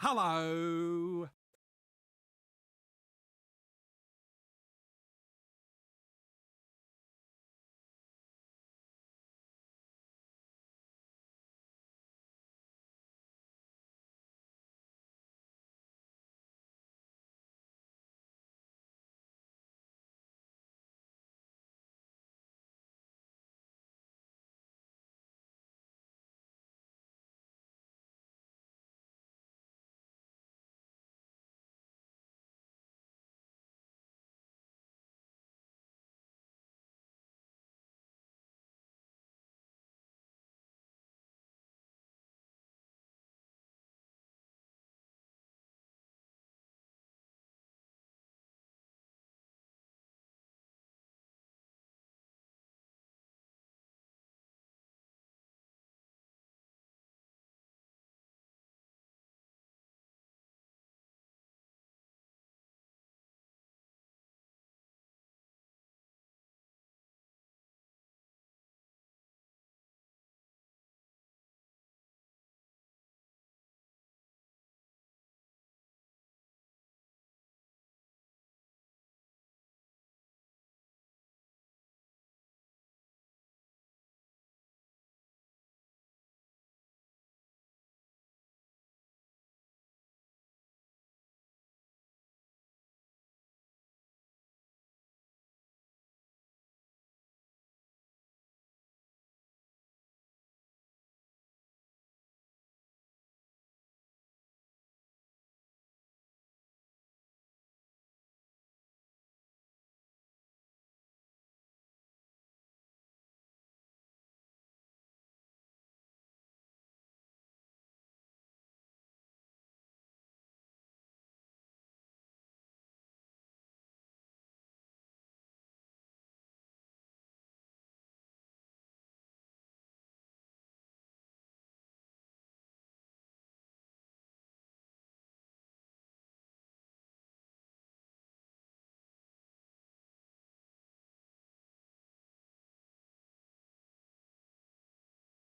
Hello.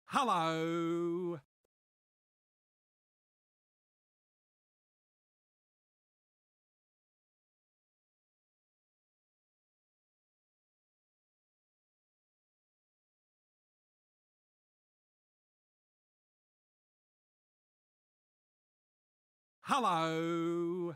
Hello. Hello.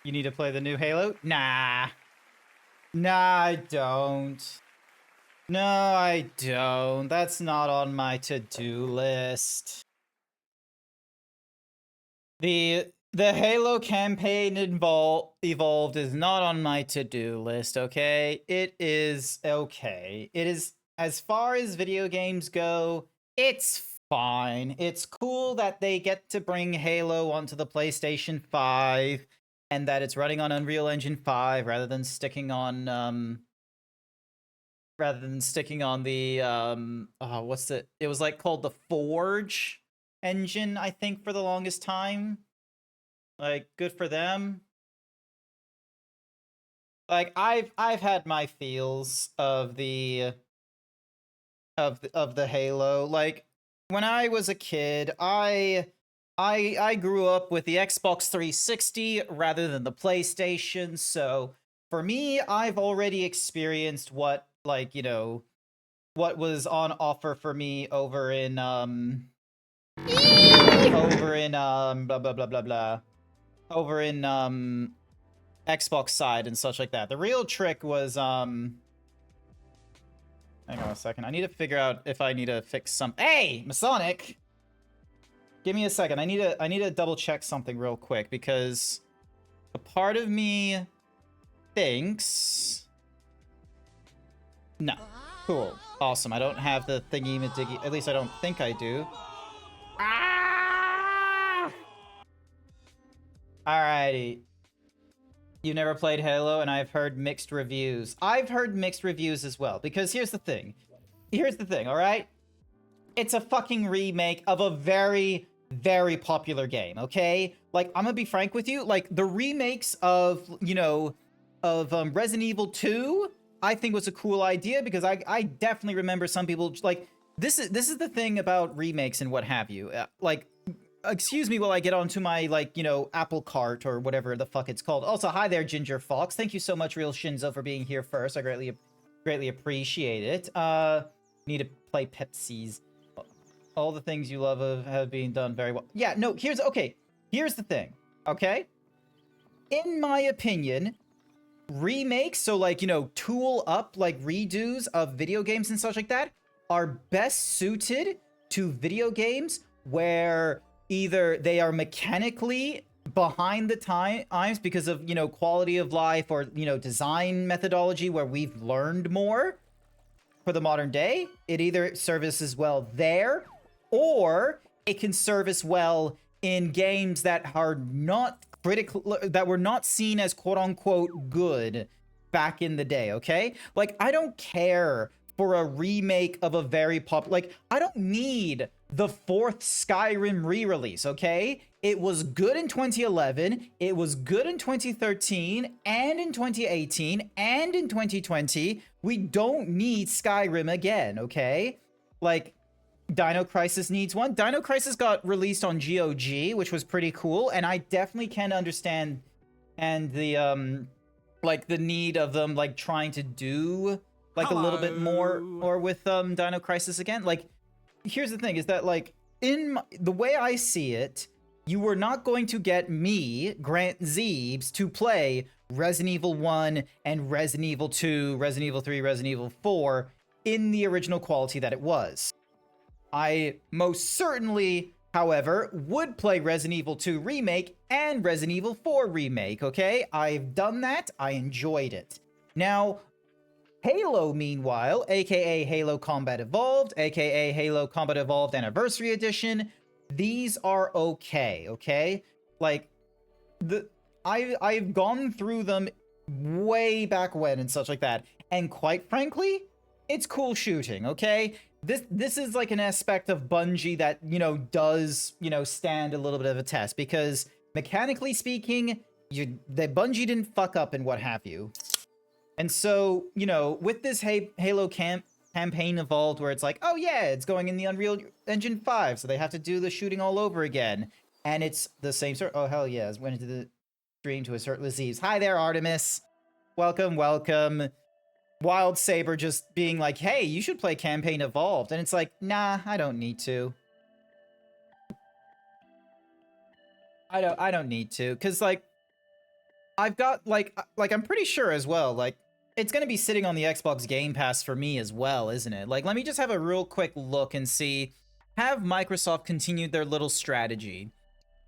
You need to play the new Halo? Nah. Nah, I don't. No, I don't. That's not on my to-do list. The Halo campaign evolved is not on my to-do list, okay? It is okay. It is, as far as video games go, it's fine. It's cool that they get to bring Halo onto the PlayStation 5 and that it's running on Unreal Engine 5 rather than sticking on the what's it? It was like called the Forge engine, I think, for the longest time. Like, good for them. Like, I've had my feels of the Halo. Like, when I was a kid, I grew up with the Xbox 360 rather than the PlayStation, so for me, I've already experienced what, like, you know, what was on offer for me over in blah blah blah blah blah over in Xbox side and such like that. The real trick was hang on a second. I need to figure out if I need to fix some. Hey, Masonic! Give me a second. I need to double check something real quick because a part of me thinks. No. Cool. Awesome. I don't have the thingy-majiggy. At least I don't think I do. Ah! Alrighty. You've never played Halo, and I've heard mixed reviews. I've heard mixed reviews as well, because here's the thing. Here's the thing, alright? It's a fucking remake of a very, very popular game, okay? Like, I'm gonna be frank with you. Like, the remakes of, you know, of Resident Evil 2, I think was a cool idea, because I definitely remember some people, like, this is the thing about remakes and what have you. Like, excuse me while I get onto my, like, you know, Apple Cart or whatever the fuck it's called. Also, hi there, Ginger Fox. Thank you so much, Real Shinzo, for being here first. I greatly appreciate it. Need to play Pepsi's. All the things you love have been done very well. Yeah, no, here's the thing, okay? In my opinion, remakes, so, like, you know, tool up, like, redos of video games and such like that, are best suited to video games where either they are mechanically behind the times because of, you know, quality of life or, you know, design methodology where we've learned more for the modern day. It either services well there, or it can service well in games that are not critical, that were not seen as quote-unquote good back in the day, okay? Like, I don't care for a remake of a very like, I don't need the 4th Skyrim re-release, okay? It was good in 2011, it was good in 2013, and in 2018, and in 2020. We don't need Skyrim again, okay? Like, Dino Crisis needs one. Dino Crisis got released on GOG, which was pretty cool, and I definitely can understand and the like the need of them like trying to do like a little bit more or with Dino Crisis again. Like, here's the thing is that, like, in the way I see it, you were not going to get me, GrantZeebs, to play Resident Evil 1 and Resident Evil 2, Resident Evil 3, Resident Evil 4 in the original quality that it was. I most certainly, however, would play Resident Evil 2 Remake and Resident Evil 4 Remake, okay? I've done that. I enjoyed it. Now, Halo, meanwhile, aka Halo Combat Evolved, aka Halo Combat Evolved Anniversary Edition, these are okay, okay? Like, I've gone through them way back when and such like that, and quite frankly, it's cool shooting, okay? This is like an aspect of Bungie that, you know, does, you know, stand a little bit of a test, because mechanically speaking, the Bungie didn't fuck up and what have you. And so, you know, with this Halo campaign evolved where it's like, oh yeah, it's going in the Unreal Engine 5, so they have to do the shooting all over again. And it's the same sort. Oh, hell yeah, I went into the stream to assert Lazieves. Hi there, Artemis. Welcome, welcome. Wild Saber just being like, hey, you should play Campaign Evolved. And it's like, nah, I don't need to. I don't need to, because, like, I've got like I'm pretty sure as well, like it's going to be sitting on the Xbox Game Pass for me as well, isn't it? Like let me just have a real quick look and see, have Microsoft continued their little strategy?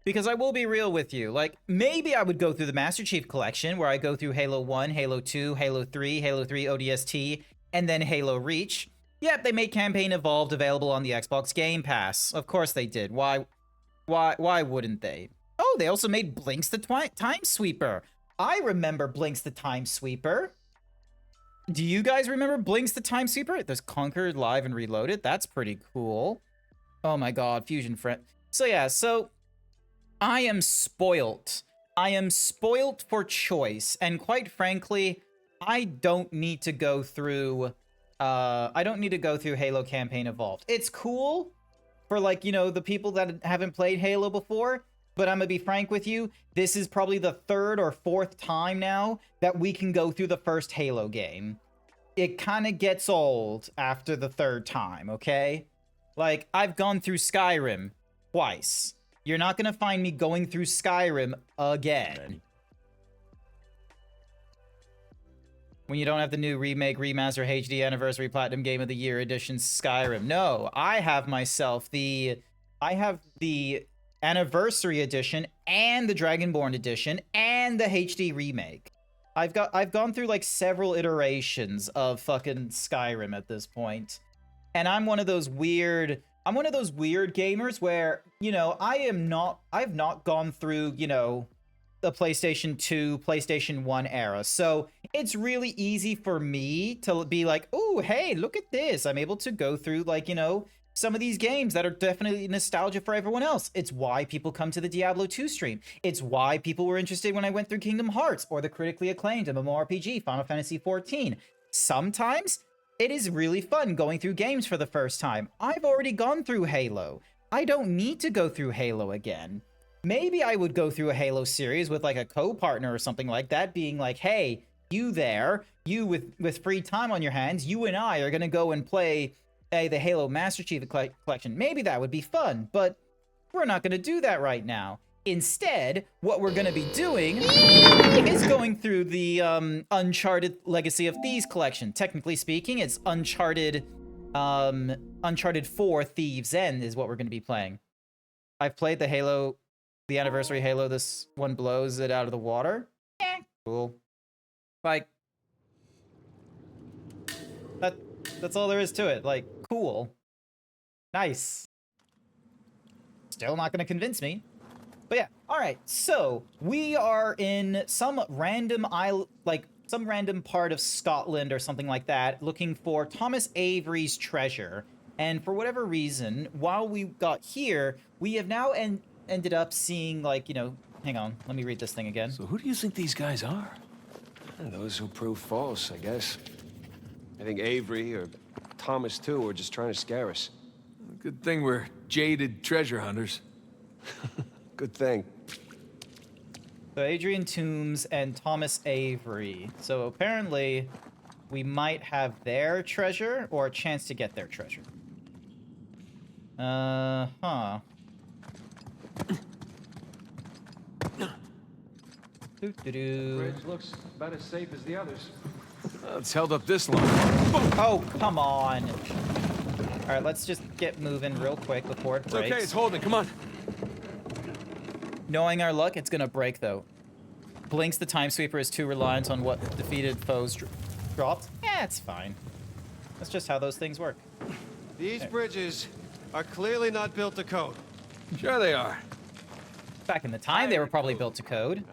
Because I will be real with you, like maybe I would go through the Master Chief Collection where I go through Halo 1, Halo 2, Halo 3, Halo 3 ODST, and then Halo Reach. Yep, they made Campaign Evolved available on the Xbox Game Pass. Of course they did. Why wouldn't they? Oh, they also made Blinks the Time Sweeper. I remember Blinks the Time Sweeper. Do you guys remember Blinks the Time Sweeper? There's Conquered, Live, and Reloaded. That's pretty cool. Oh my god, Fusion Friend. So yeah, so I am spoilt. I am spoilt for choice, and quite frankly, I don't need to go through Halo Campaign Evolved. It's cool for, like, you know, the people that haven't played Halo before, but I'm gonna be frank with you, this is probably the third or fourth time now that we can go through the first Halo game. It kind of gets old after the third time, okay? Like, I've gone through Skyrim twice. You're not gonna find me going through Skyrim again. When you don't have the new remake, remaster, HD anniversary, platinum game of the year edition Skyrim. No, I have myself the anniversary edition and the Dragonborn edition and the HD remake. I've gone through like several iterations of fucking Skyrim at this point. And I'm one of those weird gamers where, you know, I've not gone through, you know, the PlayStation 2, PlayStation 1 era. So it's really easy for me to be like, oh, hey, look at this. I'm able to go through, like, you know, some of these games that are definitely nostalgia for everyone else. It's why people come to the Diablo 2 stream. It's why people were interested when I went through Kingdom Hearts or the critically acclaimed MMORPG Final Fantasy XIV. Sometimes it is really fun going through games for the first time. I've already gone through Halo. I don't need to go through Halo again. Maybe I would go through a Halo series with like a co-partner or something like that, being like, hey, you there, you with free time on your hands, you and I are gonna go and play the Halo Master Chief Collection. Maybe that would be fun, but we're not gonna do that right now. Instead, what we're gonna be doing is going through the Uncharted Legacy of Thieves collection. Technically speaking, it's Uncharted 4 Thieves End is what we're gonna be playing. I've played the anniversary Halo. This one blows it out of the water. Yeah, cool. Like, that's all there is to it. Like, cool. Nice. Still not gonna convince me. But yeah, alright, so we are in some random some random part of Scotland or something like that, looking for Thomas Avery's treasure. And for whatever reason, while we got here, we have now ended up seeing, like, you know, hang on, let me read this thing again. So who do you think these guys are? Those who prove false, I guess. I think Avery or Thomas, too, were just trying to scare us. Good thing we're jaded treasure hunters. Good thing. So Adrian Toombs and Thomas Avery. So apparently we might have their treasure or a chance to get their treasure. Huh. Bridge looks about as safe as the others. It's held up this long. Oh, come on. All right, let's just get moving real quick before it breaks. It's okay, it's holding. Come on. Knowing our luck, it's gonna break though. Blinks the Time Sweeper is too reliant on what defeated foes dropped. Yeah, it's fine. That's just how those things work. These bridges are clearly not built to code. Sure they are. Back in the time, they were probably built to code.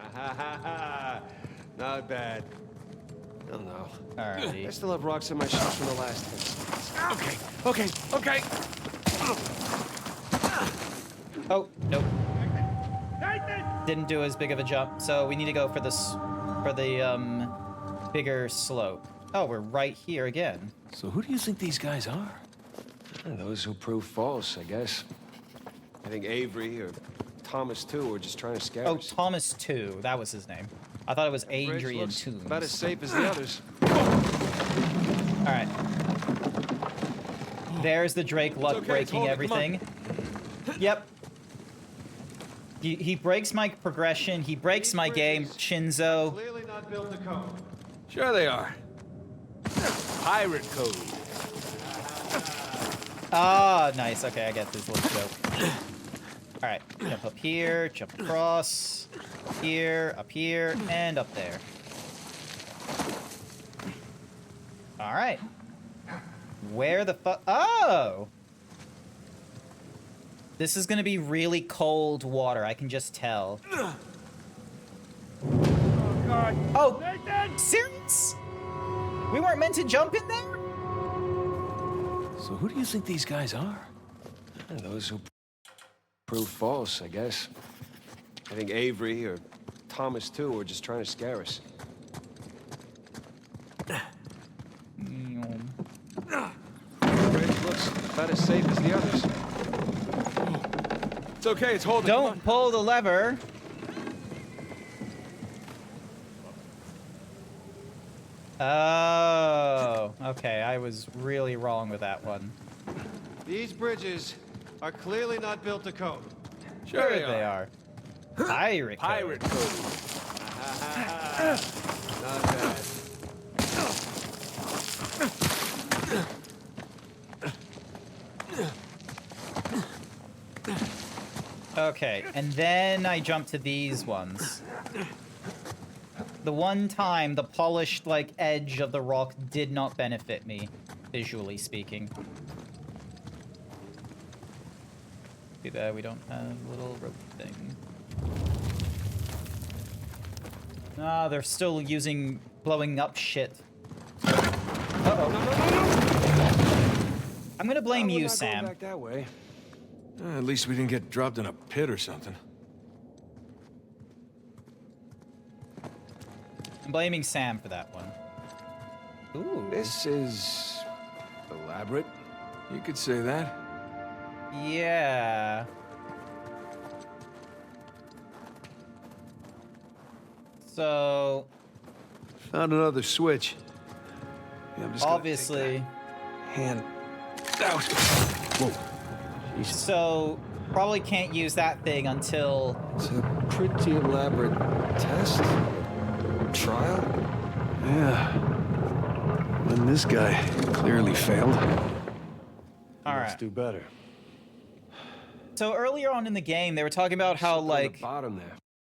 Not bad. Oh, no. I Alrighty. still have rocks in my shoes from the last hit. Okay. Oh, nope. Didn't do as big of a jump, so we need to go for this, for the bigger slope. Oh, we're right here again. So who do you think these guys are? Those who prove false, I guess. I think Avery or Thomas, too, were just trying to scare Oh, us. Thomas 2. That was his name. I thought it was Bridge Adrian looks Toombs. about as safe as the others. All right. There's the Drake luck okay, breaking hold it, come on. everything. Yep. He breaks my progression. He breaks my game, Shinzo. Clearly not built to code. Sure they are. Pirate code. Ah, nice. Okay, I get this little joke. All right, jump up here, jump across, up here, and up there. All right. Where the fuck? Oh! This is gonna be really cold water, I can just tell. Oh, serious? We weren't meant to jump in there? So who do you think these guys are? Those who prove false, I guess. I think Avery or Thomas too were just trying to scare us. The bridge looks about as safe as the others. It's okay, it's holding. Come on. Don't pull the lever. Oh, okay. I was really wrong with that one. These bridges are clearly not built to code. Sure There they are. Pirate code. Pirate code. Not bad. Okay, and then I jump to these ones. The one time the polished, like, edge of the rock did not benefit me, visually speaking. Too bad we don't have a little rope thing. Ah, they're still using blowing up shit. Uh-oh. I'm gonna blame you, We're not going Sam. back that way. At least we didn't get dropped in a pit or something. I'm blaming Sam for that one. Ooh. This is elaborate. You could say that. Yeah. So, Found another switch. Yeah, I'm just gonna obviously, take that hand out. Whoa. so probably can't use that thing until It's a pretty elaborate test. Trial? Yeah. And this guy clearly failed. all Let's right. do better. So earlier on in the game, they were talking about how Something on the like bottom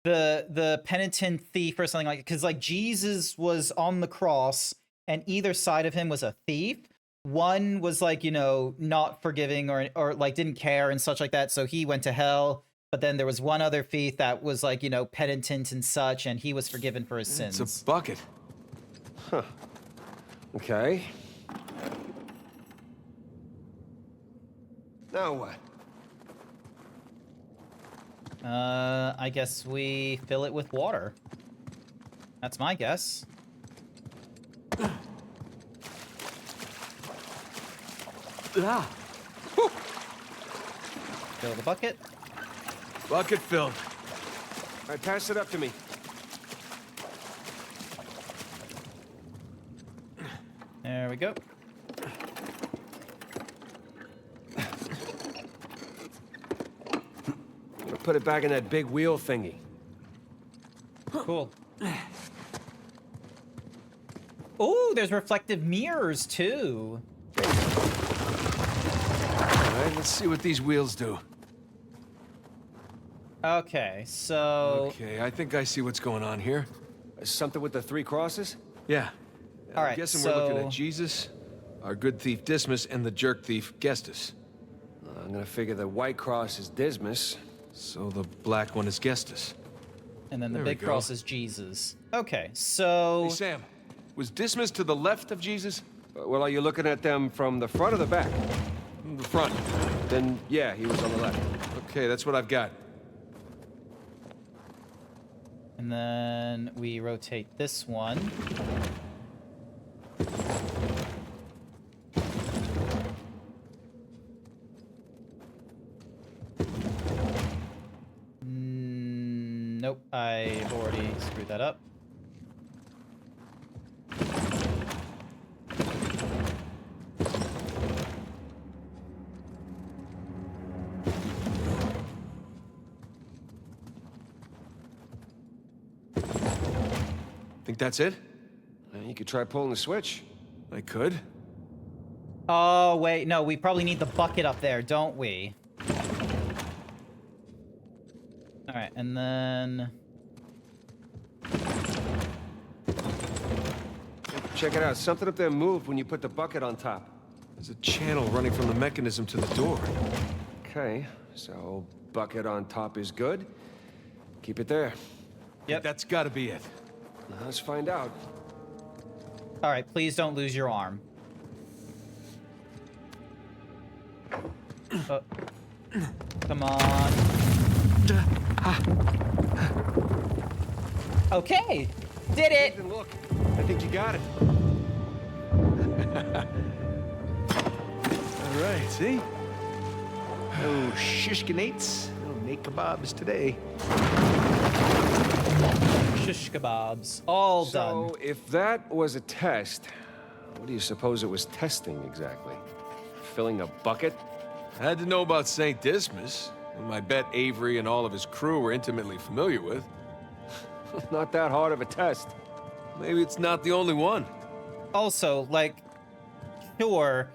there. the penitent thief or something like, because like Jesus was on the cross and either side of him was a thief. One was like, you know, not forgiving or like didn't care and such like that, so he went to hell. But then there was one other thief that was like, you know, penitent and such, and he was forgiven for his sins. It's a bucket. Okay. Now what? I guess we fill it with water. That's my guess. Ah. Fill the bucket. Bucket filled. All right, pass it up to me. There we go. I'm gonna put it back in that big wheel thingy. Cool. Oh, there's reflective mirrors too. All right, let's see what these wheels do. Okay, so Okay, I think I see what's going on here. Something with the 3 crosses? Yeah. All I'm right, guessing we're looking so- at Jesus, our good thief Dismas, and the jerk thief Gestus. I'm gonna figure the white cross is Dismas. So the black one is Gestus. and then the There we big go. cross is Jesus. Okay, so Hey, Sam, was Dismas to the left of Jesus? Well, are you looking at them from the front or the back? From the front. Then, yeah, he was on the left. Okay, that's what I've got. and then we rotate this one. Nope, I've already screwed that up. Think that's it? You could try pulling the switch. I could. Oh, wait. No, we probably need the bucket up there, don't we? Alright, and then... Check it out. Something up there moved when you put the bucket on top. There's a channel running from the mechanism to the door. Okay, so bucket on top is good. Keep it there. Yep. That's gotta be it. Let's find out. Alright, please don't lose your arm. Come on. Okay! Did it! Nathan, look. I think you got it. All right, see? No shishkinates, no naked kebabs today. Shish kebabs. All done. So, if that was a test, what do you suppose it was testing exactly? Filling a bucket? I had to know about St. Dismas, whom I bet Avery and all of his crew were intimately familiar with. Not that hard of a test. Maybe it's not the only one. Also, like, sure,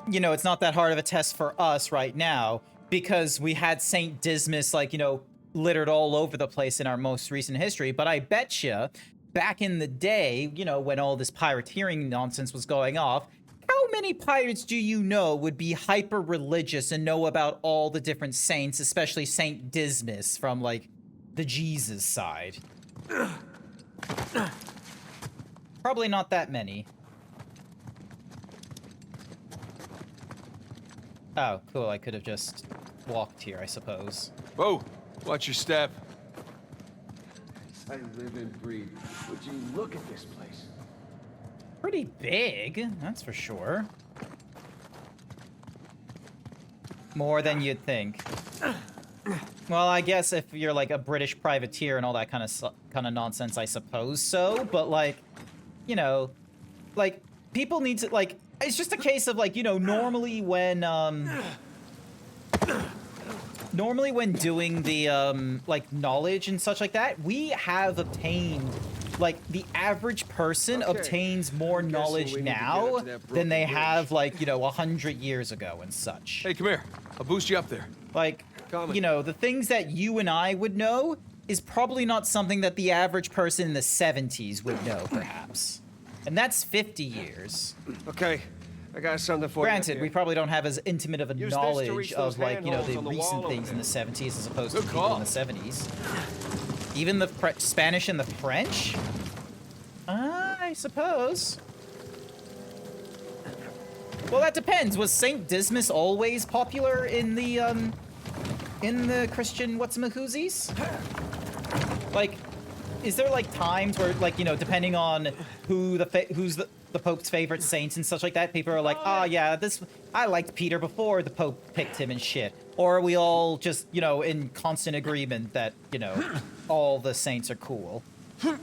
you know, it's not that hard of a test for us right now because we had St. Dismas, like, you know, littered all over the place in our most recent history. But I betcha back in the day, you know, when all this pirateering nonsense was going off, how many pirates do you know would be hyper religious and know about all the different saints, especially St. Dismas from, like, the Jesus side? Probably not that many. Oh, cool. I could have just walked here, I suppose. Whoa, watch your step. I live and breathe. Would you look at this place? Pretty big, that's for sure. More than you'd think. Well, I guess if you're like a British privateer and all that kind of nonsense, I suppose so. But like, you know, like people need to like. It's just a case of like, you know, normally when doing the like knowledge and such like that, we have obtained. Like, the average person obtains more knowledge now than they have, like, you know, 100 years ago and such. Hey, come here. I'll boost you up there. Like, you know, the things that you and I would know is probably not something that the average person in the 70s would know, perhaps. And that's 50 years. Okay, I got something for you. Granted, we probably don't have as intimate of a Use this to knowledge reach of, those like, you know, handholds the on the recent wall things over in the there. 70s as opposed Good to people call. in the 70s. Even the Spanish and the French? I suppose. Well, that depends. Was St. Dismas always popular in the Christian whatsamahoozies? Like, is there like times where, like, you know, depending on who's the Pope's favorite saints and such like that, people are like, oh yeah, I liked Peter before the Pope picked him and shit. Or are we all just, you know, in constant agreement that, you know, all the saints are cool? Yeah,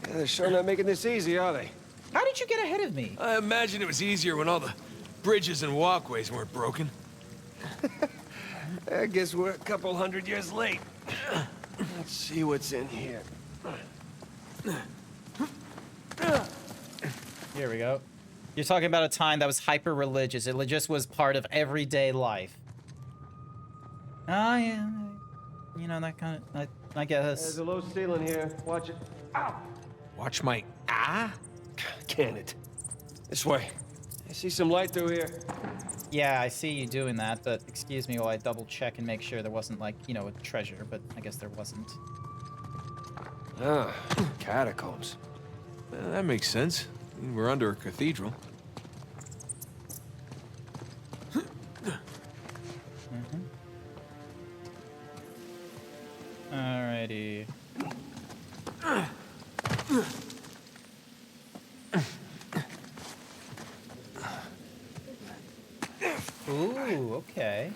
they're sure not making this easy, are they? How did you get ahead of me? I imagine it was easier when all the bridges and walkways weren't broken. I guess we're a couple hundred years late. Let's see what's in here. Here we go. You're talking about a time that was hyper-religious. It just was part of everyday life. Oh, yeah. You know, that kind of... I guess. There's a low ceiling here. Watch it. Ow! Watch my Can it? This way. I see some light through here. Yeah, I see you doing that, but excuse me while I double-check and make sure there wasn't, like, you know, a treasure, but I guess there wasn't. Ah, catacombs. That makes sense. I mean, we're under a cathedral. Alrighty. Ooh, okay.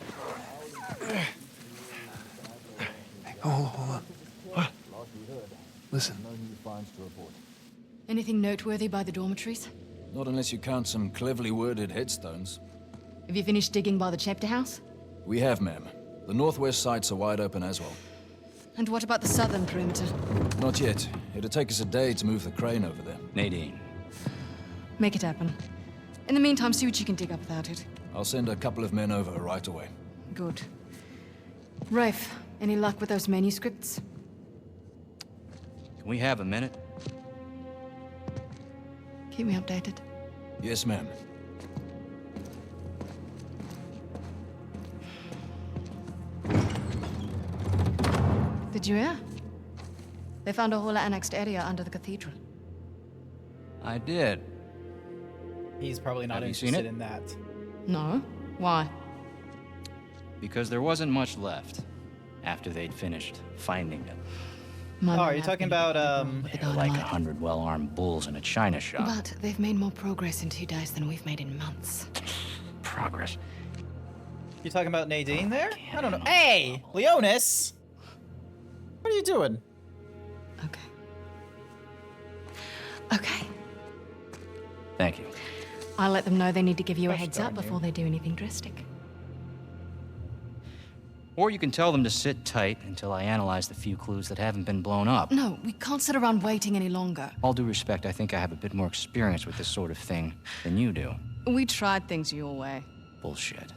Hold on. What? Listen. Anything noteworthy by the dormitories? Not unless you count some cleverly worded headstones. Have you finished digging by the chapter house? We have, ma'am. The northwest sites are wide open as well. And what about the southern perimeter? Not yet. It'll take us a day to move the crane over there. Nadine. Make it happen. In the meantime, see what you can dig up without it. I'll send a couple of men over right away. Good. Rafe, any luck with those manuscripts? Can we have a minute? Keep me updated. Yes, ma'am. Did you hear? They found a whole annexed area under the cathedral. I did. He's probably not Have you seen interested it? in that. No? Why? Because there wasn't much left after they'd finished finding it. My Oh, men are you have talking been about, with the They're like dynamite. 100 well-armed bulls in a china shop. But they've made more progress in 2 days than we've made in months. Progress. You talking about Nadine there? I don't know. Hey, Leonis! What are you doing? Okay. Okay. Thank you. I'll let them know they need to give you a Gosh heads up darn you. before they do anything drastic. Or you can tell them to sit tight until I analyze the few clues that haven't been blown up. No, we can't sit around waiting any longer. All due respect, I think I have a bit more experience with this sort of thing than you do. We tried things your way. Bullshit.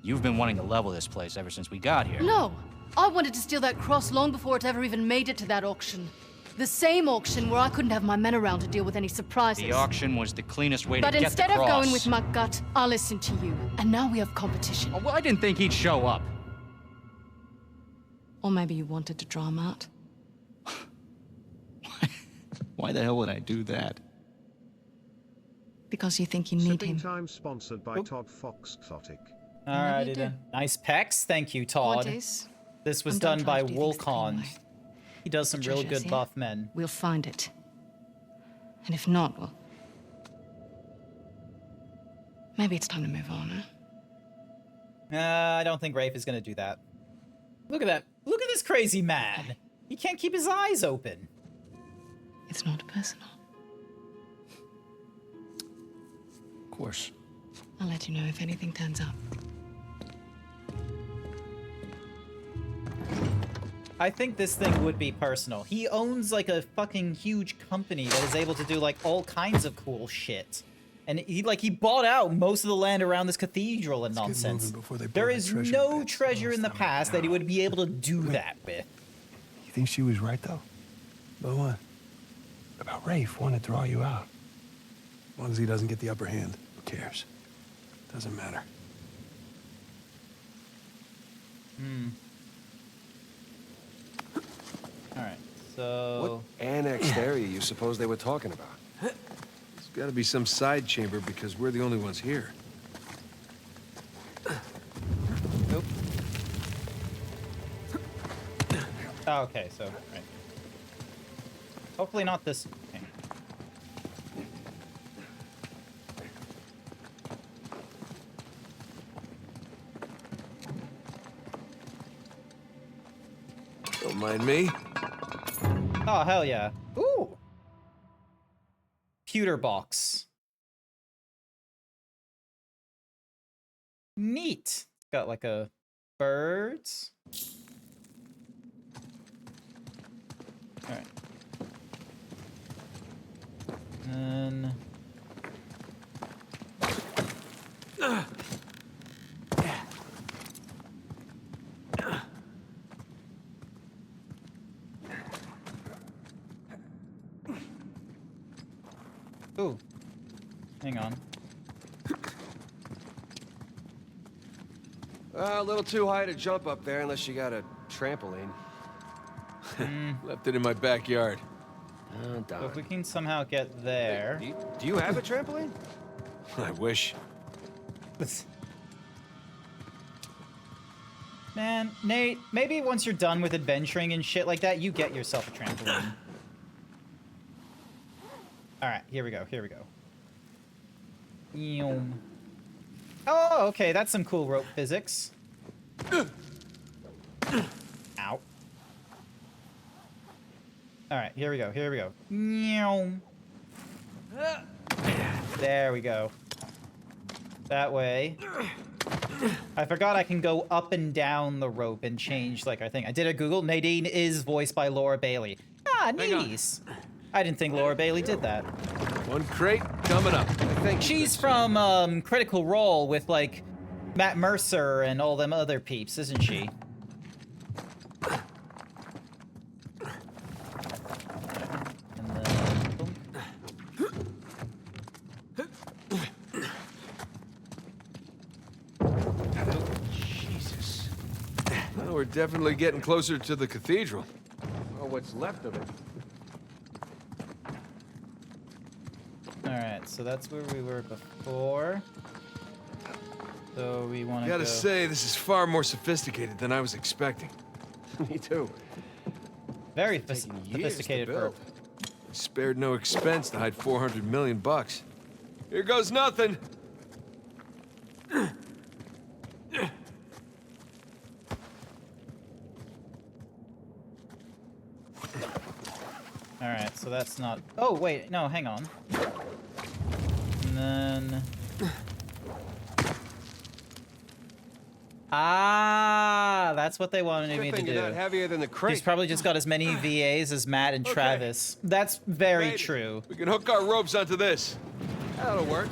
You've been wanting to level this place ever since we got here. No! I wanted to steal that cross long before it ever even made it to that auction. The same auction where I couldn't have my men around to deal with any surprises. The auction was the cleanest way to But get the instead of cross. going with my gut, I listened to you. And now we have competition. Oh, well, I didn't think he'd show up. Or maybe you wanted to draw him out. Why the hell would I do that? Because you think you need Sipping him. Time sponsored by Todd Fox Exotic. Alrighty do. then. Nice pecs. Thank you, Todd. Quantities. This was And don't done try by to do things the clean Wulcon. way. He does some real Treasures, good yeah? buff men. We'll find it. And if not, well... maybe it's time to move on, huh? I don't think Rafe is gonna do that. Look at that. Look at this crazy man. He can't keep his eyes open. It's not personal. Of course. I'll let you know if anything turns up. I think this thing would be personal. He owns like a fucking huge company that is able to do like all kinds of cool shit. And he bought out most of the land around this cathedral and nonsense. There is no treasure in the past that he would be able to do that with. You think she was right, though? About what? About Rafe wanting to draw you out. As long as he doesn't get the upper hand, who cares? Doesn't matter. Alright, so... What annexed area you suppose they were talking about? There's got to be some side chamber because we're the only ones here. Nope. Oh, okay, so... Right. Hopefully not this... Okay. Don't mind me. Oh, hell yeah. Ooh! Pewter box. Neat. Got like a birds. Alright. And... Ooh. Hang on. A little too high to jump up there unless you got a trampoline. Left it in my backyard. Oh, So darn. if we can somehow get there... Do you have a trampoline? I wish. Man, Nate, maybe once you're done with adventuring and shit like that, you get yourself a trampoline. Alright, here we go, here we go. Yum. Oh, okay, that's some cool rope physics. Ow. Alright, here we go, here we go. Yum. There we go. That way. I forgot I can go up and down the rope and change, like, I think. I did a Google. Nadine is voiced by Laura Bailey. Ah, nice. I didn't think Laura Bailey did that. One crate coming up. I think She's from Critical Role with, like, Matt Mercer and all them other peeps, isn't she? And then, boom. Jesus. Well, we're definitely getting closer to the cathedral. Well, what's left of it? Alright, so that's where we were before. So we want to Gotta say, this is far more sophisticated than I was expecting. Me too. Very Taking years to sophisticated for... build. Spared no expense to hide 400 million bucks. Here goes nothing. Alright, so that's not... Oh, wait, no, hang on. And then... Ah, that's what they wanted me Good to thing do. you're not heavier than the crate. He's probably just got as many VAs as Matt and Travis. That's very true. We can hook our ropes onto this. That'll work.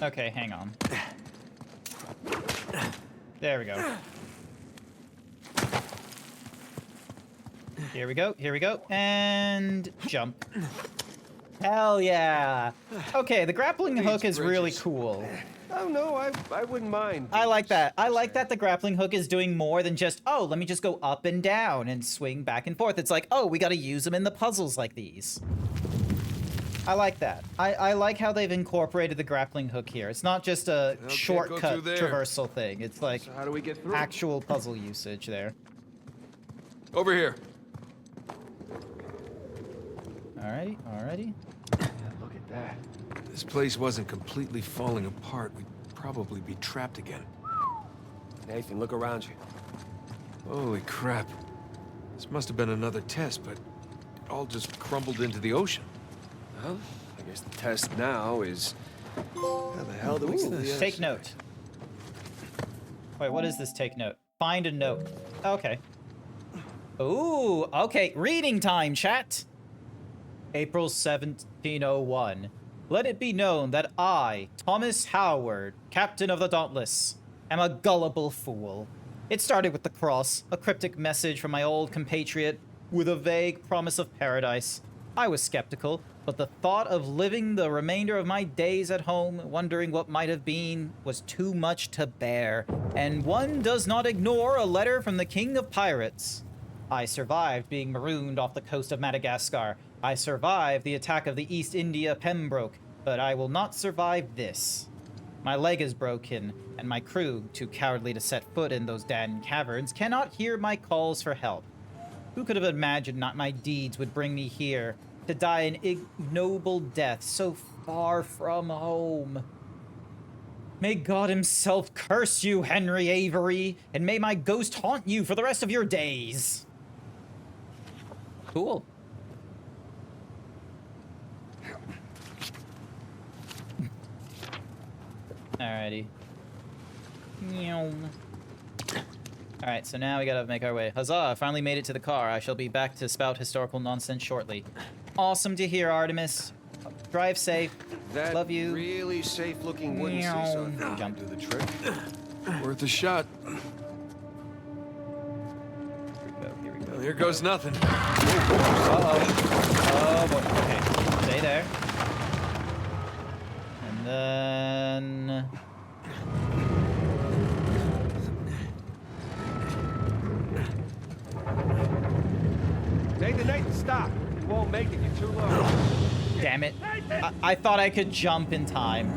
Okay, hang on. There we go. Here we go, here we go, and jump. Hell yeah! Okay, the grappling hook is really cool. Oh no, I wouldn't mind. I like that. I like that the grappling hook is doing more than just, oh, let me just go up and down and swing back and forth. It's like, oh, we gotta use them in the puzzles like these. I like that. I like how they've incorporated the grappling hook here. It's not just a shortcut traversal thing. It's like So how do we get through? actual puzzle usage there. Over here. Alrighty, alrighty. Look at that. If this place wasn't completely falling apart, we'd probably be trapped again. Nathan, look around you. Holy crap. This must have been another test, but it all just crumbled into the ocean. Well, I guess the test now is... How the hell do we get to the other Take side? note. Wait, what is this take note? Find a note. Okay. Ooh, okay. Reading time, chat. April 1701. Let it be known that I, Thomas Howard, captain of the Dauntless, am a gullible fool. It started with the cross, a cryptic message from my old compatriot with a vague promise of paradise. I was skeptical, but the thought of living the remainder of my days at home, wondering what might have been, was too much to bear. And one does not ignore a letter from the King of Pirates. I survived being marooned off the coast of Madagascar. I survived the attack of the East India Pembroke, but I will not survive this. My leg is broken, and my crew, too cowardly to set foot in those damned caverns, cannot hear my calls for help. Who could have imagined not my deeds would bring me here, to die an ignoble death so far from home? May God himself curse you, Henry Avery, and may my ghost haunt you for the rest of your days. Cool. Alrighty. Alright, so now we gotta make our way. Huzzah, finally made it to the car. I shall be back to spout historical nonsense shortly. Awesome to hear, Artemis. Drive safe. That Love you. really safe-looking wooden seesaw Meow. jump do the trick. Worth a shot. Here we go. Well, here goes nothing. Uh-oh. Oh, boy. Okay, stay there. And then... Nathan, stop! You won't make it, you're too low. Damn it. I thought I could jump in time.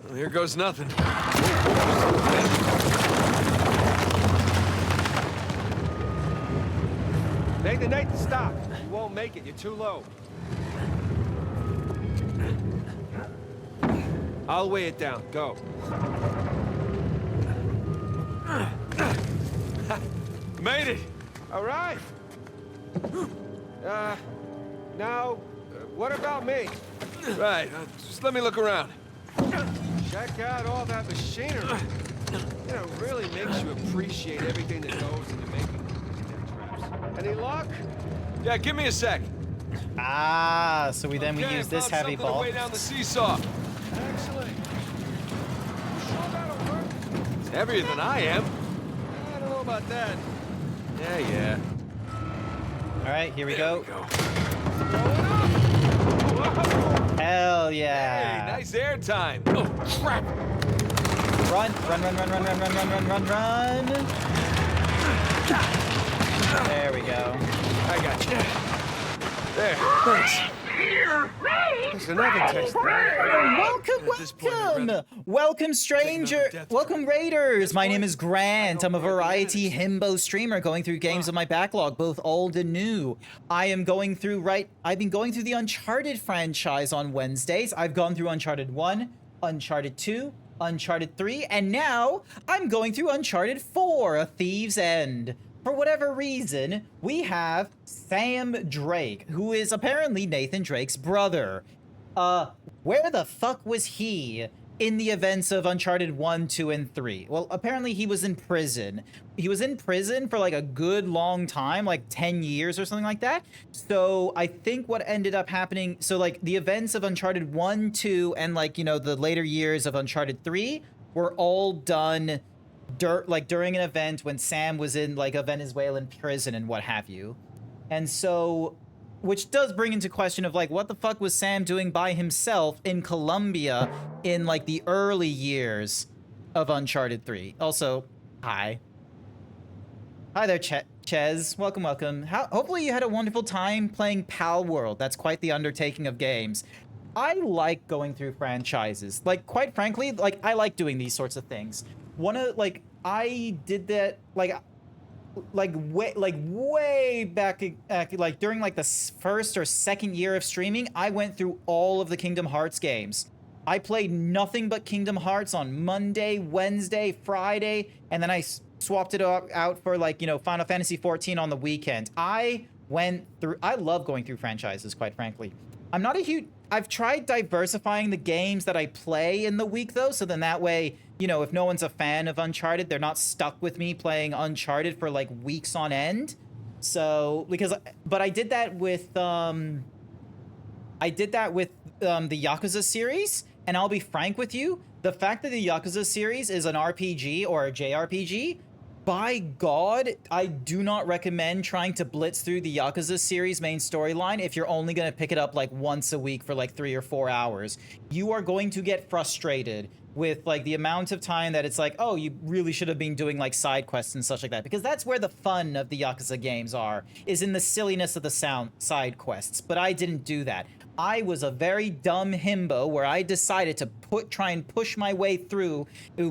Well, here goes nothing. Nathan, stop! You won't make it. You're too low. I'll weigh it down. Go. Made it! All right. Now, what about me? Right, just let me look around. Check out all that machinery. You know, it really makes you appreciate everything that goes into making these traps. Any luck? Yeah, give me a sec. Ah, so we Okay, use this found heavy something to ball. weigh down the seesaw. Excellent. You sure that'll work? It's heavier than I am. I don't know about that. Yeah. All right, here we go. Go. Hell Hey, yeah! nice air time. Oh, crap. Run! There we go. I got you. There, thanks. There's another test. Welcome, stranger! Welcome, Raiders! My name is Grant. I'm a variety himbo streamer going through games of my backlog, both old and new. I've been going through the Uncharted franchise on Wednesdays. I've gone through Uncharted 1, Uncharted 2, Uncharted 3, and now I'm going through Uncharted 4, A Thief's End. For whatever reason, we have Sam Drake, who is apparently Nathan Drake's brother. Where the fuck was he in the events of Uncharted 1, 2, and 3? Well, apparently he was in prison. He was in prison for like a good long time, like 10 years or something like that. So I think what ended up happening, so like the events of Uncharted 1, 2, and like, you know, the later years of Uncharted 3 were all done during an event when Sam was in like a Venezuelan prison and what have you. And so, which does bring into question of like, what the fuck was Sam doing by himself in Colombia in like the early years of Uncharted 3? Also, hi there, Ches. Welcome. Hopefully you had a wonderful time playing Pal World. That's quite the undertaking of games. I like going through franchises. Like, quite frankly, like, I like doing these sorts of things. I did that, way back, like, during, like, the first or second year of streaming, I went through all of the Kingdom Hearts games. I played nothing but Kingdom Hearts on Monday, Wednesday, Friday, and then I swapped it out for, like, you know, Final Fantasy XIV on the weekend. I love going through franchises, quite frankly. I've tried diversifying the games that I play in the week, though, so then that way, you know, if no one's a fan of Uncharted, they're not stuck with me playing Uncharted for, like, weeks on end. So, but I did that with, the Yakuza series, and I'll be frank with you, the fact that the Yakuza series is an RPG or a JRPG, by God, I do not recommend trying to blitz through the Yakuza series main storyline if you're only going to pick it up like once a week for like 3 or 4 hours. You are going to get frustrated with like the amount of time that it's like, oh, you really should have been doing like side quests and such like that, because that's where the fun of the Yakuza games is in the silliness of the side quests. But I didn't do that. I was a very dumb himbo where I decided to try and push my way through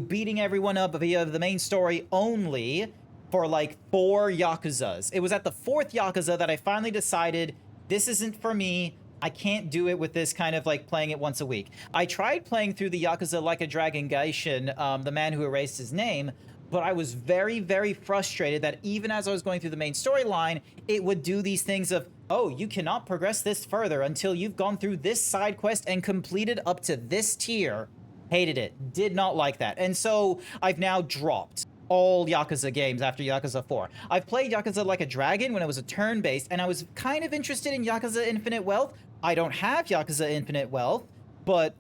beating everyone up via the main story only for like 4 Yakuzas. It was at the 4th Yakuza that I finally decided this isn't for me. I can't do it with this kind of like playing it once a week. I tried playing through the Yakuza Like a Dragon Gaishin, the man who erased his name, but I was very, very frustrated that even as I was going through the main storyline, it would do these things of, oh, you cannot progress this further until you've gone through this side quest and completed up to this tier. Hated it. Did not like that. And so I've now dropped all Yakuza games after Yakuza 4. I've played Yakuza Like a Dragon when it was a turn-based, and I was kind of interested in Yakuza Infinite Wealth. I don't have Yakuza Infinite Wealth, but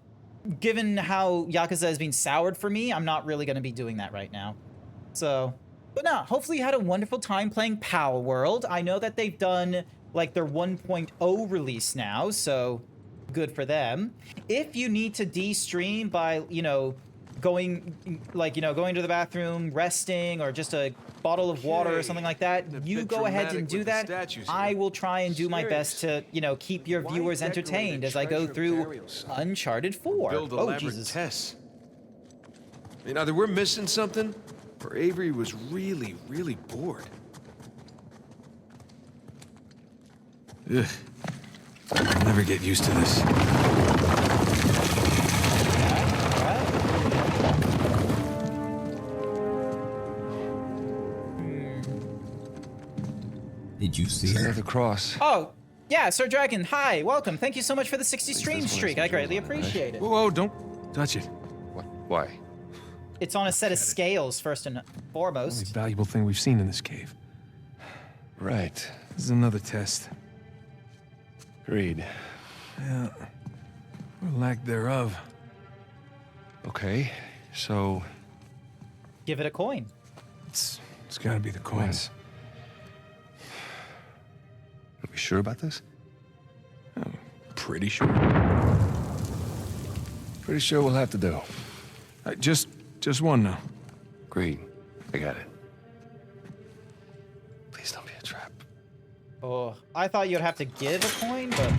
given how Yakuza has been soured for me, I'm not really going to be doing that right now. So, but no, hopefully you had a wonderful time playing Power World. I know that they've done like their 1.0 release now, so good for them. If you need to de-stream by, going to the bathroom, resting, or just a bottle of water or something like that, you go ahead and do that. I will try and do my best to, keep your viewers entertained as I go through Uncharted 4. Build Oh, elaborate Jesus. tests. Either we're missing something, or Avery was really, really bored. Ugh. I'll never get used to this. Did you see her? Another cross. Oh, yeah, Sir Dragon, hi, welcome. Thank you so much for the 60 stream streak. I greatly appreciate it. Whoa, don't touch it. What? Why? It's on a set of scales, first and Most foremost. valuable thing we've seen in this cave. Right. This is another test. Agreed. Yeah. Or lack thereof. Okay, so... Give it a coin. It's gotta be the coins. Are we sure about this? I'm pretty sure. Pretty sure we'll have to do. Just one now. Agreed. I got it. Please don't be a trap. Oh, I thought you'd have to give a coin, but...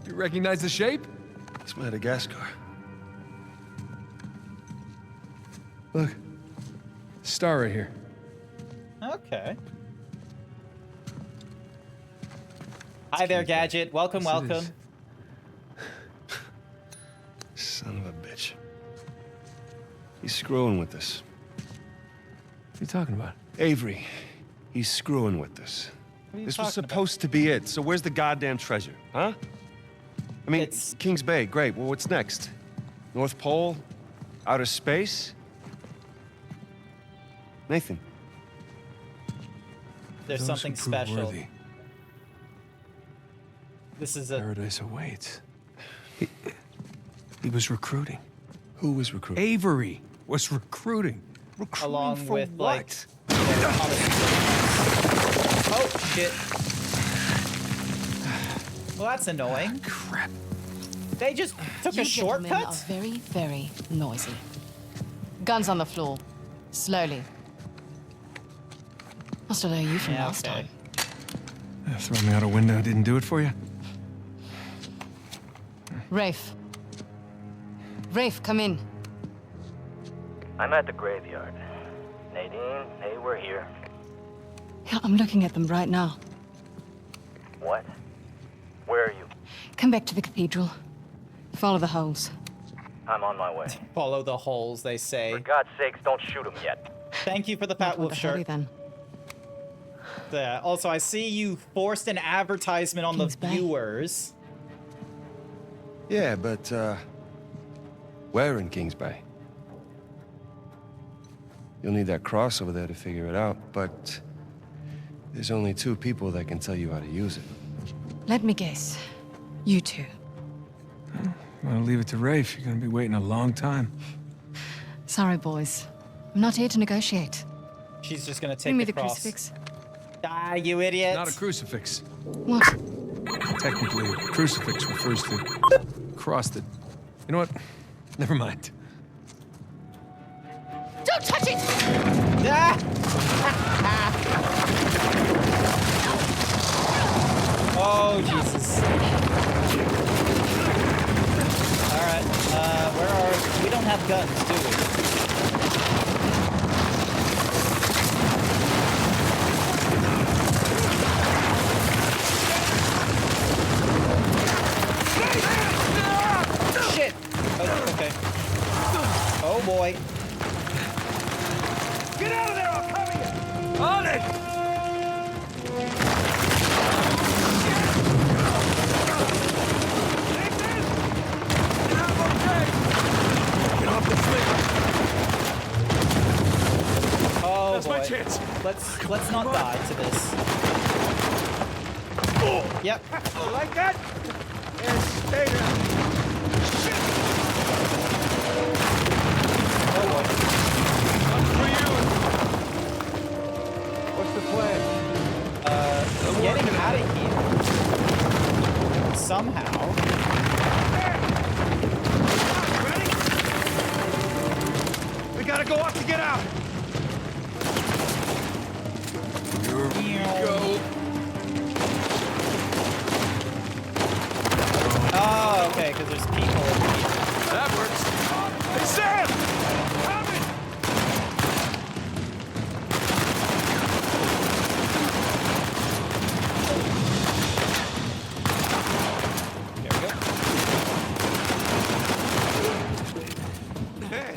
You recognize the shape? It's Madagascar. Look. Star right here. Okay. Hi there, Gadget. Welcome, Yes, it welcome. is. Son of a bitch. He's screwing with us. What are you talking about? Avery, he's screwing with us. What are you This was talking about? supposed to be it, so where's the goddamn treasure, huh? I mean, It's- Kings Bay, great. Well, what's next? North Pole? Outer space? Nathan. There's Those something who prove special. worthy, This is a... paradise awaits. He was recruiting. Who was recruiting? Avery was recruiting. Recruiting Along for with, what? like... Oh, shit. Well, that's annoying. Crap. They just took You a gentlemen are shortcut? very, very noisy. Guns on the floor. Slowly. Must have learned you from Yeah, last okay. time. Throw me out a window didn't do it for you? Rafe. Rafe, come in. I'm at the graveyard. Nadine, hey, we're here. Yeah, I'm looking at them right now. What? Where are you? Come back to the cathedral. Follow the holes. I'm on my way. Follow the holes, they say. For God's sakes, don't shoot him yet. Thank you for the Pat Not Wolf want to hurry shirt. then. Also, I see you forced an advertisement on Kings the Bay. viewers. Yeah, but, where in Kings Bay? You'll need that cross over there to figure it out, but there's only 2 people that can tell you how to use it. Let me guess. You two. I'm gonna leave it to Rafe. You're gonna be waiting a long time. Sorry, boys. I'm not here to negotiate. She's just gonna take Bring me the the cross. crucifix. Ah, you idiot. Not a crucifix. What? Technically, a crucifix refers to cross that... You know what? Never mind. Don't touch it! Ah! Oh, Jesus. Alright, where are... We don't have guns, do we? Shit! Oh, okay. Oh, boy. Get out of there! I'm coming! On it! Oh, That's boy. my chance. Let's not die to this. Yep. You like that? Yeah, stay there. Oh, boy. For you. What's the plan? Getting out of here. Somehow. Ready? We gotta go up to get out. Here we go. Oh, okay, because there's people over here. That works. Hey, Sam! Coming! There we go. Man,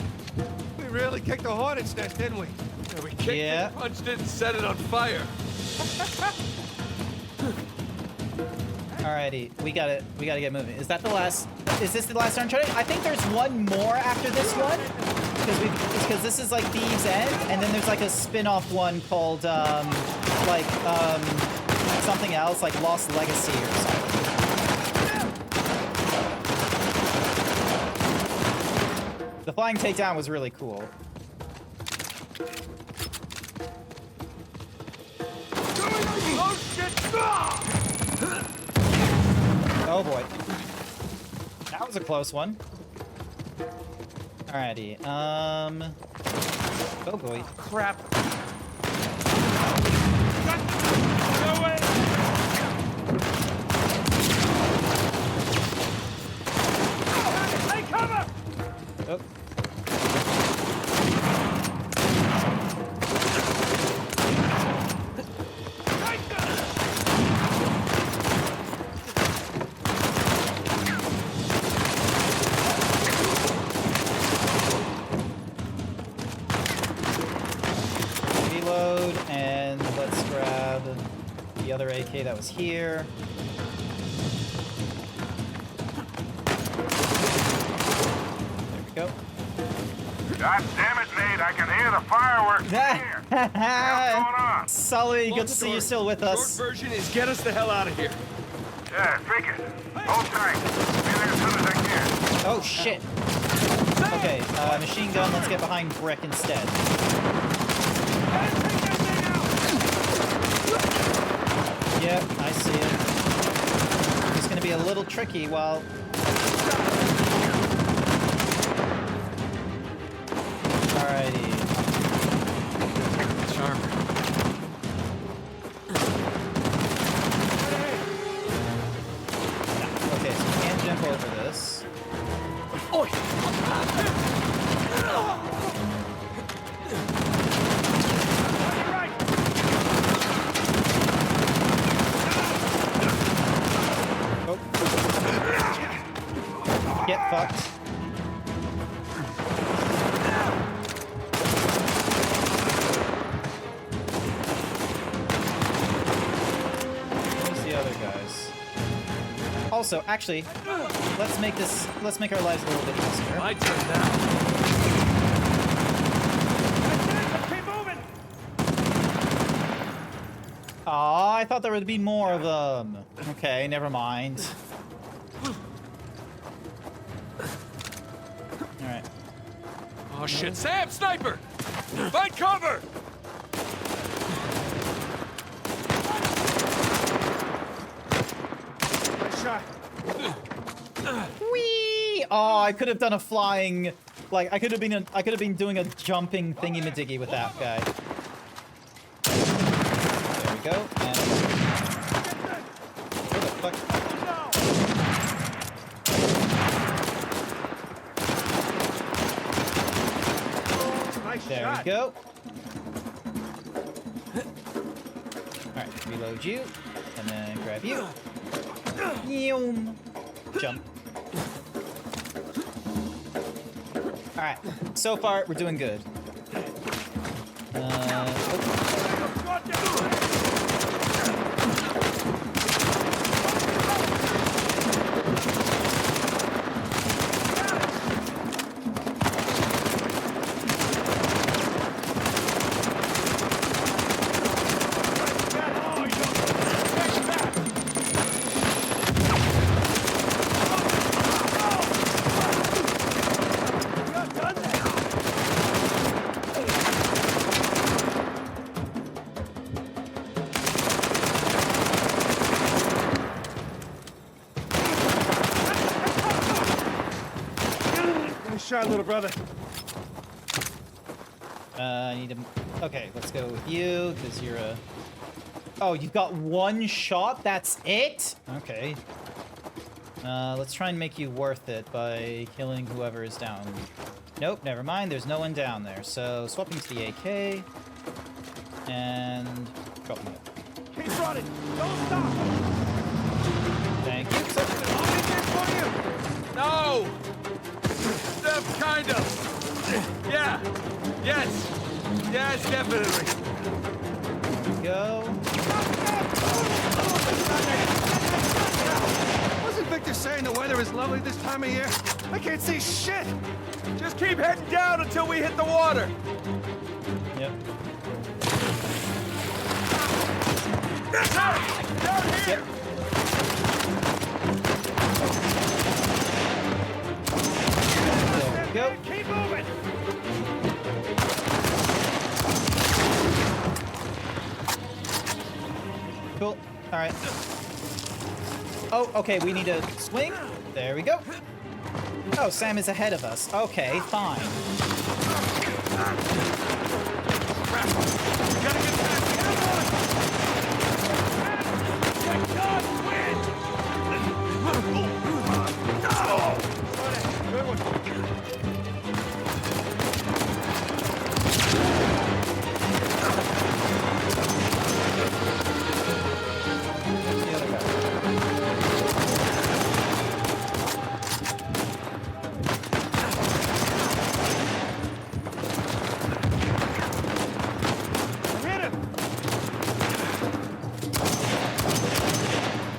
we really kicked the hornet's nest, didn't we? Yeah, we kicked Yeah. it, punched it, and set it on fire. Alrighty, we gotta get moving. Is that the last? Is this the last Uncharted? I think there's one more after this one, because this is like Thieves' End, and then there's like a spin-off one called something else, like Lost Legacy or something. The flying takedown was really cool. Oh boy. That was a close one. Alrighty, oh boy. Crap. Oh. Reload, and let's grab the other AK that was here. There we go. God damn it, Nate, I can hear the fireworks here. What's going on? Sully, good to see you still with us. Short version is get us the hell out of here. Yeah, figured. Hold tight. Be there as soon as I can. Oh, shit. Okay, machine gun, let's get behind brick instead. Yep, I see it. It's gonna be a little tricky while... Alrighty. Charmer. Okay, so we can't jump over this. Oh. Get fucked. Where's the other guys? Also, actually, let's make our lives a little bit easier. My turn now. Aw, I thought there would be more of them. Okay, never mind. Alright. Oh shit, Sam, sniper! Find cover! Shot. Whee! Oh, I could have done a flying, like I could have been doing a jumping thingy-majiggy with that guy. There we go. And where the fuck? There we go. Alright, reload you. And then grab you. Yoom. Jump. Alright, so far we're doing good. Nice shot, little brother. I need to... Okay, let's go with you, because you're a... Oh, you've got one shot? That's it? Okay. Let's try and make you worth it by killing whoever is down. Nope, never mind. There's no one down there. So swapping to the AK and dropping it. Keep running! Don't stop! Thank you. I'll be there for you! No! Kind of. Yeah. Yes. Yes, definitely. Go. Wasn't Victor saying the weather is lovely this time of year? I can't see shit! Just keep heading down until we hit the water. Yep. Down here! Yep. Go. Keep moving! Cool. All right. Oh, okay. We need to swing. There we go. Oh, Sam is ahead of us. Okay, fine.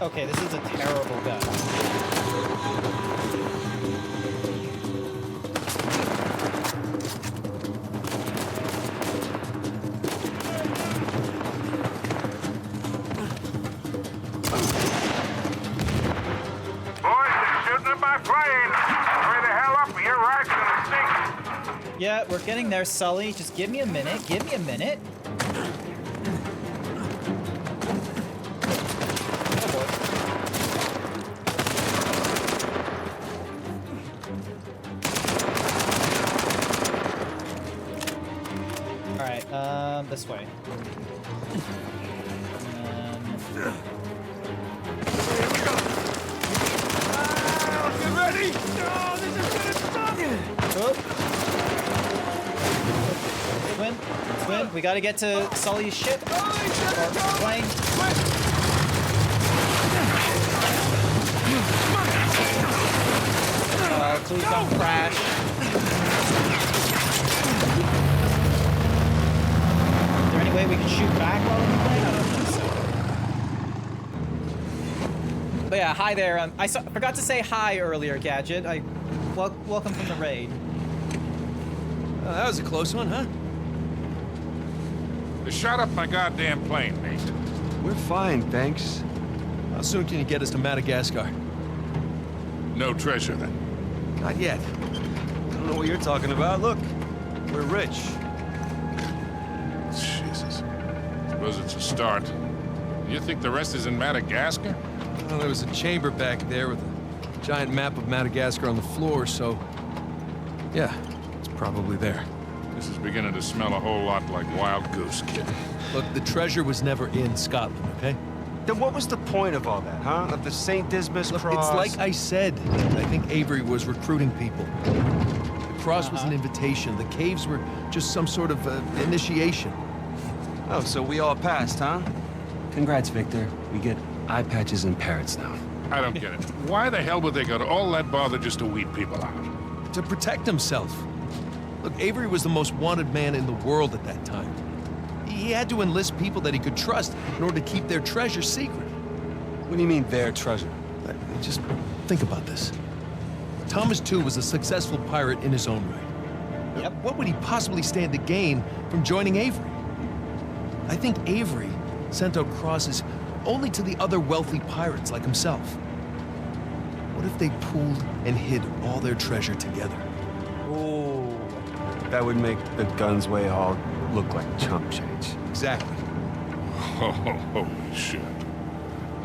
Okay, this is a terrible gun. Boys, they're shooting at my plane. Hurry the hell up or your ride's gonna sink. Yeah, we're getting there, Sully. Just give me a minute. Give me a minute. This way. Get ready! No, this is gonna stop! Swim. Swim. We gotta get to Sully's ship. Or plane. Please don't crash. Way we can shoot back while we're playing? I don't think so. But yeah, hi there. I forgot to say hi earlier, Gadget. Welcome from the raid. That was a close one, huh? Shut up my goddamn plane, mate. We're fine, thanks. How soon can you get us to Madagascar? No treasure, then. Not yet. I don't know what you're talking about. Look, we're rich. Suppose it's a start. You think the rest is in Madagascar? Well, there was a chamber back there with a giant map of Madagascar on the floor, so... yeah, it's probably there. This is beginning to smell a whole lot like Wild Goose, kid. Look, the treasure was never in Scotland, okay? Then what was the point of all that, huh? Of the St. Dismas Look, cross? it's like I said. I think Avery was recruiting people. The cross was an invitation. The caves were just some sort of initiation. Oh, so we all passed, huh? Congrats, Victor. We get eye patches and parrots now. I don't get it. Why the hell would they go to all that bother just to weed people out? To protect himself. Look, Avery was the most wanted man in the world at that time. He had to enlist people that he could trust in order to keep their treasure secret. What do you mean, their treasure? Just think about this. Thomas, too, was a successful pirate in his own right. Yep. What would he possibly stand to gain from joining Avery? I think Avery sent out crosses only to the other wealthy pirates like himself. What if they pooled and hid all their treasure together? Ooh. That would make the Gunsway all look like chump change. Exactly. Oh, holy shit.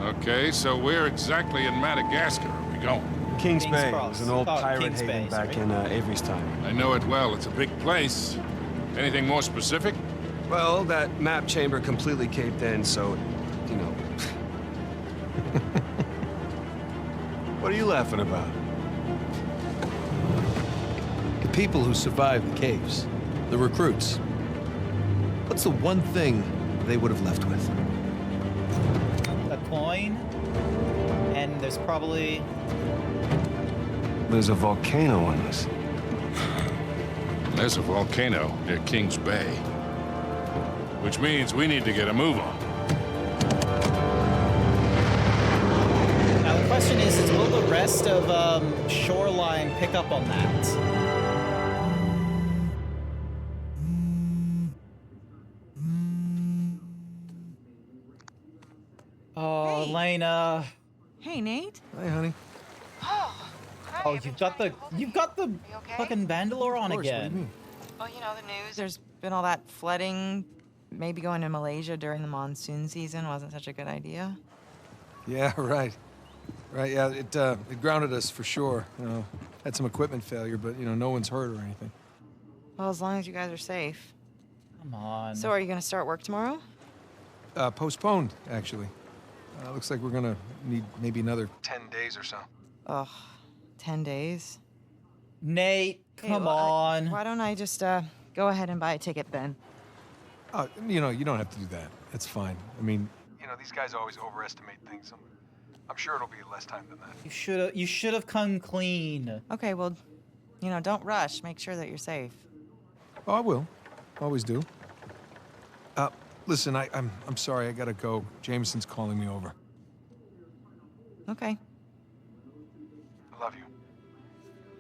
Okay, so where exactly in Madagascar are we going? King's King's Bay Cross. was an old pirate King's haven Bay, back sorry. in Avery's time. I know it well. It's a big place. Anything more specific? Well, that map chamber completely caved in, so, you know. What are you laughing about? The people who survived the caves, the recruits. What's the one thing they would have left with? A coin, and there's probably... There's a volcano on this. There's a volcano near Kings Bay. Which means we need to get a move on. Now the question is will the rest of Shoreline pick up on that? Oh, Hey. Elena. Hey, Nate. Hi, honey. Oh, you've got the fucking Bandalore on Of course, what do you again. mean? Well, you know the news. There's been all that flooding. Maybe going to Malaysia during the monsoon season wasn't such a good idea. Yeah, right. Right, yeah, it grounded us for sure. You know, had some equipment failure, but, you know, no one's hurt or anything. Well, as long as you guys are safe. Come on. So, are you gonna start work tomorrow? Postponed, actually. Looks like we're gonna need maybe another 10 days or so. Ugh, 10 days. Nate, come on. Why don't I just go ahead and buy a ticket then? You know, you don't have to do that. That's fine. I mean, you know, these guys always overestimate things. I'm sure it'll be less time than that. You should have come clean. Okay, well, you know, don't rush. Make sure that you're safe. Oh, I will. Always do. Listen, I'm sorry. I gotta go. Jameson's calling me over. Okay. I love you.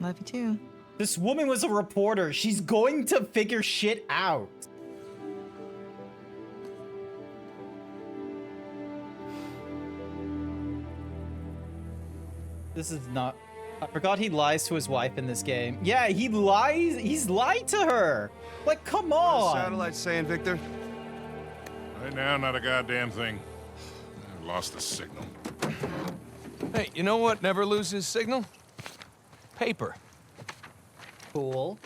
Love you too. This woman was a reporter. She's going to figure shit out. This is not... I forgot he lies to his wife in this game. Yeah, he lies. He's lied to her. Like, come on. Satellite saying, Victor? Right now, not a goddamn thing. I lost the signal. Hey, you know what never loses signal? Paper. Cool.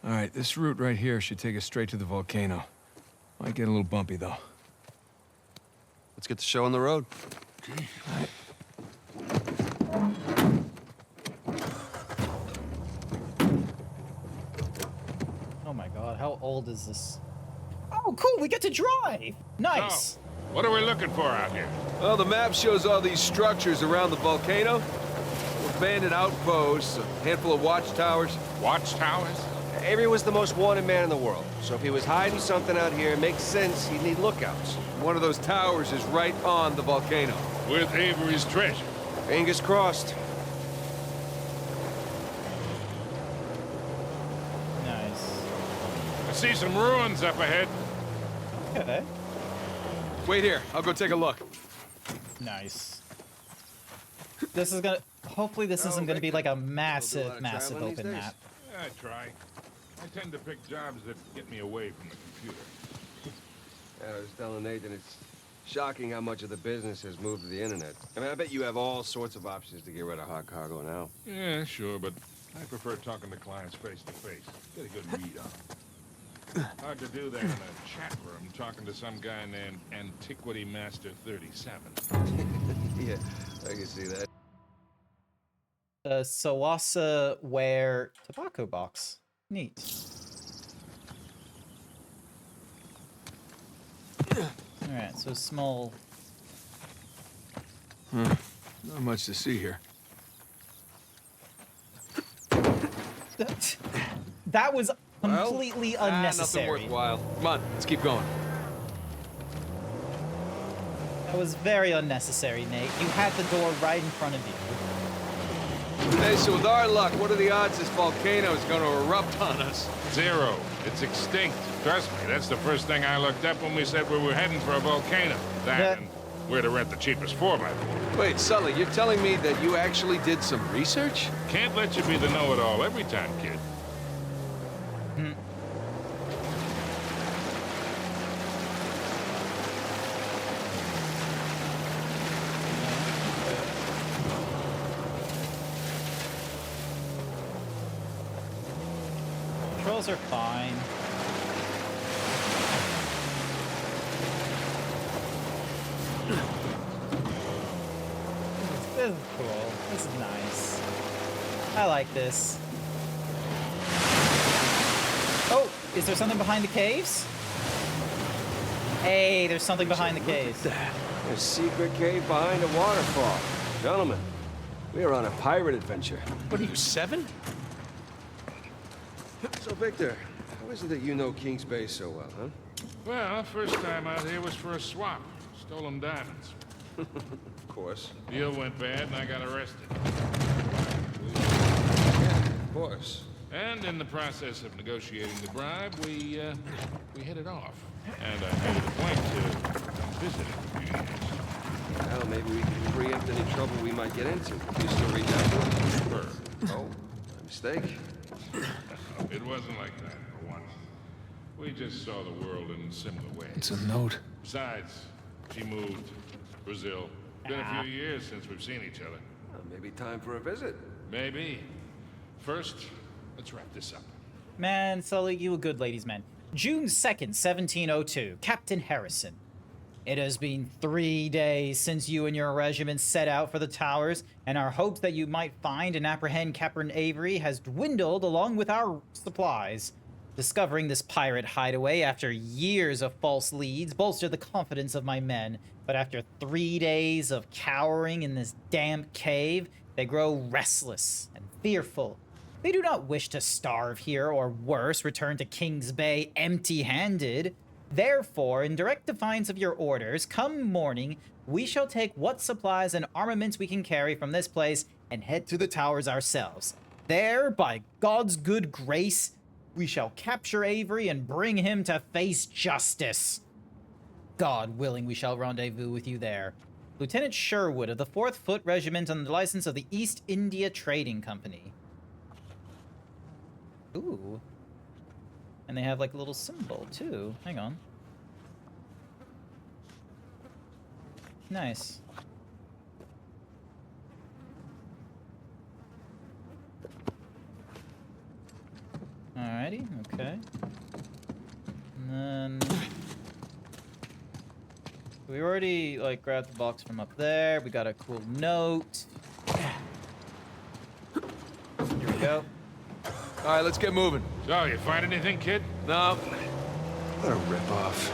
All right, this route right here should take us straight to the volcano. Might get a little bumpy, though. Let's get the show on the road. Oh my god, how old is this? Oh, cool, we get to drive. Nice. Oh, what are we looking for out here? Well, the map shows all these structures around the volcano. Abandoned outposts, a handful of watchtowers. Watchtowers? Avery was the most wanted man in the world, so if he was hiding something out here, it makes sense he'd need lookouts. One of those towers is right on the volcano. With Avery's treasure. Fingers crossed. Nice. I see some ruins up ahead. Okay. Wait here, I'll go take a look. Nice. This is gonna... Hopefully this isn't gonna be like a massive traveling these open days? map. Yeah, I try. I tend to pick jobs that get me away from the computer. Yeah, I was telling Nathan, it's shocking how much of the business has moved to the internet. I mean, I bet you have all sorts of options to get rid of hot cargo now. Yeah, sure, but I prefer talking to clients face to face. Get a good read on them. Hard to do that in a chat room talking to some guy named Antiquity Master 37. Yeah, I can see that. The Sawasa Ware tobacco box. Neat. Alright, so small. Not much to see here. That was completely unnecessary. Nothing worthwhile. Come on, let's keep going. That was very unnecessary, Nate. You had the door right in front of you. Hey, so with our luck, what are the odds this volcano is going to erupt on us? 0. It's extinct. Trust me, that's the first thing I looked up when we said we were heading for a volcano. That and where to rent the cheapest 4x4. Wait, Sully, you're telling me that you actually did some research? Can't let you be the know-it-all every time, kid. Controls are fine. This is cool. This is nice. I like this. Oh, is there something behind the caves? Hey, there's something behind the caves. There's a secret cave behind a waterfall. Gentlemen, we are on a pirate adventure. What are you, 7? So, Victor, how is it that you know King's Bay so well, huh? Well, first time out here was for a swap. Stolen diamonds. Of course. Deal went bad and I got arrested. Yeah, of course. And in the process of negotiating the bribe, we hit it off. And I made it a point to come visit a few years. Well, maybe we can preempt any trouble we might get into. You still reach out to him? Sure. Oh, my mistake. It wasn't like that for once. We just saw the world in similar ways. It's a note. Besides, she moved. Brazil. Been a few years since we've seen each other. Well, maybe time for a visit. Maybe. First, let's wrap this up. Man, Sully, you a good ladies' man. June 2nd, 1702. Captain Harrison. It has been 3 days since you and your regiment set out for the towers, and our hopes that you might find and apprehend Captain Avery has dwindled along with our supplies. Discovering this pirate hideaway after years of false leads bolstered the confidence of my men, but after 3 days of cowering in this damp cave, they grow restless and fearful. They do not wish to starve here, or worse, return to King's Bay empty-handed. Therefore, in direct defiance of your orders, come morning, we shall take what supplies and armaments we can carry from this place and head to the towers ourselves. There, by God's good grace, we shall capture Avery and bring him to face justice. God willing, we shall rendezvous with you there. Lieutenant Sherwood of the 4th Foot Regiment on the license of the East India Trading Company. Ooh. And they have like a little symbol too. Hang on. Nice. Alrighty, okay. And then we already like grabbed the box from up there. We got a cool note. Here we go. All right, let's get moving. So, you find anything, kid? No. What a ripoff.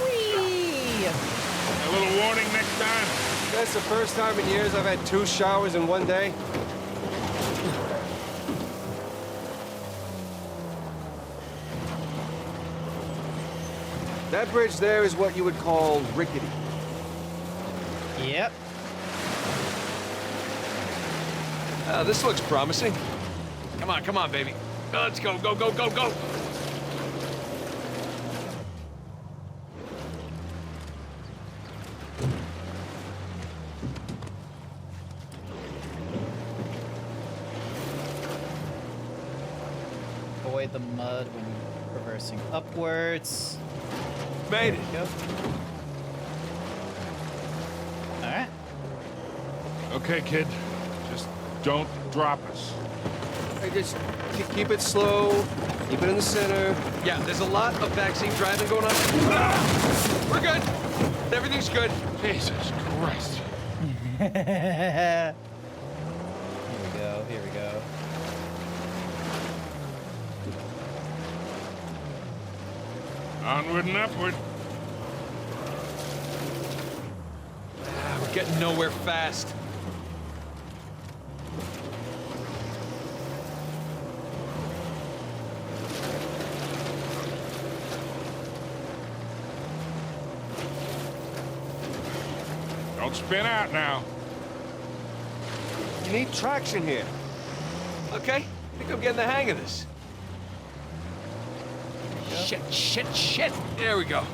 Whee! A little warning next time. That's the first time in years I've had 2 showers in one day. That bridge there is what you would call rickety. Yep. This looks promising. Come on, baby. Let's go, go, go, go, go! Avoid the mud when reversing upwards. Made it. Go. Alright. Okay, kid. Just don't drop us. Hey, just keep it slow. Keep it in the center. Yeah, there's a lot of backseat driving going on. We're good. Everything's good. Jesus Christ. Here we go, here we go. Onward and upward. We're getting nowhere fast. Don't spin out now. You need traction here. Okay, I think I'm getting the hang of this. Shit. There we go.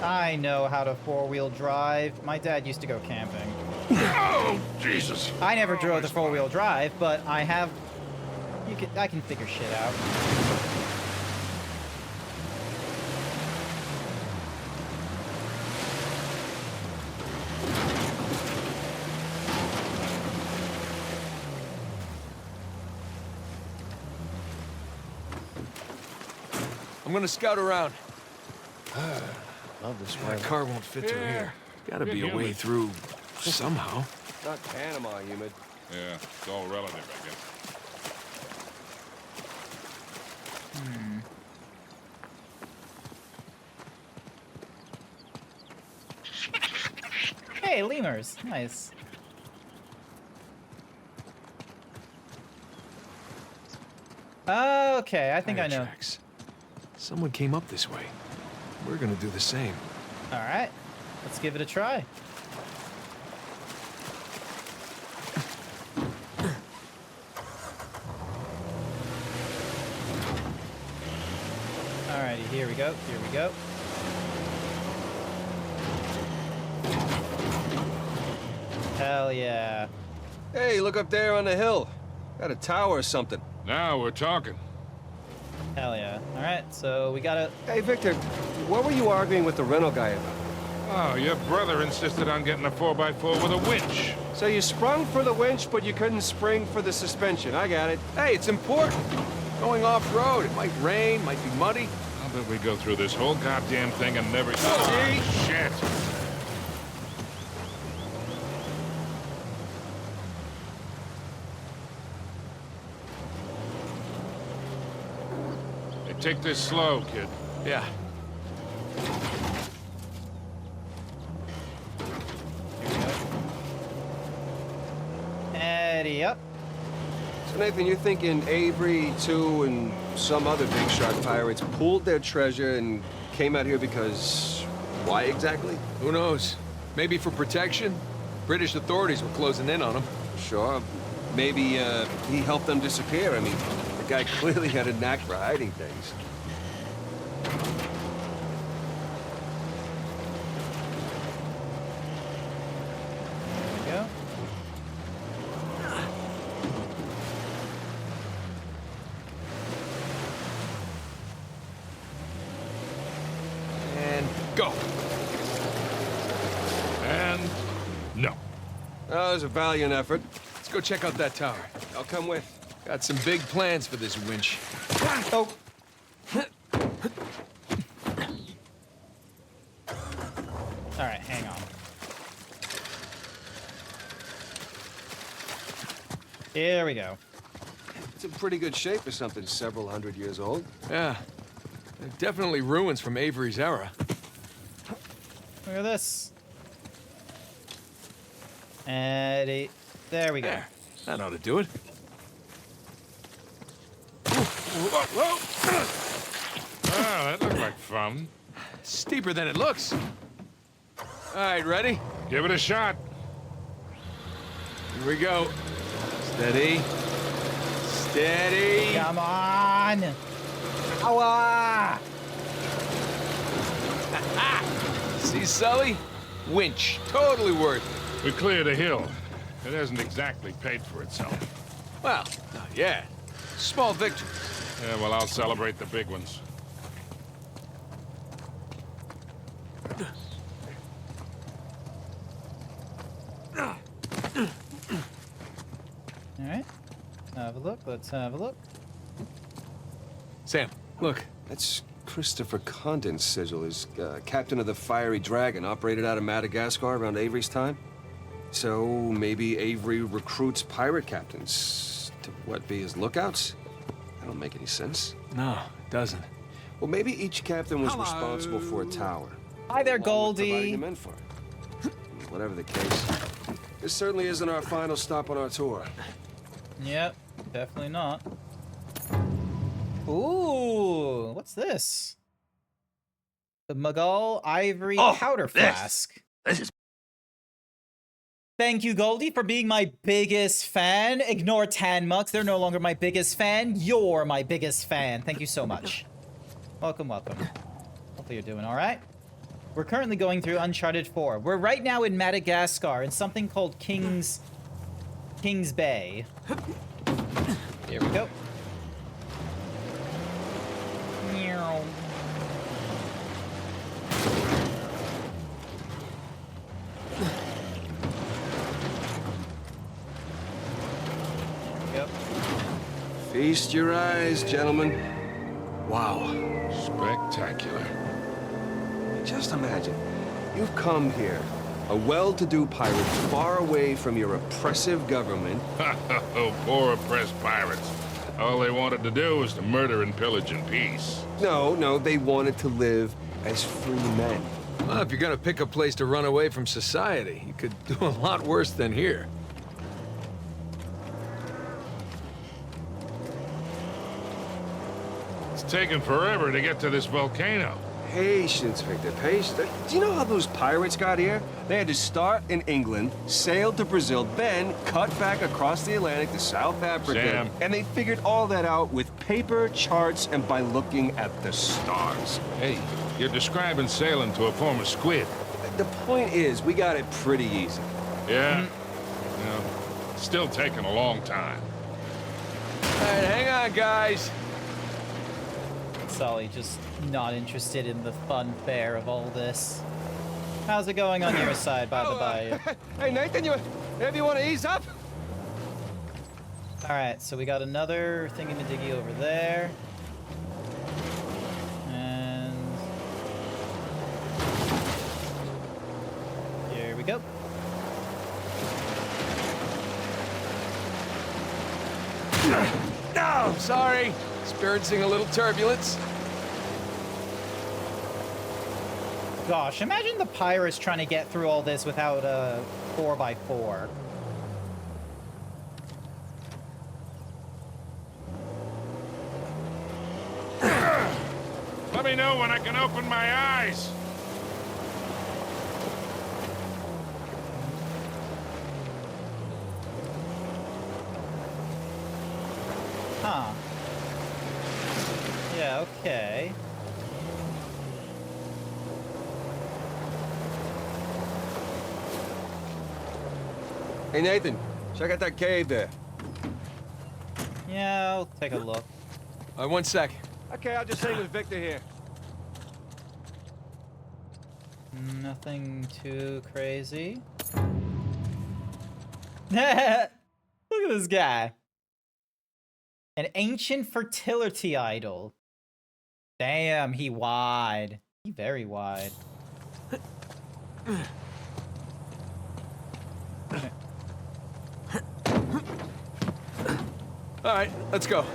I know how to 4-wheel drive. My dad used to go camping. Oh, Jesus. I never drove the 4-wheel drive, but I have... I can figure shit out. I'm gonna scout around. Love this My car won't fit through here. Gotta Get be a way humid. through somehow. Not Panama humid. Yeah, it's all relative, I guess. Hey, lemurs. Nice. Okay, I think I Tire know. tracks. Someone came up this way. We're gonna do the same. All right, let's give it a try. Alrighty, here we go. Here we go. Hell yeah. Hey, look up there on the hill. Got a tower or something. Now we're talking. Hell yeah. All right, so we gotta. Hey, Victor, what were you arguing with the rental guy about? Oh, your brother insisted on getting a 4x4 with a winch. So you sprung for the winch, but you couldn't spring for the suspension. I got it. Hey, it's important. Going off-road, it might rain, might be muddy. How about we go through this whole goddamn thing and never... See? Oh, shit. Hey, take this slow, kid. Yeah. Eddie up. So, Nathan, you're thinking Avery, too, and some other big shot pirates pooled their treasure and came out here because... why exactly? Who knows? Maybe for protection? British authorities were closing in on them. Sure. Maybe, he helped them disappear. I mean, the guy clearly had a knack for hiding things. There we go. And go. And... no. Oh, it was a valiant effort. Let's go check out that tower. I'll come with. Got some big plans for this winch. Oh. All right, hang on. Here we go. It's in pretty good shape for something several hundred years old. Yeah. Definitely ruins from Avery's era. Look at this. Eddie. There we go. There. That ought to do it. Ah, that looked like fun. Steeper than it looks. All right, ready? Give it a shot. Here we go. Steady. Steady. Come on. Ow! See, Sully? Winch. Totally worth it. We cleared a hill. It hasn't exactly paid for itself. Well, not yet. Small victory. Yeah, well, I'll celebrate the big ones. All right. Have a look. Let's have a look. Sam, look. That's Christopher Condon's sigil. He's captain of the Fiery Dragon, operated out of Madagascar around Avery's time. So maybe Avery recruits pirate captains to, what, be his lookouts? That don't make any sense. No, it doesn't. Well, maybe each captain was responsible for a tower. Hi there, along with Goldie. providing the men for it. Whatever the case, this certainly isn't our final stop on our tour. Yep, definitely not. Ooh, what's this? The Mughal Ivory Powder Flask. This is... Thank you, Goldie, for being my biggest fan. Ignore Tanmux. They're no longer my biggest fan. You're my biggest fan. Thank you so much. Welcome, welcome. Hopefully you're doing all right. We're currently going through Uncharted 4. We're right now in Madagascar in something called King's Bay. Here we go. Meow. Yep. Feast your eyes, gentlemen. Wow. Spectacular. Just imagine, you've come here A well-to-do pirate far away from your oppressive government. Oh, poor oppressed pirates. All they wanted to do was to murder and pillage in peace. No, they wanted to live as free men. Well, if you're gonna pick a place to run away from society, you could do a lot worse than here. It's taken forever to get to this volcano. Patience, Victor, patience. Do you know how those pirates got here? They had to start in England, sail to Brazil, then cut back across the Atlantic to South Africa. Sam. And they figured all that out with paper, charts, and by looking at the stars. Hey, you're describing sailing to a former squid. The point is, we got it pretty easy. Yeah? No, still taking a long time. All right, hang on, guys. Sully just not interested in the fun fare of all this. How's it going on your side, by the by? Hey, Nathan, maybe you want to ease up? Alright, so we got another thingamadiggy over there. And... here we go. No, sorry. Experiencing a little turbulence. Gosh, imagine the pirates trying to get through all this without a 4x4. Let me know when I can open my eyes. Huh. Yeah, okay. Hey, Nathan, check out that cave there. Yeah, I'll take a look. 1 sec. Okay, I'll just hang with Victor here. Nothing too crazy. Look at this guy. An ancient fertility idol. Damn, he wide. He very wide. All right, let's go.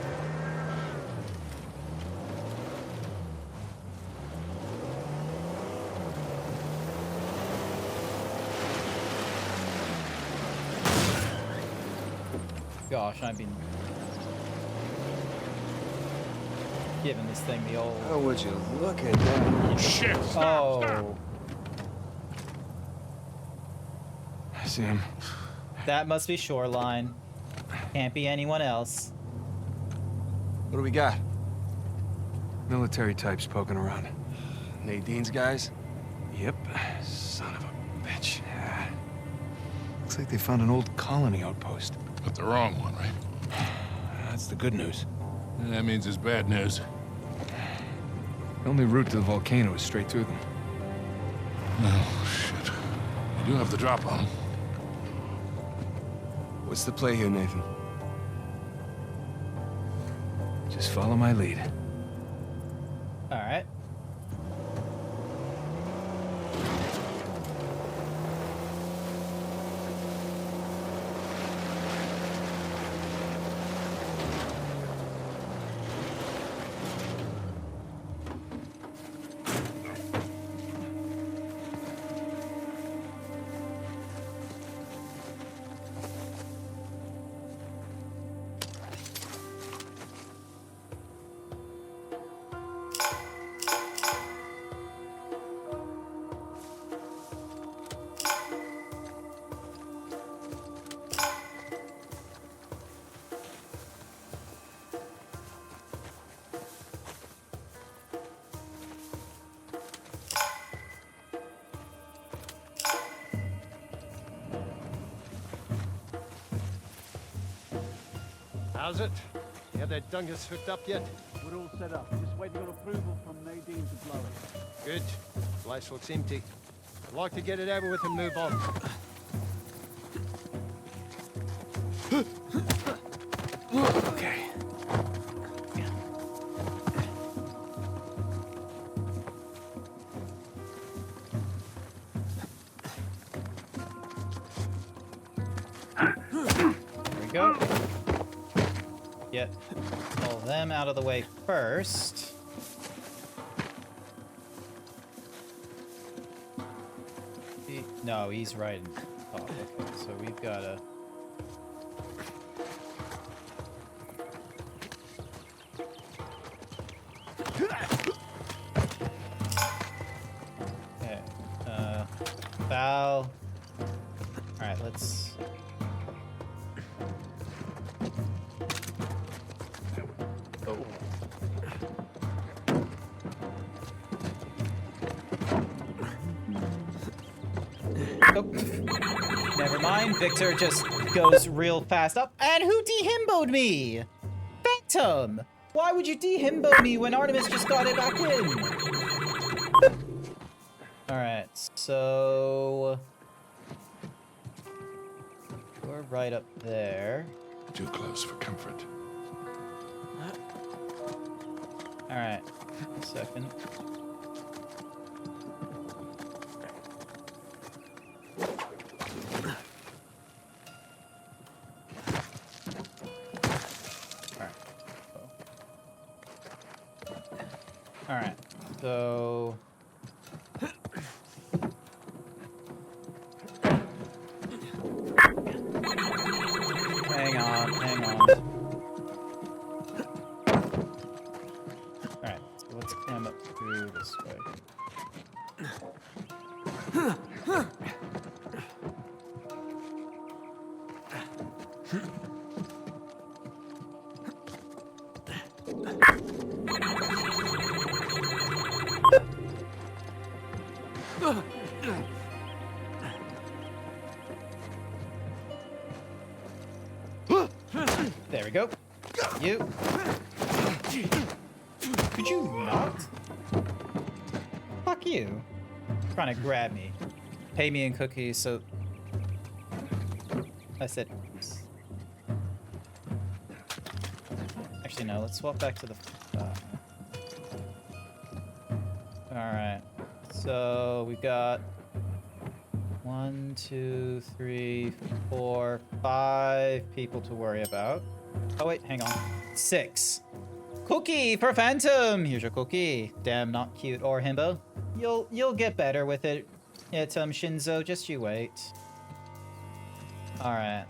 Gosh, I've been giving this thing the old... Oh, would you look at that? Shit, stop, stop. Oh, I see him. that must be Shoreline. Can't be anyone else. What do we got? Military types poking around. Nadine's guys? Yep. Son of a bitch. Yeah. Looks like they found an old colony outpost. But the wrong one, right? That's the good news. That means it's bad news. The only route to the volcano is straight through them. Oh, shit. You do have the drop on them. What's the play here, Nathan? Just follow my lead. All right. How's it? You have that dungus hooked up yet? We're all set up. Just waiting on approval from Nadine to blow it. Good. Place looks empty. I'd like to get it over with and move on. Okay. get all of them out of the way first. No, he's right. Oh, okay. So we've got to... Okay. Foul. Alright, let's... Oh. Oh. Never mind, Victor just goes real fast up. And who dehimboed me? Phantom! Why would you dehimbo me when Artemis just got it back in? Alright, so... we're right up there. Too close for comfort. Alright, a second. Alright, so... hang on. Alright, so let's climb up through this way. There we go. You. Could you not? Fuck you. Trying to grab me. Pay me in cookies, so... I said oops. Actually, no. Let's swap back to the... Alright. So, we've got... 1, 2, 3, 4, 5 people to worry about. Oh wait, hang on. 6. Cookie for Phantom! Here's your cookie. Damn, not cute or himbo. You'll get better with it. It's Shinzo, just you wait. Alright.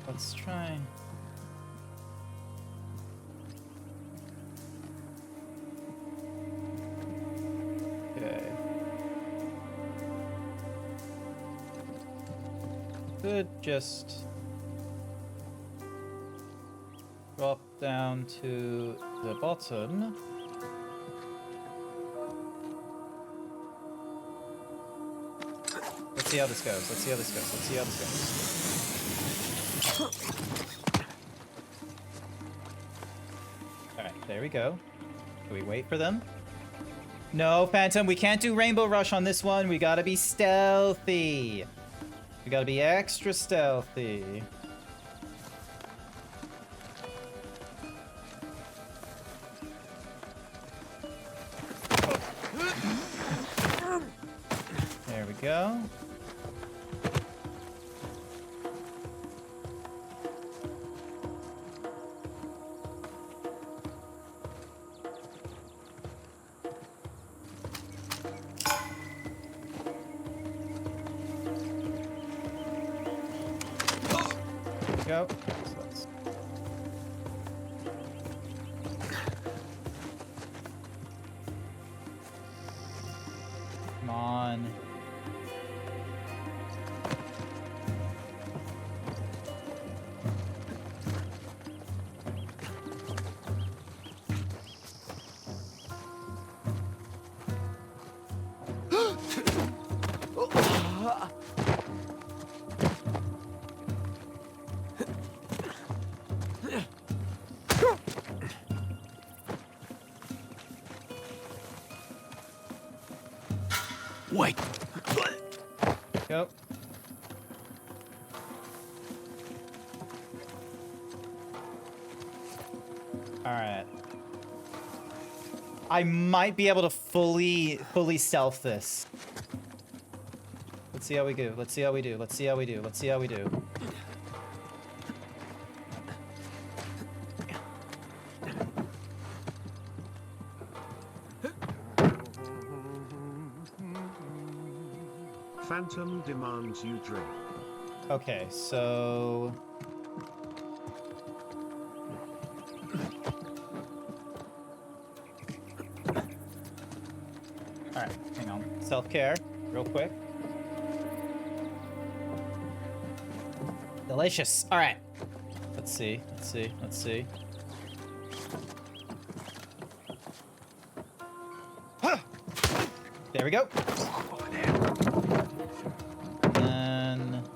Let's try. Okay. Could just drop down to the bottom. Let's see how this goes. Let's see how this goes. Let's see how this goes. Alright, there we go. Do we wait for them? No, Phantom, we can't do Rainbow Rush on this one. We gotta be stealthy. We gotta be extra stealthy. There we go. Go. Come on. Wait. Go. Alright. I might be able to fully stealth this. Let's see how we do. Let's see how we do. Let's see how we do. Let's see how we do. Phantom demands you drink. Okay, so... Alright, hang on. Self-care, real quick. Delicious. Alright. Let's see, let's see, let's see. There we go. And...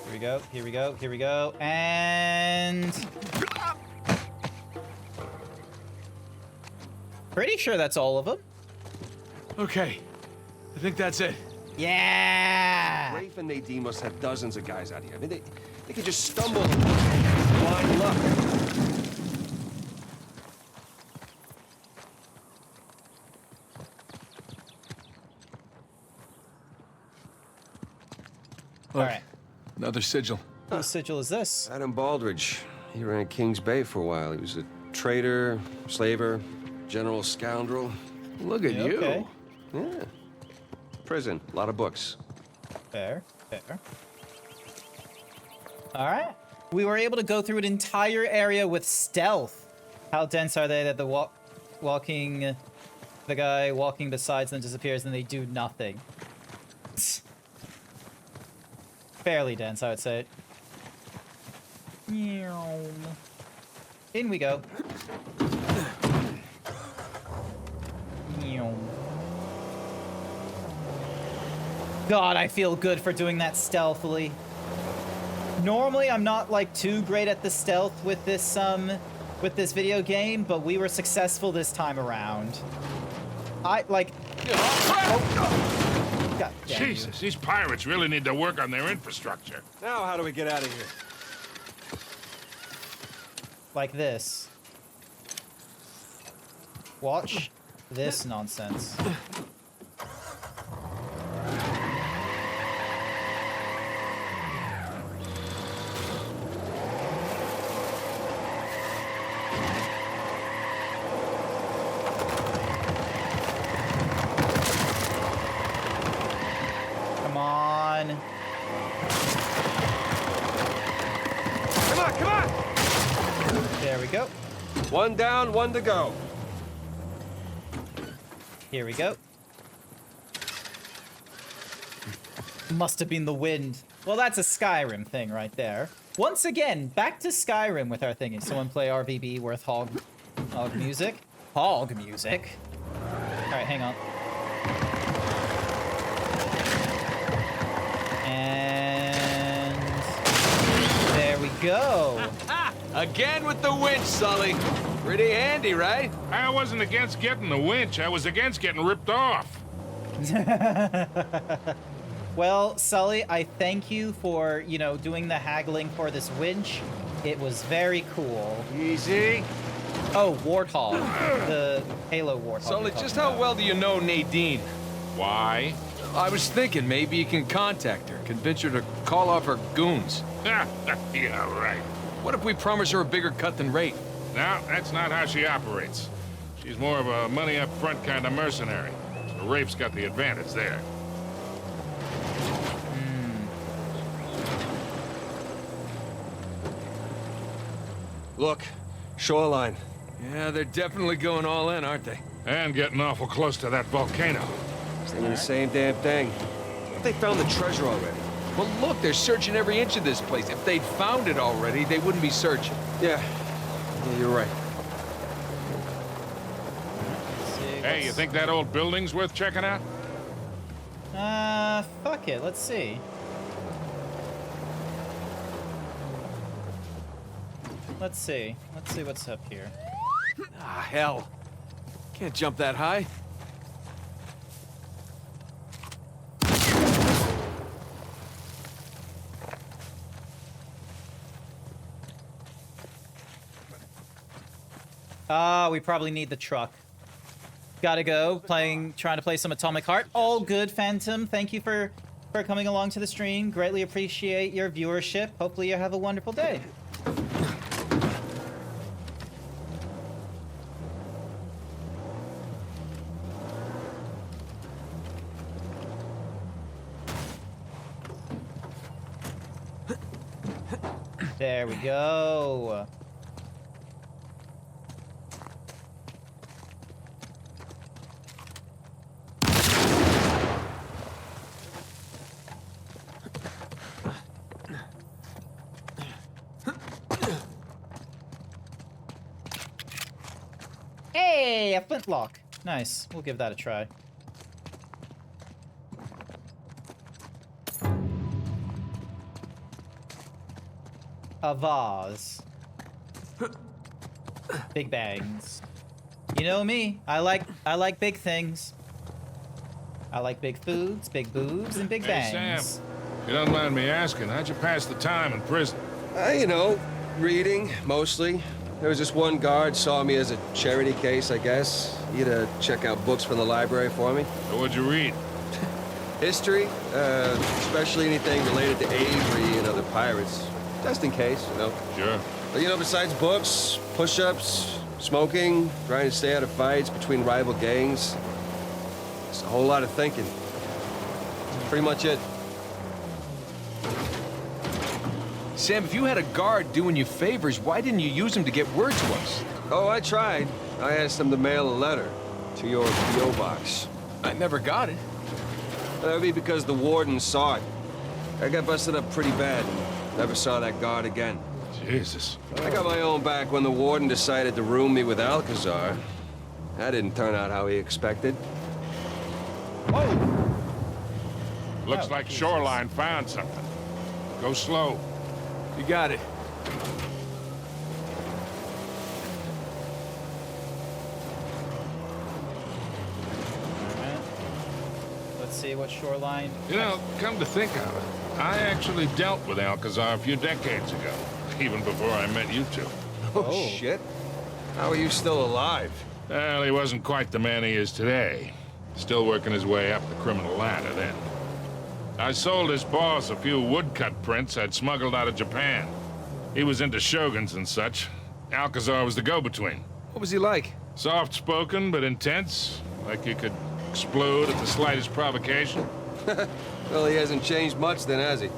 Here we go, here we go, here we go, and... Pretty sure that's all of them. Okay, I think that's it. Yeah! Rafe and Nadine must have dozens of guys out here. I mean, they could just stumble blind luck. All right. Another sigil. Whose sigil is this? Adam Baldridge. He ran Kings Bay for a while. He was a traitor, slaver, general scoundrel. Look at you. Okay. Yeah. Prison. A lot of books. Fair, fair. All right. We were able to go through an entire area with stealth. How dense are they that the guy walking beside them disappears and they do nothing? Fairly dense, I would say. In we go. God, I feel good for doing that stealthily. Normally, I'm not like too great at the stealth with this video game, but we were successful this time around. I like. Oh. God damn Jesus, you. these pirates really need to work on their infrastructure. Now, how do we get out of here? Like this. Watch this nonsense. Come on. Come on, come on! There we go. One down, one to go. Here we go. Must have been the wind. Well, that's a Skyrim thing right there. Once again, back to Skyrim with our thingy. Someone play RVB worth hog music. Hog music. All right, hang on. And there we go. Again with the winch, Sully. Pretty handy, right? I wasn't against getting the winch. I was against getting ripped off. Well, Sully, I thank you for, you know, doing the haggling for this winch. It was very cool. Easy. Oh, Warthog. The Halo Warthog. Sully, just how well do you know Nadine? Why? I was thinking maybe you can contact her, convince her to call off her goons. Yeah, right. What if we promise her a bigger cut than Rafe? No, that's not how she operates. She's more of a money-up-front kind of mercenary. So Rafe's got the advantage there. Look, shoreline. Yeah, they're definitely going all in, aren't they? And getting awful close to that volcano. Saying the same damn thing. What if they found the treasure already? Well, look, they're searching every inch of this place. If they'd found it already, they wouldn't be searching. Yeah, you're right. Hey, you think that old building's worth checking out? Fuck it. Let's see. Let's see. Let's see what's up here. Ah, hell. Can't jump that high. We probably need the truck. Gotta go. Trying to play some Atomic Heart. All good, Phantom. Thank you for coming along to the stream. Greatly appreciate your viewership. Hopefully you have a wonderful day. There we go. Hey, a flintlock. Nice. We'll give that a try. A vase. Big bangs. You know me. I like big things. I like big foods, big boobs, and big bangs. Hey, Sam. If you don't mind me asking, how'd you pass the time in prison? You know, reading, mostly. There was just one guard saw me as a charity case, I guess. He had to check out books from the library for me. So what'd you read? History, especially anything related to Avery and other pirates. Just in case, you know. Sure. But, you know, besides books, push-ups, smoking, trying to stay out of fights between rival gangs, it's a whole lot of thinking. That's pretty much it. Sam, if you had a guard doing you favors, why didn't you use him to get word to us? Oh, I tried. I asked him to mail a letter to your P.O. box. I never got it. That would be because the warden saw it. I got busted up pretty bad and never saw that guard again. Jesus. I got my own back when the warden decided to room me with Alcazar. That didn't turn out how he expected. Oh! Looks like Shoreline found something. Go slow. You got it. Alright. Let's see what Shoreline... You know, come to think of it, I actually dealt with Alcazar a few decades ago, even before I met you two. Oh, shit. How are you still alive? Well, he wasn't quite the man he is today. Still working his way up the criminal ladder then. I sold his boss a few woodcut prints I'd smuggled out of Japan. He was into shoguns and such. Alcazar was the go-between. What was he like? Soft-spoken, but intense. Like you could explode at the slightest provocation. Well, he hasn't changed much then, has he?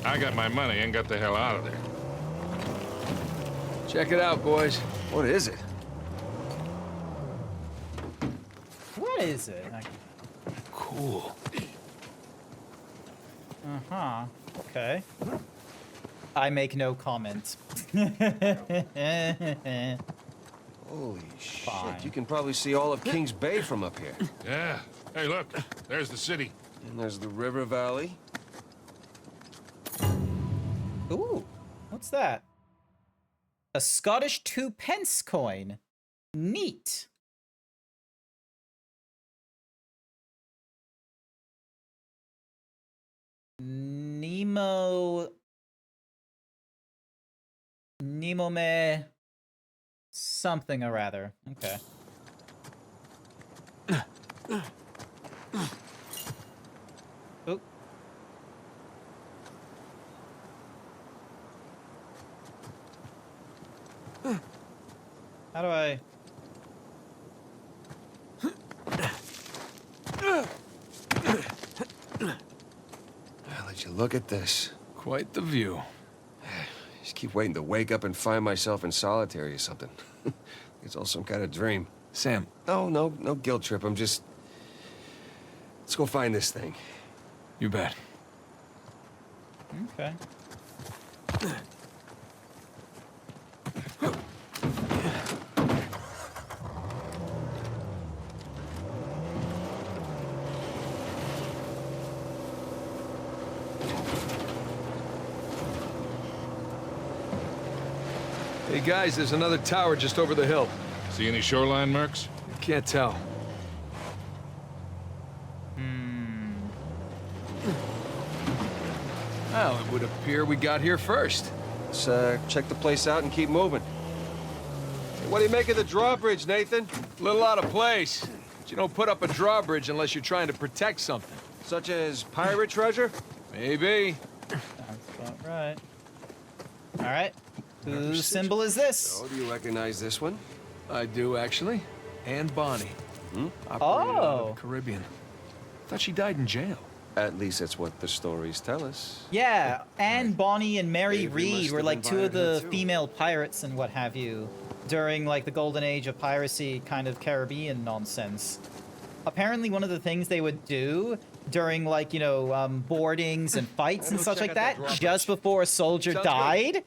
I got my money and got the hell out of there. Check it out, boys. What is it? What is it? Cool. Uh-huh. Okay. I make no comment. Holy shit, Fine. you can probably see all of Kings Bay from up here. Yeah. Hey, look. There's the city. And there's the river valley. Ooh. What's that? A Scottish 2p coin. Neat. Nemo me something or rather. Okay. Oop. How do I... I'll let you look at this. Quite the view. Just keep waiting to wake up and find myself in solitary or something. It's all some kind of dream. Sam. No guilt trip. I'm just... Let's go find this thing. You bet. Okay. Hey, guys, there's another tower just over the hill. See any shoreline marks? Can't tell. Well, it would appear we got here first. Let's check the place out and keep moving. Hey, what do you make of the drawbridge, Nathan? A little out of place. You don't put up a drawbridge unless you're trying to protect something. Such as pirate treasure? Maybe. That's about right. All right. Whose symbol is this? Oh, do you recognize this one? I do, actually. Anne Bonny. Operated out of the Caribbean. Thought she died in jail. At least that's what the stories tell us. Yeah, Anne Bonny and Mary Avery Reed must were have like two of invited her the too. female pirates and what have you during like the golden age of piracy kind of Caribbean nonsense. Apparently one of the things they would do during like, you know, boardings and fights and such like that, just before a soldier died,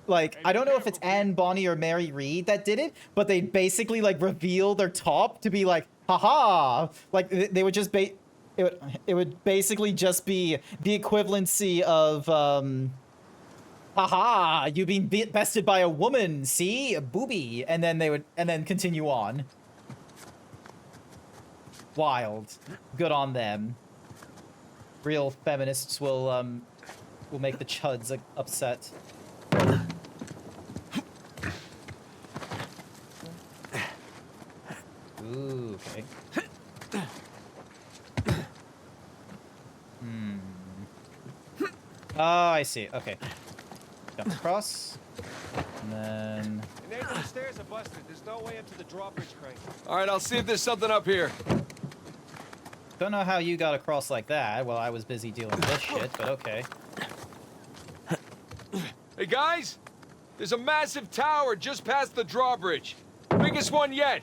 like, I don't know if it's Anne Bonny or Mary Reed that did it, but they basically like reveal their top to be like, haha, like they would just it would basically just be the equivalency of, haha, you've been bested by a woman, see? A booby. And then and then continue on. Wild. Good on them. Real feminists will make the chuds upset. Ooh, okay. Oh, I see. Okay. Jump across. And then... The stairs are busted. There's no way up to the drawbridge crane. All right, I'll see if there's something up here. Don't know how you got across like that while I was busy dealing with this shit, but okay. Hey, guys! There's a massive tower just past the drawbridge. Biggest one yet.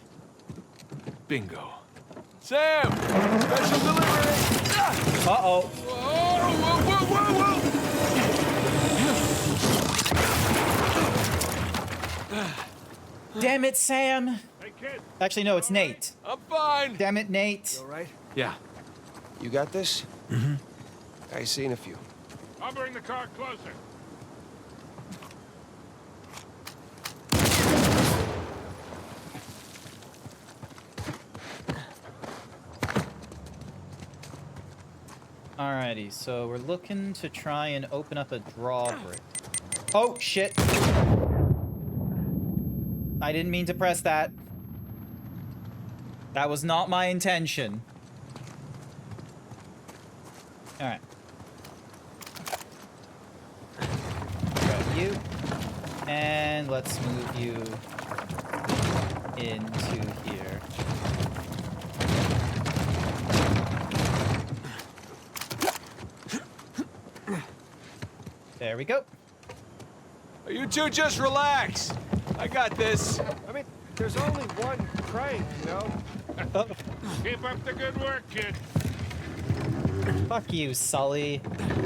Bingo. Sam! Special delivery! Uh-oh. Whoa, whoa, whoa, whoa, Damn it, Sam! Hey, kid. Actually, no, it's Nate. I'm fine. Damn it, Nate. You all right? Yeah. You got this? Mm-hmm. I seen a few. I'll bring the car closer. Alrighty, so we're looking to try and open up a drawbridge. Oh, shit. I didn't mean to press that. That was not my intention. Alright. Grab you. And let's move you into here. There we go. You two just relax. I got this. I mean, there's only one crane, you know? Keep up the good work, kid. Fuck you, Sully.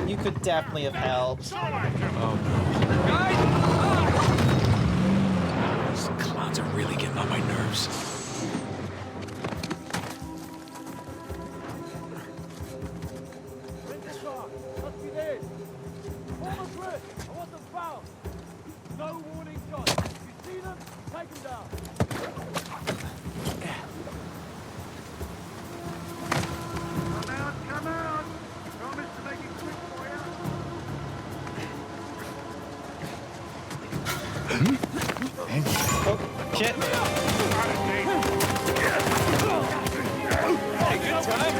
You could definitely have helped. Guys! These clowns are really getting on my nerves. Bring this car. Must be dead. Pull the bridge. I want them foul. No warning shots. You see them? Take them down. Come out! Promise to make it quick for you. Oh, shit. Hey, good time.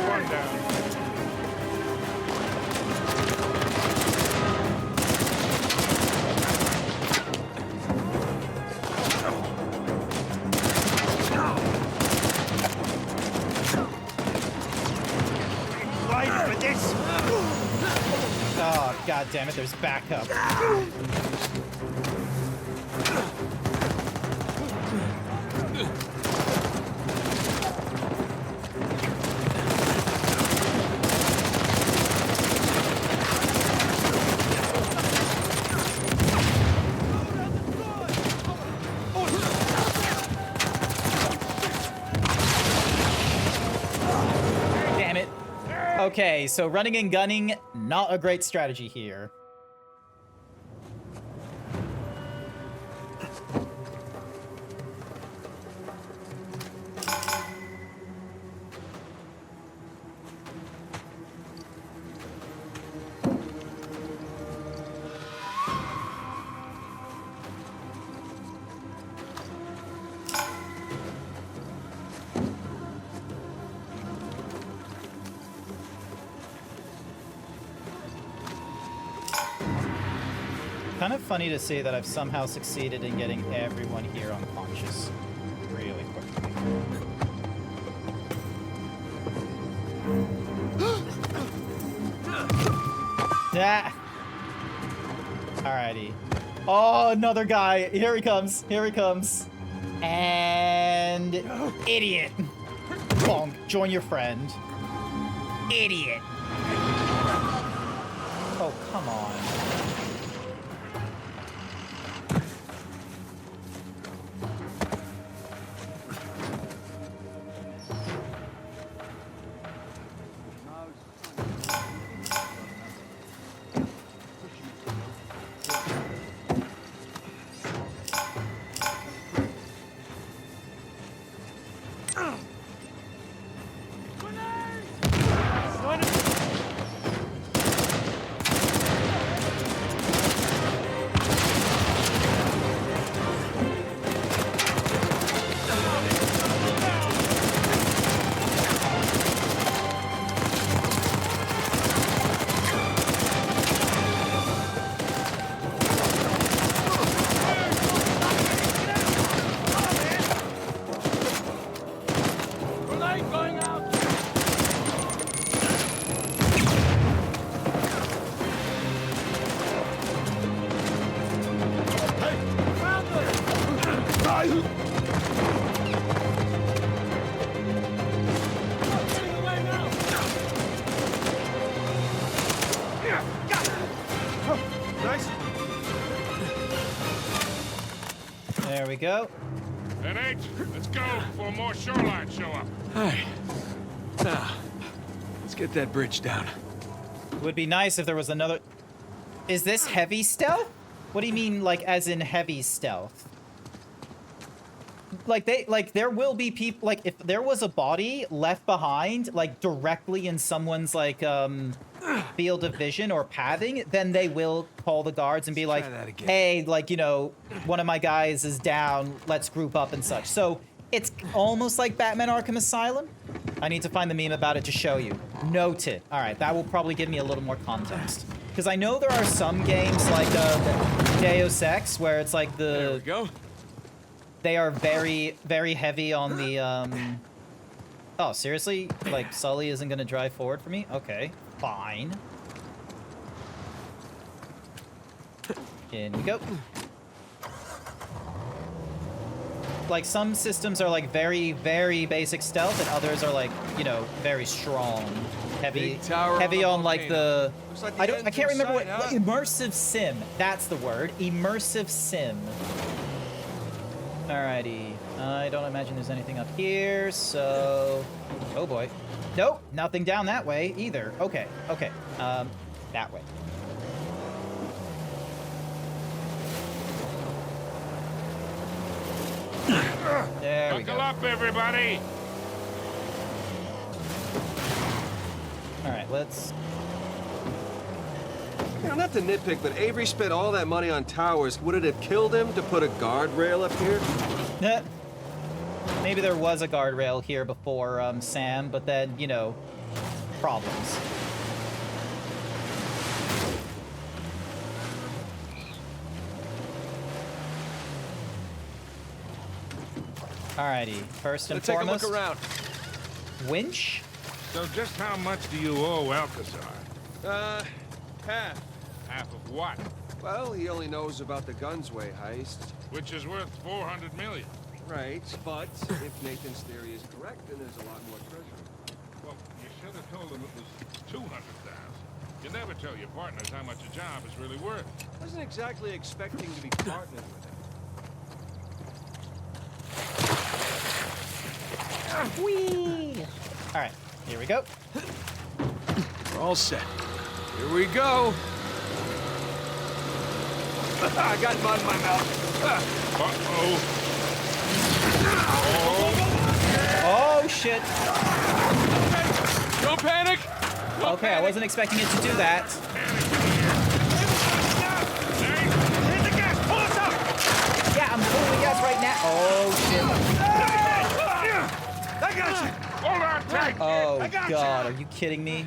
One down. Right for this! Oh, god damn it, there's backup. Damn it. Okay, so running and gunning, not a great strategy here. kind of funny to see that I've somehow succeeded in getting everyone here unconscious really quickly. Yeah. Alrighty. Oh, another guy. Here he comes. Here he comes. And... Idiot. Bonk. Join your friend. Idiot. Oh, come on. There we go. And H, let's go before more shoreline show up. Hey. Now, let's get that bridge down. Would be nice if there was another... Is this heavy stealth? What do you mean, like, as in heavy stealth? Like, there will be people... Like, if there was a body left behind, like, directly in someone's, like, field of vision or pathing, then they will call the guards and be like, hey, like, you know, one of my guys is down, let's group up and such. So it's almost like Batman Arkham Asylum. I need to find the meme about it to show you. Noted. All right, that will probably give me a little more context. Because I know there are some games like Deus Ex where it's like There we go. they are very, very heavy on the, Oh, seriously? Like, Sully isn't gonna drive forward for me? Okay, fine. In we go. Like, some systems are, like, very, very basic stealth, and others are, like, you know, very strong. Heavy on, like, the... I can't remember what... Immersive sim. That's the word. Immersive sim. Alrighty. I don't imagine there's anything up here, so... Oh, boy. Nope, nothing down that way, either. Okay, okay. That way. There we go. Buckle up, everybody! Alright, let's... You know, not to nitpick, but Avery spent all that money on towers. Would it have killed him to put a guardrail up here? Maybe there was a guardrail here before, Sam, but then, you know, problems. Alrighty, first and foremost... Take a look around. Winch? So just how much do you owe Alcazar? Half. Half of what? Well, he only knows about the Gunsway heist. Which is worth 400 million. Right, but if Nathan's theory is correct, then there's a lot more treasure. Well, you should have told him it was 200,000. You never tell your partners how much a job is really worth. I wasn't exactly expecting to be partnered with him. Whee! Alright, here we go. We're all set. Here we go. I got mud in my mouth. Uh-oh. Oh, shit. Don't panic! Okay, I wasn't expecting it to do that. Hit the gas! Pull us up! Yeah, I'm pulling the gas right now. Oh, shit. I got you! Hold on tight! Oh, God, are you kidding me?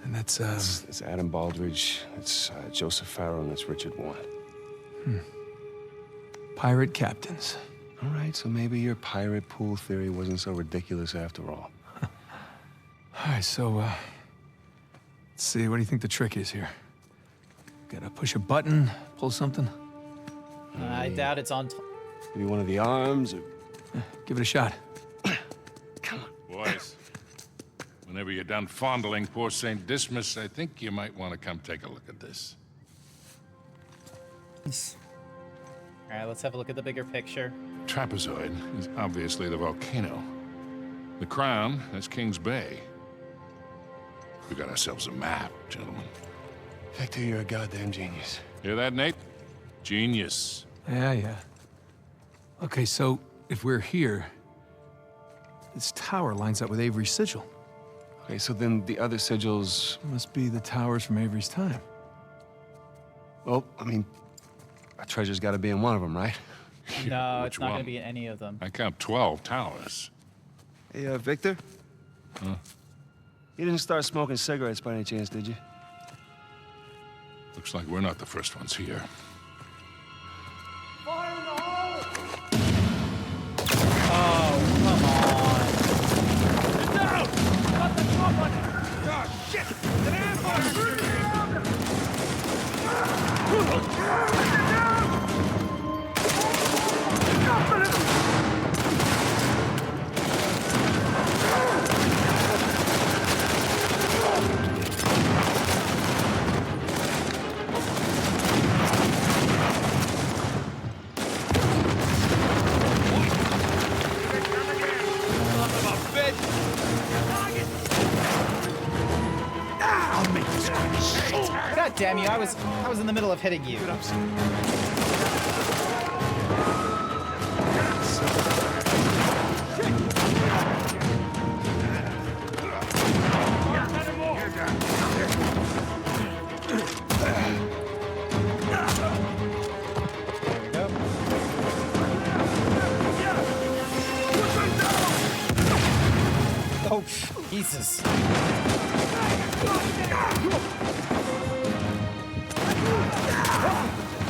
And that's, It's Adam Baldridge, it's Joseph Farrow, and it's Richard Warren. pirate captains. All right, so maybe your pirate pool theory wasn't so ridiculous after all. All right, so, let's see, what do you think the trick is here? Gotta push a button, pull something? I doubt it's on. Maybe one of the arms, or... Give it a shot. Boys, whenever you're done fondling poor St. Dismas, I think you might want to come take a look at this. All right, let's have a look at the bigger picture. Trapezoid is obviously the volcano. The crown is King's Bay. We got ourselves a map, gentlemen. Victor, you're a goddamn genius. Hear that, Nate? Genius. Yeah. Okay, so if we're here, this tower lines up with Avery's sigil. Okay, so then the other sigils... Must be the towers from Avery's time. Well, I mean, our treasure's got to be in one of them, right? No, Which it's not going one? to be in any of them. I count 12 towers. Hey, Victor? Huh? You didn't start smoking cigarettes by any chance, did you? Looks like we're not the first ones here. Fire in the hole! Oh, come on. Get down! Got the drop on it! Oh, shit! An ambush! God damn you! I was in the middle of hitting you. Oh, Jesus.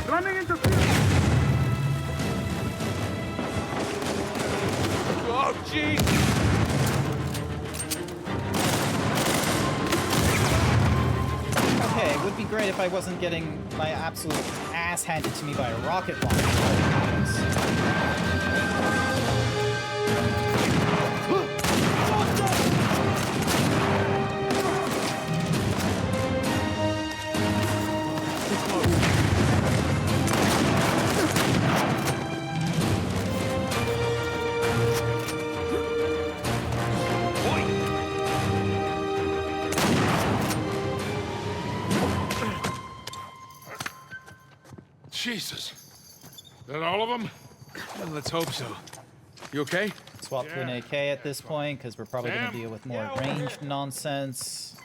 Running into field! Oh, jeez! Okay, it would be great if I wasn't getting my absolute ass handed to me by a rocket launcher. Jesus. Is that all of them? Well, let's hope so. You okay? Swap to an AK at this point, because we're probably going to deal with more ranged nonsense.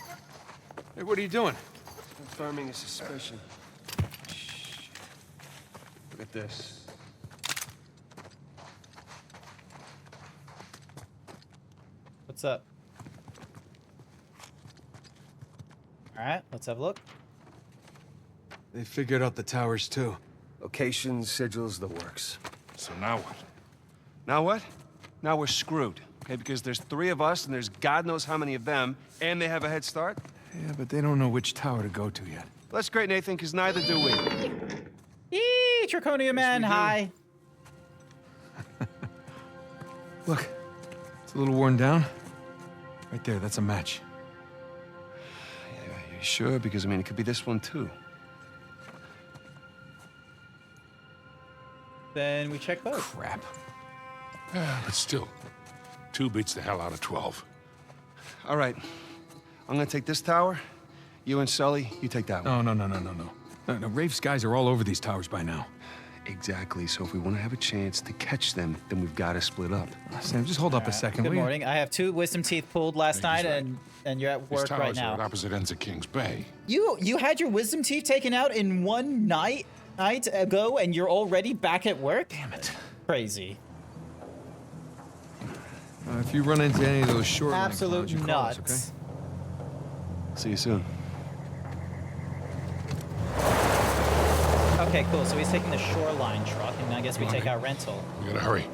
Hey, what are you doing? Confirming a suspicion. Look at this. What's up? Alright, let's have a look. They figured out the towers, too. Location, sigils, the works. So now what? Now what? Now we're screwed, okay? Because there's 3 of us, and there's God knows how many of them, and they have a head start. Yeah, but they don't know which tower to go to yet. Well, that's great, Nathan, because neither do we. Eee, Draconia Man, hi. Look, it's a little worn down. Right there, that's a match. Yeah, you sure? Because, I mean, it could be this one, too. Then we check both. Crap. But still, 2 beats the hell out of 12. All right. I'm gonna take this tower. You and Sully, you take that one. No, Rafe's guys are all over these towers by now. Exactly. So if we want to have a chance to catch them, then we've got to split up. Sam, just hold up a second, Good will you? morning. I have 2 wisdom teeth pulled last night, and you're at These work towers right are at now. opposite ends of King's Bay. You had your wisdom teeth taken out in one night ago, and you're already back at work? Damn it. Crazy. If you run into any of those short Absolute you call us, nuts. See you soon. Okay, cool. So he's taking the shoreline truck, and I guess we take our rental. We gotta hurry.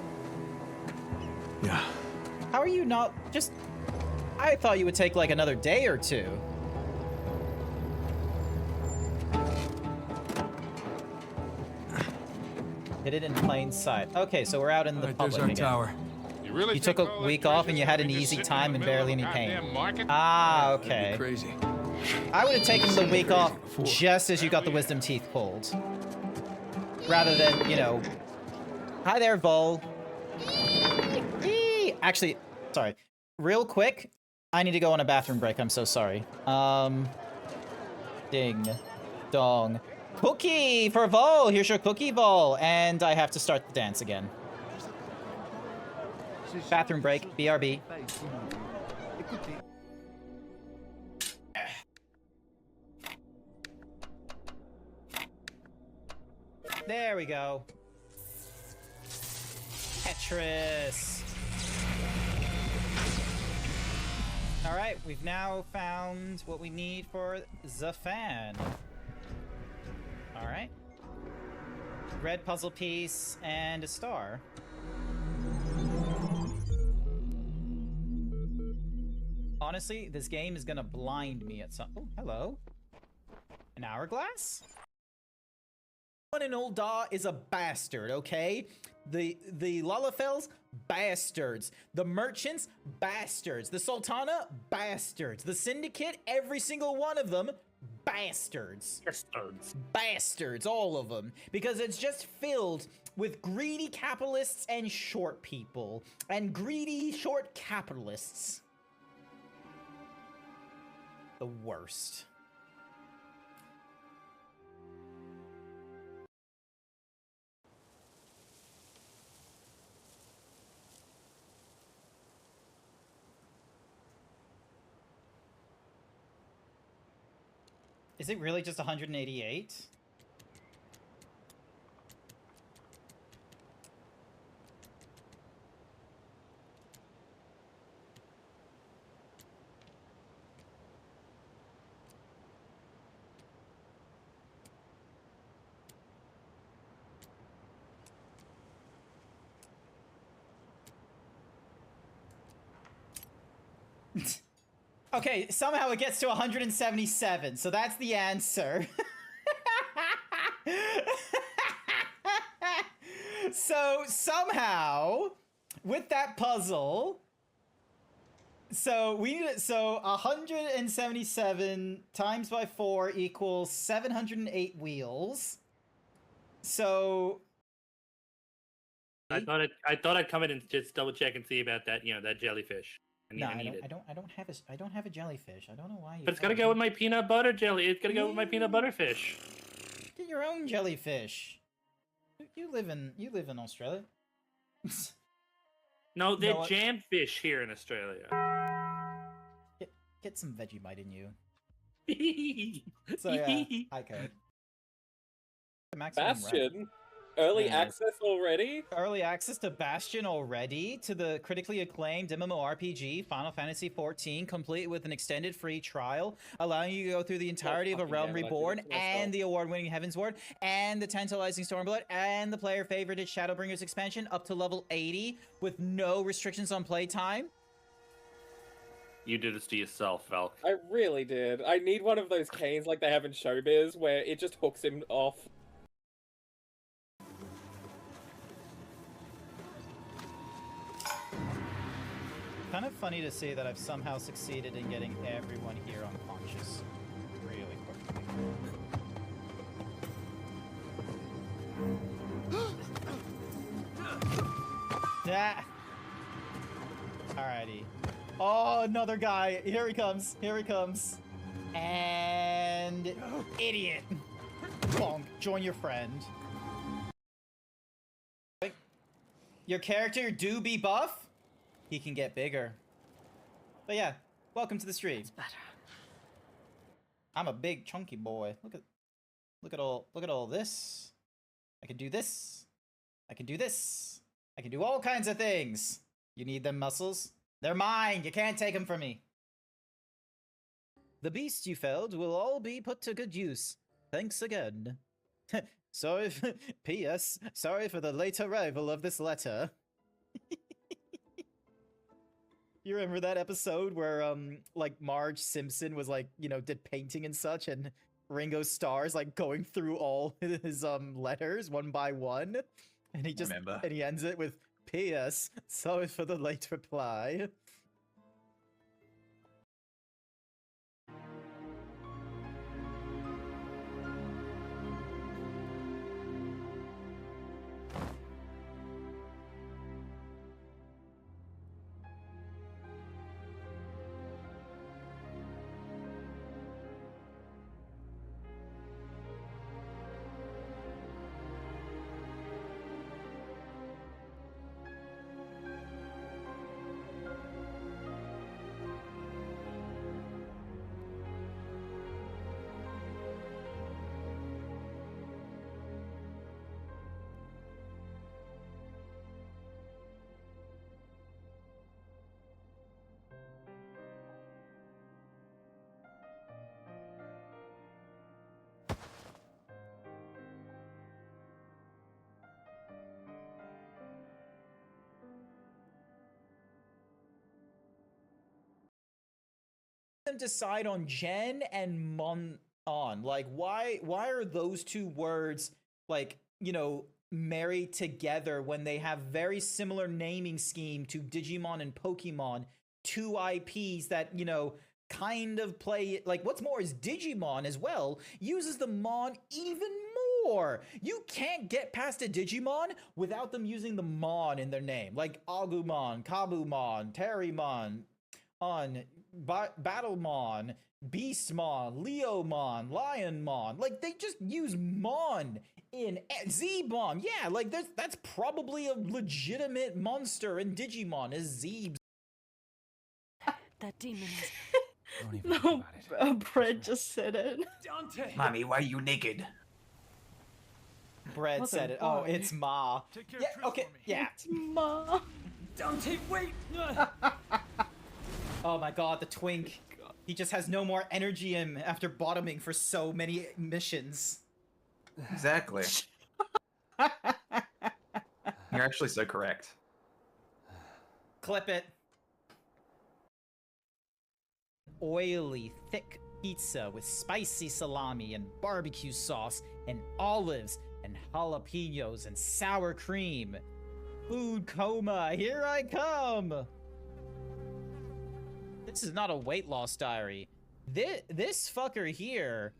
Yeah. How are you not just... I thought you would take like another day or two. Hid it in plain sight. Okay, so we're out in the public there's our again. tower. You took a week off and you had an easy time and barely any pain. Ah, okay. Crazy. I would have taken the week off just as you got the wisdom teeth pulled. Rather than, you know... Hi there, Vol. Actually, sorry. Real quick, I need to go on a bathroom break. I'm so sorry. Ding. Dong. Cookie for Vol. Here's your cookie, Vol. And I have to start the dance again. Bathroom break. BRB. There we go. Tetris. All right, we've now found what we need for the fan. All right. Red puzzle piece and a star. Honestly, this game is gonna blind me at some... Oh, hello. An hourglass? One and old Da is a bastard, okay? The Lullafels, bastards. The merchants, bastards. The Sultana, bastards. The Syndicate, every single one of them, bastards. Bastards. Bastards, all of them. Because it's just filled with greedy capitalists and short people. And greedy short capitalists. The worst. Is it really just 188? Okay, somehow it gets to 177, so that's the answer. So somehow, with that puzzle, so 177 times by 4 equals 708 wheels. So I thought I'd come in and just double check and see about that, you know, that jellyfish. I don't have a jellyfish. I don't know why. But it's gotta go with my peanut butter jelly. It's gotta go with my peanut butter fish. Get your own jellyfish. You live in Australia. No, they're jam fish here in Australia. Get some Vegemite in you. So yeah, I could. Bastion. Early access already? Early access to Bastion already, to the critically acclaimed MMORPG Final Fantasy XIV, complete with an extended free trial, allowing you to go through the entirety of A Realm Reborn, and the award-winning Heavensward, and the tantalizing Stormblood, and the player-favorited Shadowbringers expansion up to level 80, with no restrictions on playtime. You did this to yourself, Valk. I really did. I need one of those canes like they have in Showbiz, where it just hooks him off. Kind of funny to see that I've somehow succeeded in getting everyone here unconscious really quickly. Alrighty. Oh, another guy. Here he comes. Here he comes. And... idiot. Bonk. Join your friend. Your character do be buff? He can get bigger. But yeah, welcome to the stream. It's better. I'm a big chunky boy. Look at all this. I can do this. I can do this. I can do all kinds of things. You need them muscles? They're mine. You can't take them from me. The beasts you felled will all be put to good use. Thanks again. P.S. Sorry for the late arrival of this letter. You remember that episode where, like, Marge Simpson was, like, you know, did painting and such, and Ringo Starr's, like, going through all his, letters one by one? And he just, and he ends it with, P.S. Sorry for the late reply. Them decide on Jen and Mon on, like, why are those two words, like, you know, married together when they have very similar naming scheme to Digimon and Pokemon, two IPs that, you know, kind of play, like, what's more is Digimon as well uses the Mon even more. You can't get past a Digimon without them using the Mon in their name, like Agumon, Kabumon, Terrymon, on Battlemon, Beastmon, Leomon, Lionmon. Like, they just use Mon in Zeebon. Yeah, like, that's probably a legitimate monster in Digimon, is Zeebs. That demon is... No, Brett just said it. Dante! Mommy, why are you naked? Brett said it. Oh, it's Ma. Yeah, okay, yeah. It's Ma. Dante, wait! Oh my god, the twink. He just has no more energy in him after bottoming for so many missions. Exactly. You're actually so correct. Clip it. Oily, thick pizza with spicy salami and barbecue sauce and olives and jalapenos and sour cream. Food coma, here I come! This is not a weight loss diary. This fucker here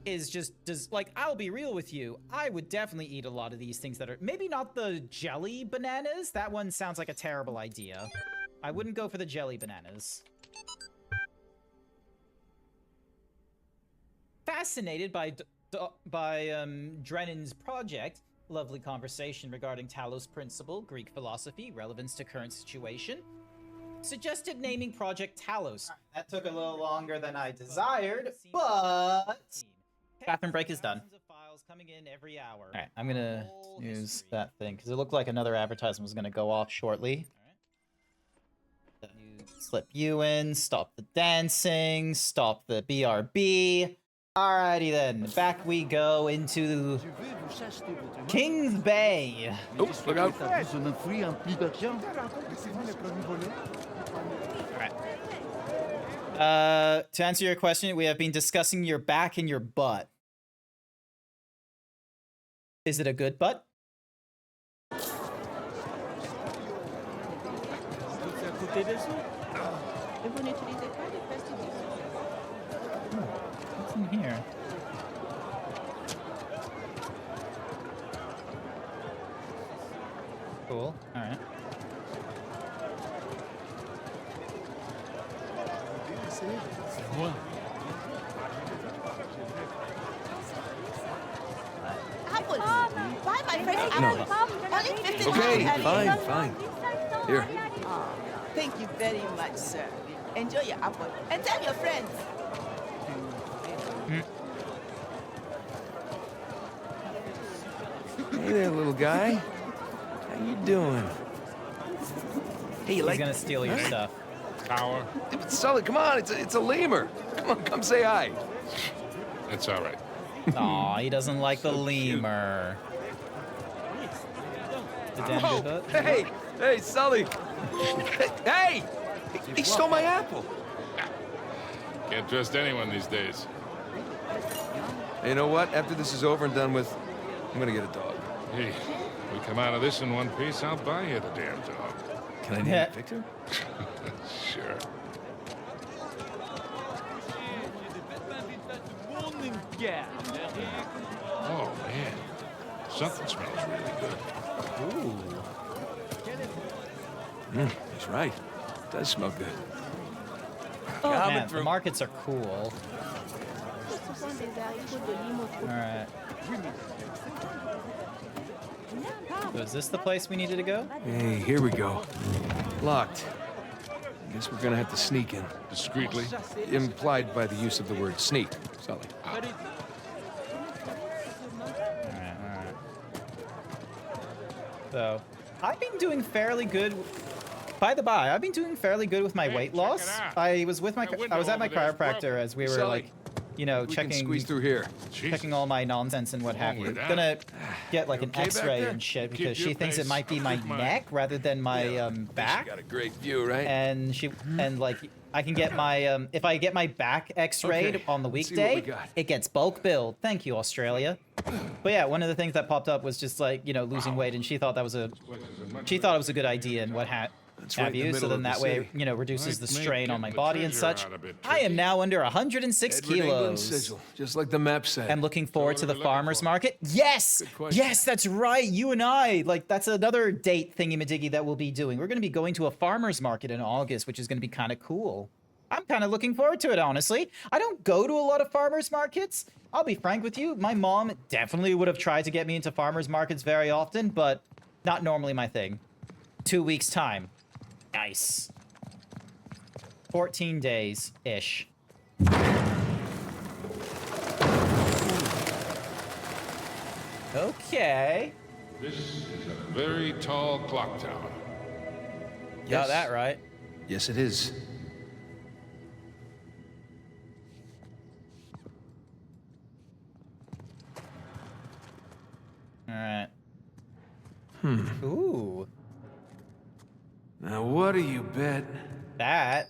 is just, like, I'll be real with you. I would definitely eat a lot of these things that are, maybe not the jelly bananas. That one sounds like a terrible idea. I wouldn't go for the jelly bananas. Fascinated by Drennan's project. Lovely conversation regarding Talos principle, Greek philosophy, relevance to current situation. Suggested naming Project Talos. That took a little longer than I desired, but bathroom break is done. Coming in every hour. All right, I'm gonna use that thing because it looked like another advertisement was gonna go off shortly. All right. Slip you in. Stop the dancing. Stop the BRB. Alrighty then, back we go into Kings Bay. Oh, look out. Alright. To answer your question, we have been discussing your back and your butt. Is it a good butt? What's in here? Cool. Alright. Apples. Buy my friend apples. Only 50 Okay, pounds. fine. Here. Thank you very much, sir. Enjoy your apple. And tell your friends. Hey there, little guy. How you doing? Hey, you He's like? gonna steal your stuff. tower? Yeah, but Sully, come on, it's a lemur. Come on, come say hi. It's all right. Aw, he doesn't like the lemur. Did Dan Whoa, do that? hey, Sully. Hey, he stole my apple. Can't trust anyone these days. Hey, you know what? After this is over and done with, I'm gonna get a dog. Hey, we come out of this in one piece, I'll buy you the damn dog. Can I name it Victor? Sure. Oh, man. Something smells really good. Ooh. He's right. It does smell good. Oh, man, the markets are cool. Alright. So is this the place we needed to go? Hey, here we go. Locked. Guess we're gonna have to sneak in. Discreetly? Implied by the use of the word sneak, Sully. Alright. So, I've been doing fairly good. By the by, I've been doing fairly good with my weight loss. I was at my chiropractor as we were like, you know, we checking can squeeze through here. checking all my nonsense and what have you. Gonna get like an okay back X-ray there? and shit Keep because your she thinks it pace. might be my Keep mine. neck rather than my back. You got a great view, right? And like I can get my if I get my back X-rayed Okay, on the let's see what we weekday, got. it gets bulk billed. Thank you, Australia. But yeah, one of the things that popped up was just like, you know, losing weight, and she thought it was a good idea and what have right in the you. So middle then of the that way, city. you know, reduces the Might make strain on getting my the body and treasure such. out a bit I am tricky. now under 106 Edward England kilos. sigil, just like the map said. I'm looking forward to what are the we looking farmer's for? market. Yes! Good question. Yes, that's right. You and I. Like, that's another date thingy-majiggy that we'll be doing. We're going to be going to a farmer's market in August, which is going to be kind of cool. I'm kind of looking forward to it, honestly. I don't go to a lot of farmer's markets. I'll be frank with you. My mom definitely would have tried to get me into farmer's markets very often, but not normally my thing. 2 weeks' time. Nice. 14 days-ish. Okay. This is a very tall clock tower. Got that right. Yes, it is. All right. Hmm. Ooh. Now, what do you bet? That.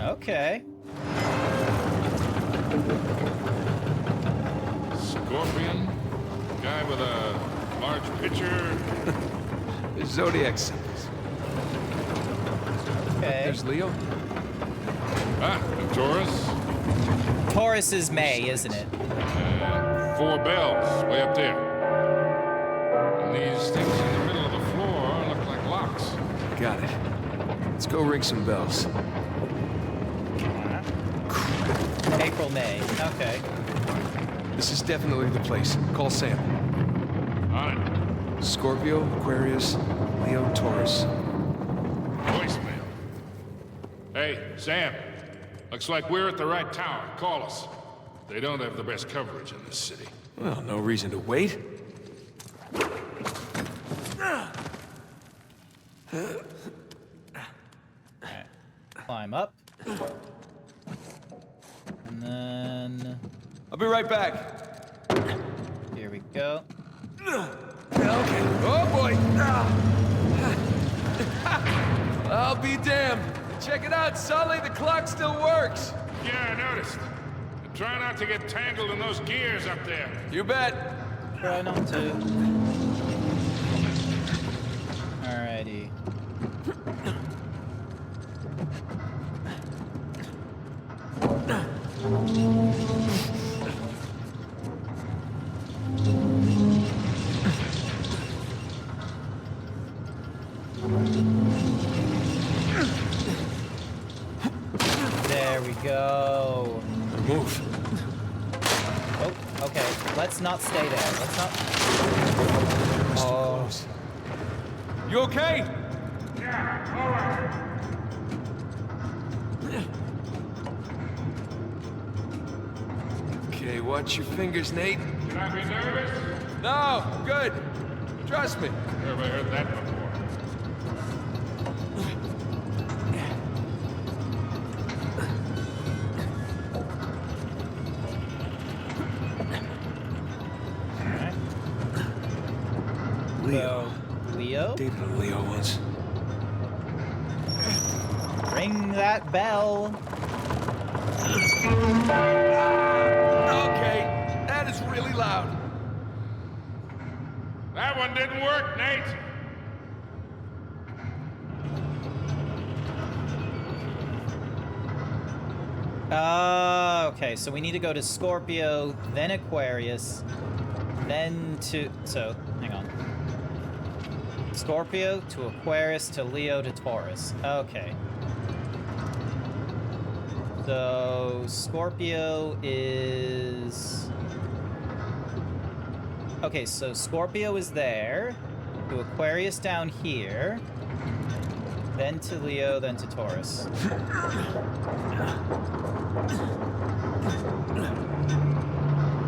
Okay. Scorpion? Guy with a large pitcher? There's zodiac symbols. Okay. There's Leo. Ah, and Taurus? Taurus is May, isn't it? And 4 bells, way up there. And these things in the middle of the floor look like locks. Got it. Let's go ring some bells. April, May. Okay. This is definitely the place. Call Sam. On it. Scorpio, Aquarius, Leo, Taurus. Voicemail. Hey, Sam. Looks like we're at the right tower. Call us. They don't have the best coverage in this city. Well, no reason to wait. Climb up. And then... I'll be right back. Here we go. Okay. Oh, boy. I'll be damned. Check it out, Sully. The clock still works. Yeah, I noticed. And try not to get tangled in those gears up there. You bet. Try not to. Alrighty. There we go. Move. Oh, okay. Let's not stay there. Let's not. Oh. You okay? Yeah, all right. Okay, watch your fingers, Nate. Should I be nervous? No, good. Trust me. Never heard that before. Leo. Leo? Dated a Leo once. Ring that bell. Okay, that is really loud. That one didn't work, Nate. Okay, so we need to go to Scorpio, then Aquarius, then to... So, hang on. Scorpio to Aquarius to Leo to Taurus. Okay. So, Scorpio is... Okay, so Scorpio is there, to Aquarius down here, then to Leo, then to Taurus.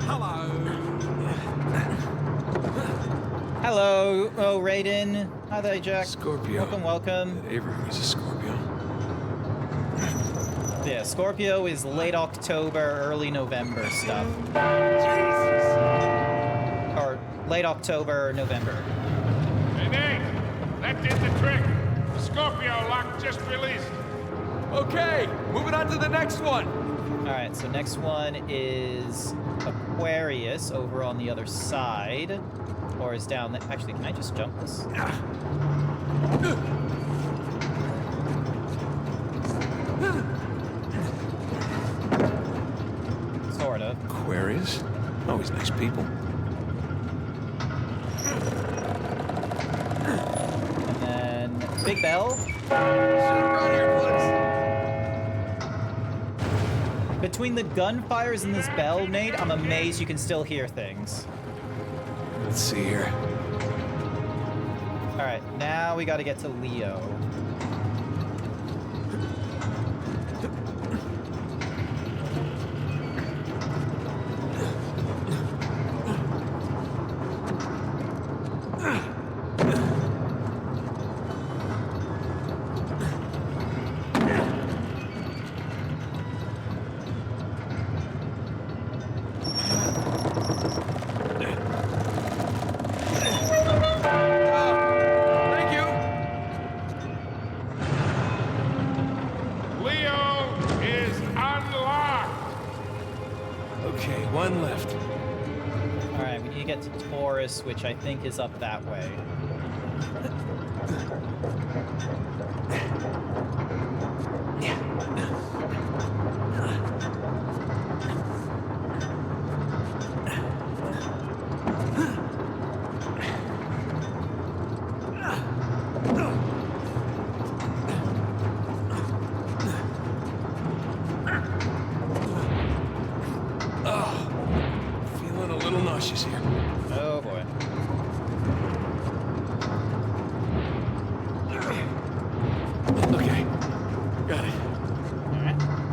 Hello. Hello, oh, Raiden. Hi there, Jack. Scorpio. Welcome, welcome. Avery was a Scorpio. Yeah, Scorpio is late October, early November stuff. Jesus. Or late October, November. Hey, Nate, that did the trick. The Scorpio lock just released. Okay, moving on to the next one. Alright, so next one is Aquarius over on the other side. Or is down there. Actually, can I just jump this? Sort of. Aquarius? Always nice people. And then Big Bell. Between the gunfires and this bell, Nate, I'm amazed you can still hear things. Let's see here. Alright, now we gotta get to Leo. One left. Alright, we need to get to Taurus, which I think is up that way. Feeling a little nauseous here. Oh boy. Okay, got it.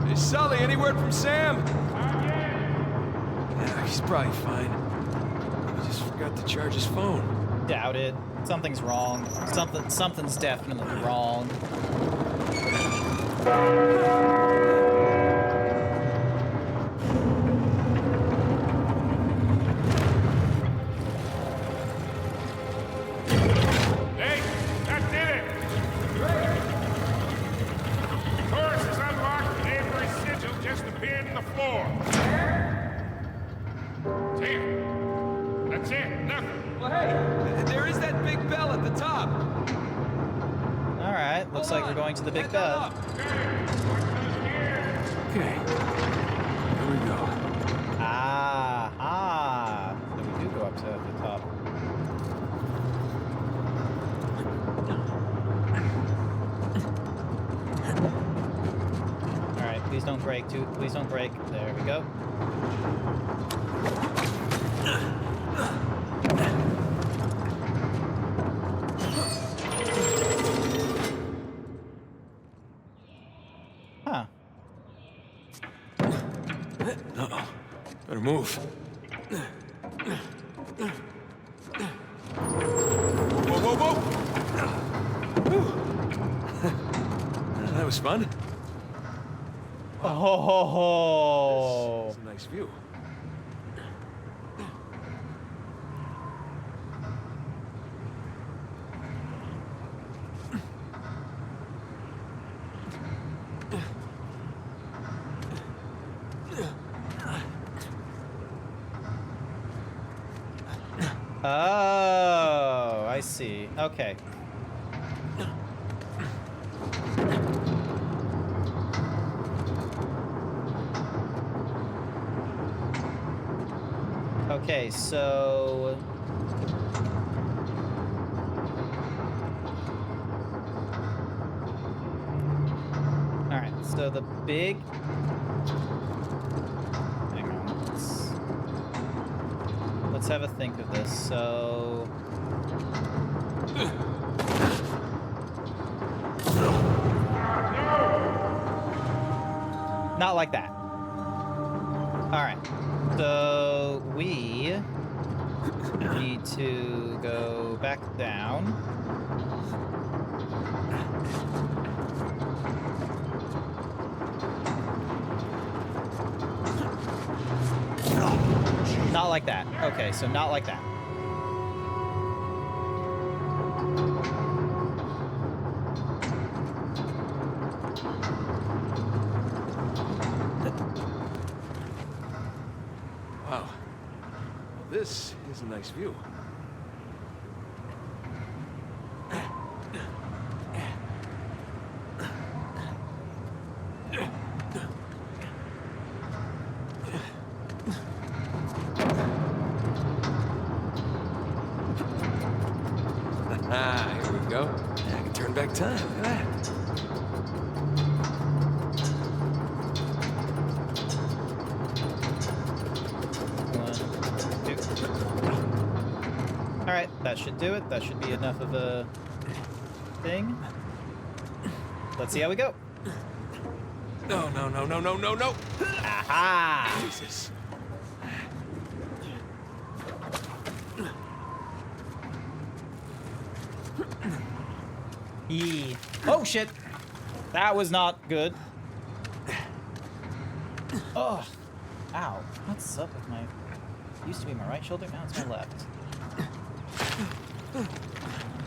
Hey, Sully, any word from Sam? Yeah, he's probably fine. He just forgot to charge his phone. Doubt it. Something's wrong. Something's definitely wrong. Hey, that did it! Taurus is unlocked and Avery's sigil just appeared in the floor. Damn. That's it. Nothing. Well, hey, there is that big bell at the top. Alright, looks like we're going to the Big Bell. Okay, here we go. Ah. So we do go up to the top. Alright, please don't break, too. Please don't break. There we go. Huh. Uh-oh. Better move. whoa, whoa! Whew. That was fun. Oh, this is a nice view. Oh, I see. Okay. Okay, so... Alright, so the big... Hang on, let's have a think of this. So... Not like that. Alright, so we need to go back down. Not like that. Okay, so not like that. Wow. Well, this is a nice view. Here we go. I can turn back time. Look at that. Alright, that should do it. That should be enough of a thing. Let's see how we go. No, no, no, no, no, no, no! Aha! Jesus. Yee. Oh, shit! That was not good. Oh. Ow. What's up with my... Used to be my right shoulder, now it's my left.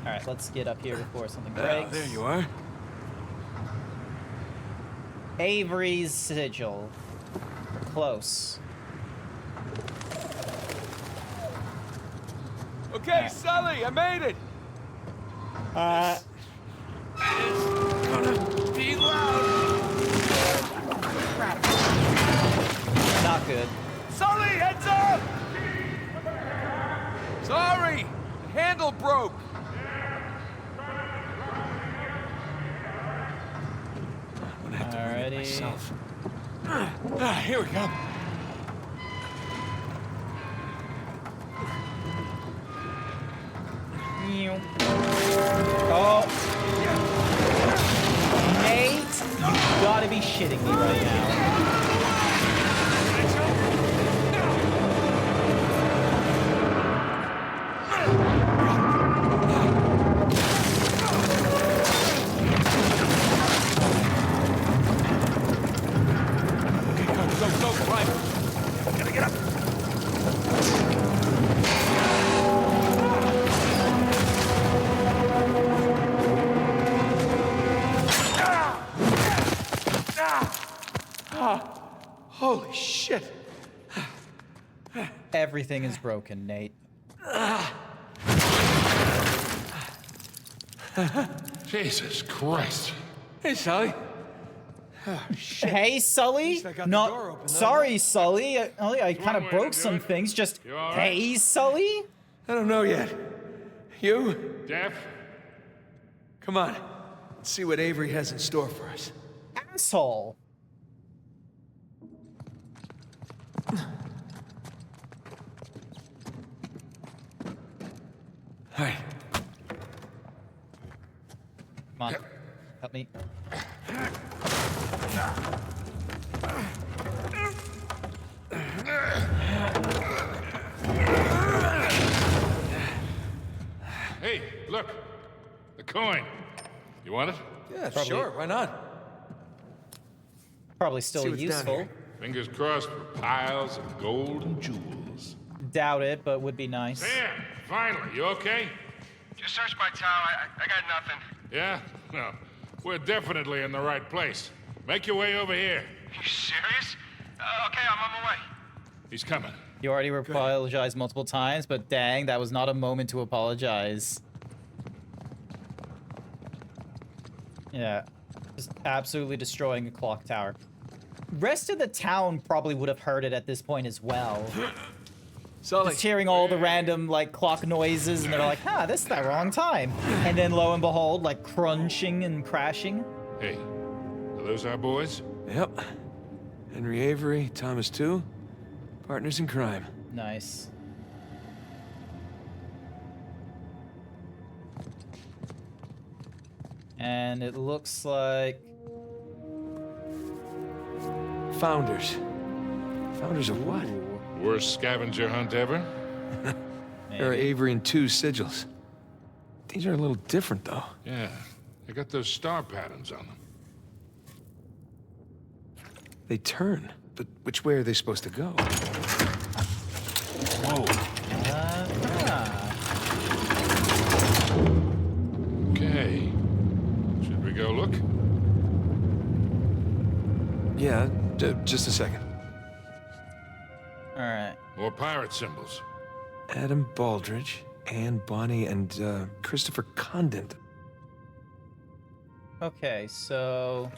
Alright, let's get up here before something breaks. There you are. Avery's sigil. We're close. Okay, Sully, I made it! It's gonna be loud! Not good. Sully, heads up! Sorry! The handle broke! I'm gonna have to run it myself. Here we go. Oh. Nate, you gotta be shitting me right now. Go, climb. Gotta get up. Holy shit. Everything is broken, Nate. Jesus Christ. Hey, Sully. Oh, shit. Hey, Sully. No, sorry, Sully. I kind of broke some things. Just, hey, Sully. I don't know yet. You? Jeff? Come on. Let's see what Avery has in store for us. Asshole. All right. Come on. Help me. Hey, look. The coin. You want it? Yeah, sure. Why not? Probably still See what's down useful. here. Fingers crossed for piles of gold and jewels. Doubt it, but would be nice. Sam, finally, you okay? Just searched my tower. I got nothing. Yeah? No. We're definitely in the right place. Make your way over here. You serious? Okay, I'm on my way. He's coming. You already apologized multiple times, but dang, that was not a moment to apologize. Yeah. Just absolutely destroying a clock tower. Rest of the town probably would have heard it at this point as well. Sully. Just hearing all the random, like, clock noises, and they're like, this is the wrong time. And then, lo and behold, like, crunching and crashing. Hey, are those our boys? Yep. Henry Avery, Thomas too. Partners in crime. Nice. And it looks like... Founders. Founders of what? Worst scavenger hunt ever? There are Avery and 2 sigils. These are a little different, though. Yeah, they got those star patterns on them. They turn, but which way are they supposed to go? Whoa. Okay. Should we go look? Yeah, just a second. All right. More pirate symbols. Adam Baldridge, Anne Bonny, and Christopher Condent. Okay, so...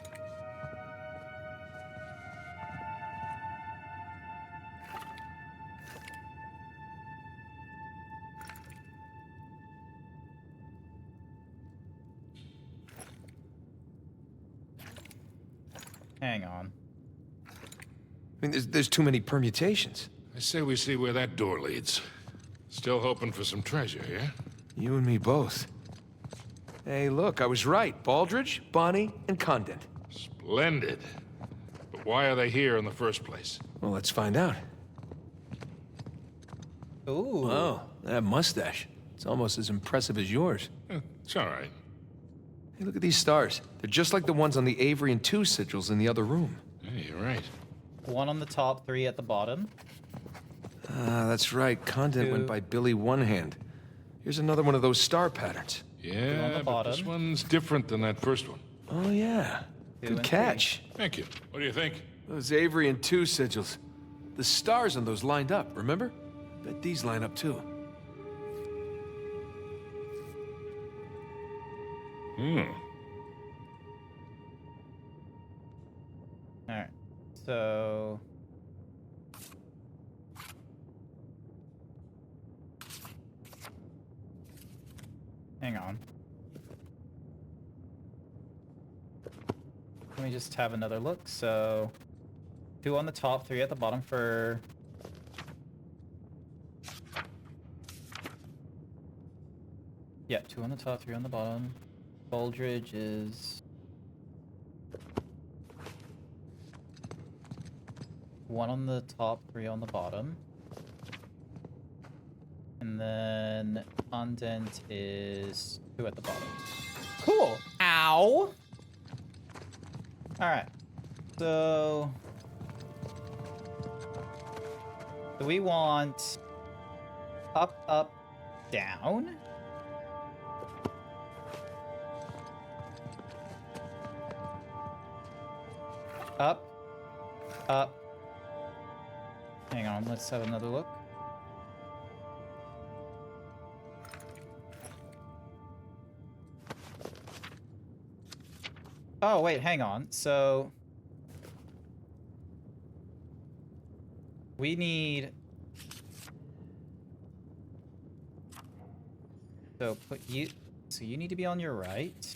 Hang on. I mean, there's too many permutations. I say we see where that door leads. Still hoping for some treasure, yeah? You and me both. Hey, look, I was right. Baldridge, Bonny, and Condent. Splendid. But why are they here in the first place? Well, let's find out. Ooh. Oh, that mustache. It's almost as impressive as yours. It's all right. Hey, look at these stars. They're just like the ones on the Avery and 2 sigils in the other room. Hey, you're right. 1 on the top, 3 at the bottom. Ah, that's right. Condent went by Billy One Hand. Here's another one of those star patterns. Yeah, but this one's different than that first one. Oh, yeah. Good catch. Thank you. What do you think? Those Avery and 2 sigils. The stars on those lined up, remember? Bet these line up too. Alright. So... Hang on. Let me just have another look. So, 2 on the top, 3 at the bottom for... Yeah, 2 on the top, 3 on the bottom. Baldridge is... 1 on the top, 3 on the bottom. And then Condent is 2 at the bottom. Cool. Ow. All right. So we want up, up, down. Up, up. Hang on, let's have another look. Oh, wait, hang on. So... we need... So, put you... So you need to be on your right.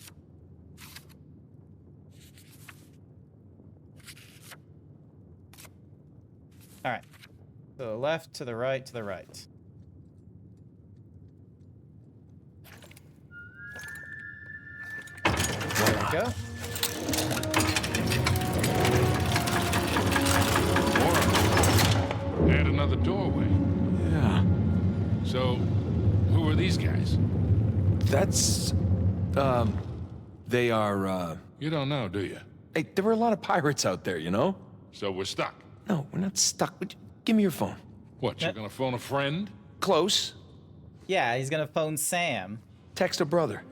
Alright. So, left to the right to the right. There we go. Add another doorway. Yeah. So, who are these guys? That's... They are, You don't know, do you? Hey, there were a lot of pirates out there, you know? So we're stuck. No, we're not stuck. Give me your phone. What, you're gonna phone a friend? Close. Yeah, he's gonna phone Sam. Text a brother.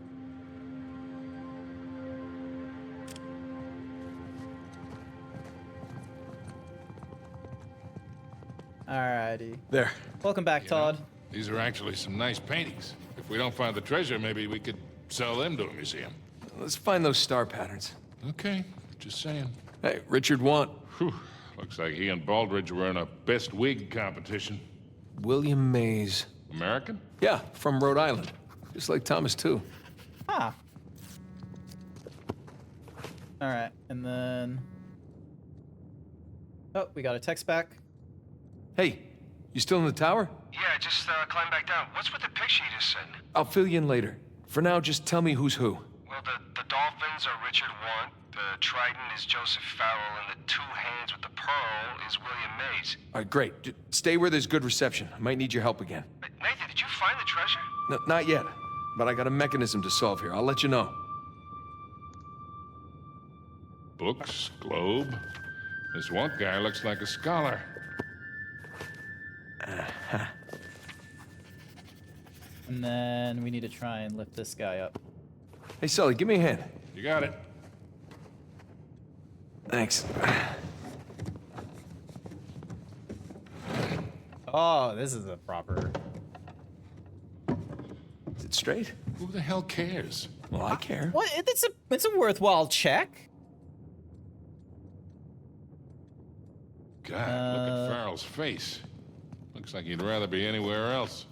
Alrighty. There. Welcome back, Todd. These are actually some nice paintings. If we don't find the treasure, maybe we could sell them to a museum. Let's find those star patterns. Okay, just saying. Hey, Richard Want. Whew. Looks like he and Baldridge were in a best wig competition. William Mays. American? Yeah, from Rhode Island. Just like Thomas, too. Ah. Alright, and then... Oh, we got a text back. Hey, you still in the tower? Yeah, just climb back down. What's with the picture you just sent? I'll fill you in later. For now, just tell me who's who. Well, the dolphins are Richard Want, the trident is Joseph Farrell, and the two hands with the pearl is William Mays. All right, great. Stay where there's good reception. I might need your help again. Nathan, did you find the treasure? No, not yet. But I got a mechanism to solve here. I'll let you know. Books, globe. This one guy looks like a scholar. And then we need to try and lift this guy up. Hey, Sully, give me a hand. You got it. Thanks. Oh, this is a proper... Is it straight? Who the hell cares? Well, I care. What? It's a worthwhile check. God, look at Farrell's face. Looks like he'd rather be anywhere else.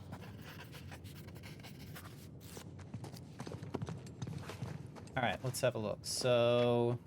All right, let's have a look. So...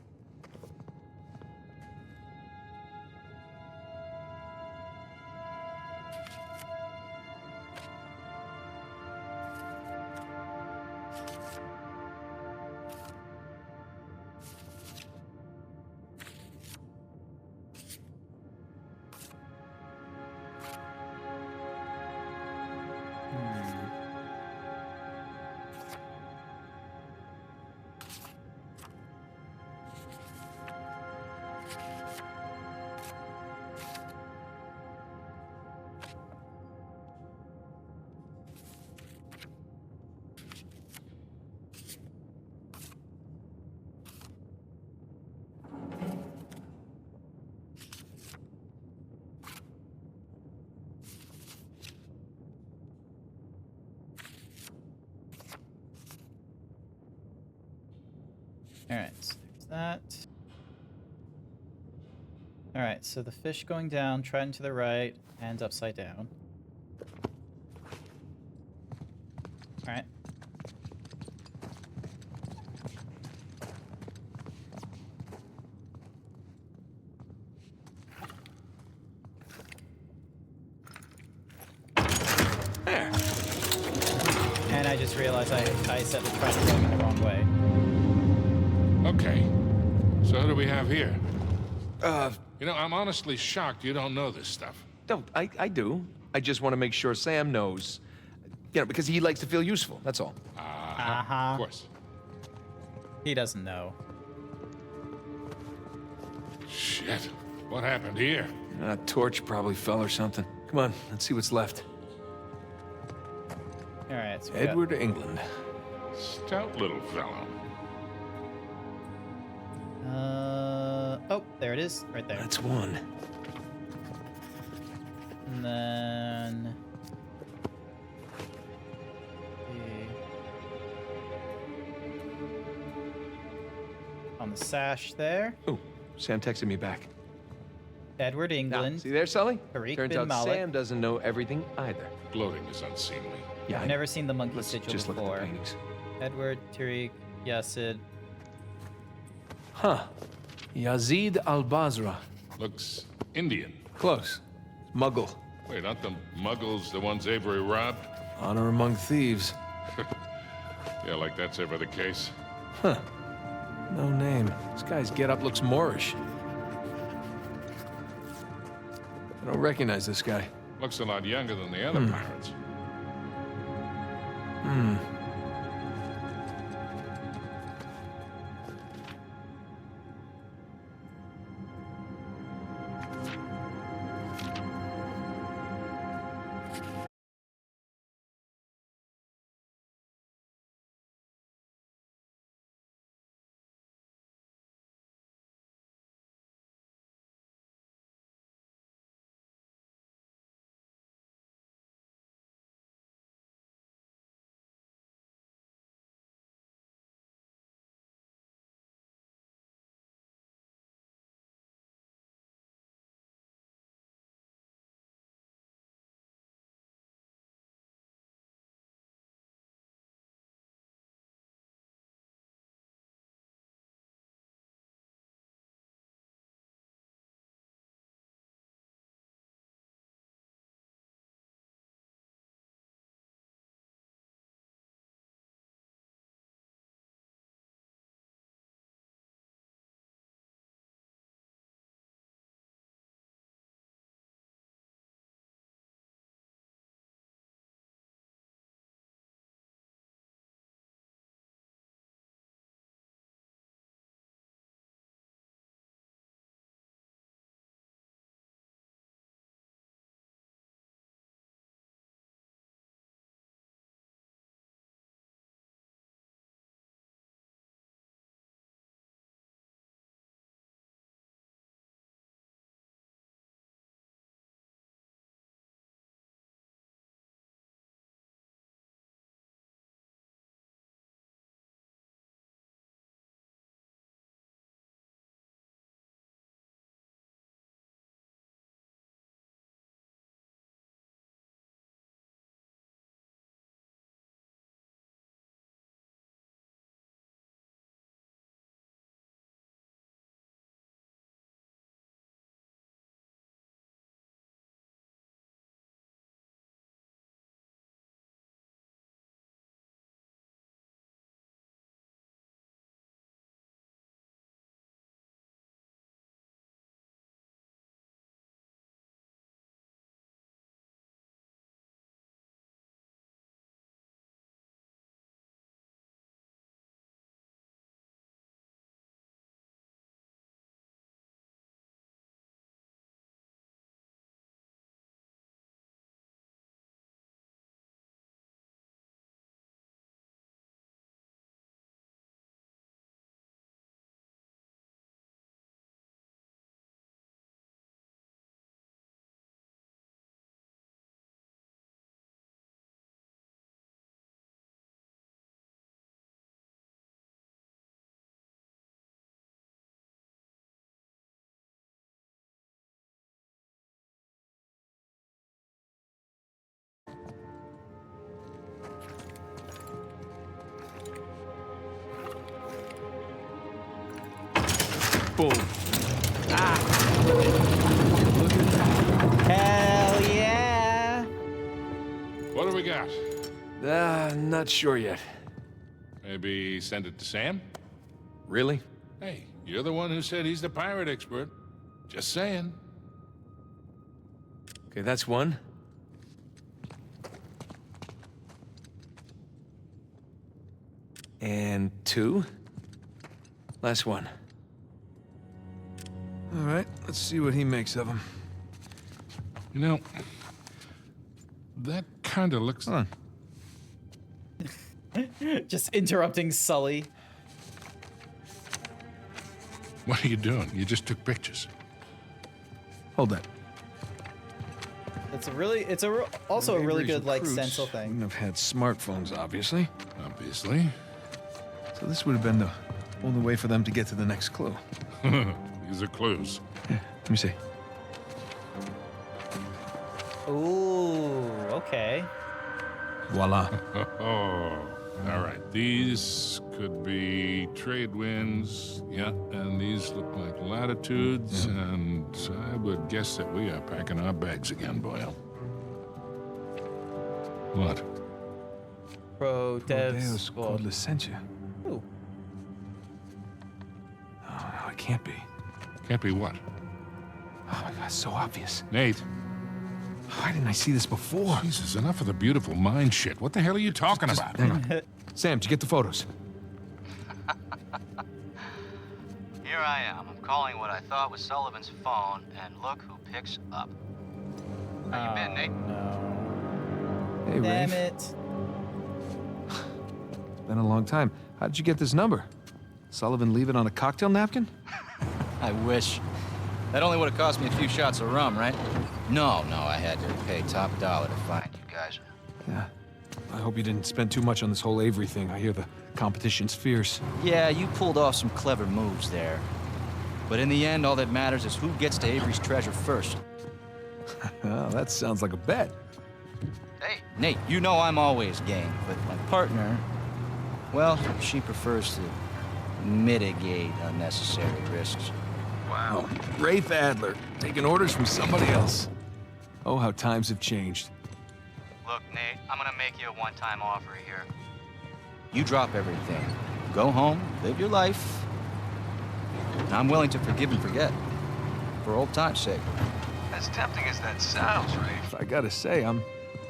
Alright, so there's that. Alright, so the fish going down, trident to the right, hands upside down. Alright. There. And I just realized I set the trident going in the wrong way. Okay. So who do we have here? You know, I'm honestly shocked you don't know this stuff. No, I do. I just want to make sure Sam knows. You know, because he likes to feel useful, that's all. Of course. He doesn't know. Shit. What happened here? A torch probably fell or something. Come on, let's see what's left. Alright, so we Edward, England. Stout little fellow. Oh, there it is, right there. That's one. And then... on the sash there. Ooh, Sam texted me back. Edward, England. See there, Sully? Tariq Turns bin out Malik. Sam doesn't know everything either. Gloating is unseemly. Yeah, I've never seen the monkey sigil just look at the before. paintings. Edward, Tariq, Yasid. Huh. Yazid al-Basra. Looks Indian. Close. Muggle. Wait, aren't the Muggles the ones Avery robbed? Honor among thieves. Yeah, like that's ever the case. Huh. No name. This guy's getup looks Moorish. I don't recognize this guy. Looks a lot younger than the other pirates. Boom. Hell yeah! What do we got? Not sure yet. Maybe send it to Sam? Really? Hey, you're the one who said he's the pirate expert. Just saying. Okay, that's one. And two. Last one. All right, let's see what he makes of them. You know, that kind of looks... Hold on. Just interrupting Sully. What are you doing? You just took pictures. Hold that. It's also a really good, like, recruits stencil thing. Wouldn't have had smartphones, obviously. Obviously. So this would have been the only way for them to get to the next clue. These are clues. Yeah, let me see. Ooh, okay. Voila. Oh, all right. These could be trade winds. Yeah, and these look like latitudes. And I would guess that we are packing our bags again, Boyle. What? Pro Dev Deus Squad. Quod Licentia. Ooh. Oh, no, it can't be. Can't be what? Oh my God, it's so obvious. Nate. Why didn't I see this before? Jesus, enough of the beautiful mind shit. What the hell are you talking about? Hang on. Sam, did you get the photos? Here I am. I'm calling what I thought was Sullivan's phone, and look who picks up. How you been, Nate? No. Hey, Damn Rafe. it. It's been a long time. How did you get this number? Sullivan leave it on a cocktail napkin? I wish. That only would have cost me a few shots of rum, right? No, I had to pay top dollar to find you guys. Yeah. I hope you didn't spend too much on this whole Avery thing. I hear the competition's fierce. Yeah, you pulled off some clever moves there. But in the end, all that matters is who gets to Avery's treasure first. Well, that sounds like a bet. Hey, Nate, you know I'm always game, but my partner, well, she prefers to mitigate unnecessary risks. Wow. Rafe Adler, taking orders from somebody else. Oh, how times have changed. Look, Nate, I'm gonna make you a one-time offer here. You drop everything. Go home, live your life. I'm willing to forgive and forget. For old time's sake. As tempting as that sounds, Rafe. I gotta say, I'm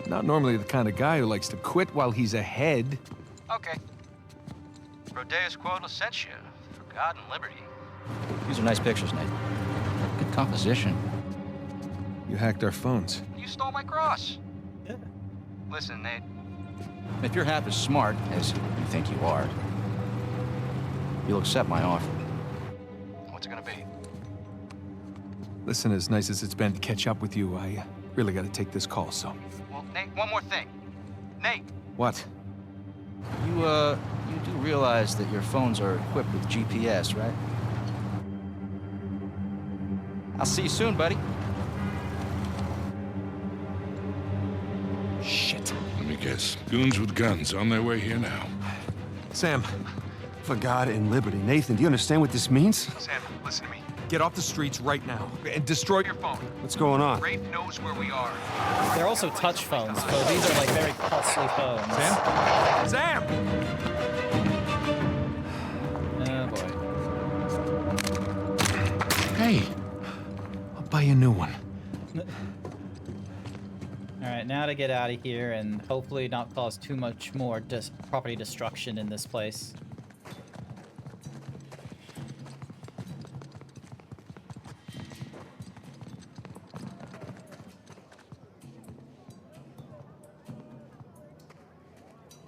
not normally the kind of guy who likes to quit while he's ahead. Okay. Prodeus Quod Licentia, for God and liberty. These are nice pictures, Nate. Good composition. You hacked our phones. You stole my cross. Yeah. Listen, Nate. If you're half as smart as you think you are, you'll accept my offer. What's it gonna be? Listen, as nice as it's been to catch up with you, I really gotta take this call, so... Well, Nate, one more thing. Nate! What? You do realize that your phones are equipped with GPS, right? I'll see you soon, buddy. Shit. Let me guess. Goons with guns on their way here now. Sam. For God and liberty. Nathan, do you understand what this means? Sam, listen to me. Get off the streets right now and destroy your phone. What's going on? Rafe knows where we are. They're also touch phones, so these are like very costly phones. Sam? Sam! Oh boy. Hey, I'll buy you a new one. Alright, now to get out of here and hopefully not cause too much more property destruction in this place.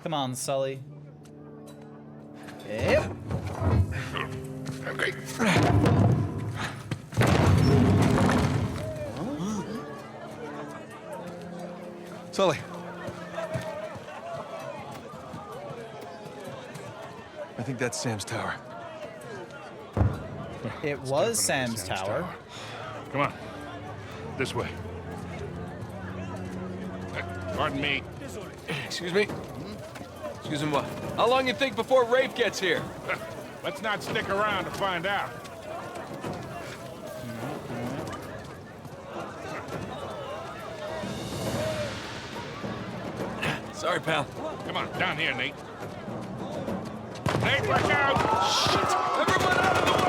Come on, Sully. Yep. Okay. Sully. I think that's Sam's tower. It was Sam's tower. Come on. This way. Pardon me. Excuse me? Excuse me, what? How long you think before Rafe gets here? Let's not stick around to find out. Sorry, pal. Come on, down here, Nate. Nate, watch out! Shit! Everyone out of the way!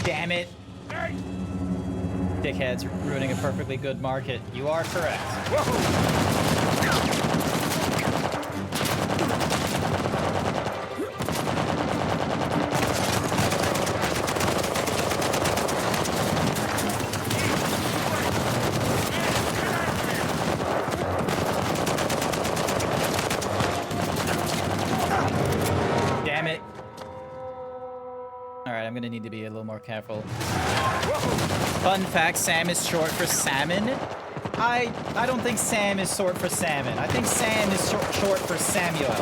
Damn it. Dickheads ruining a perfectly good market. You are correct. Damn it. Alright, I'm gonna need to be a little more careful. Fun fact, Sam is short for salmon. I don't think Sam is short for salmon. I think Sam is short for Samuel.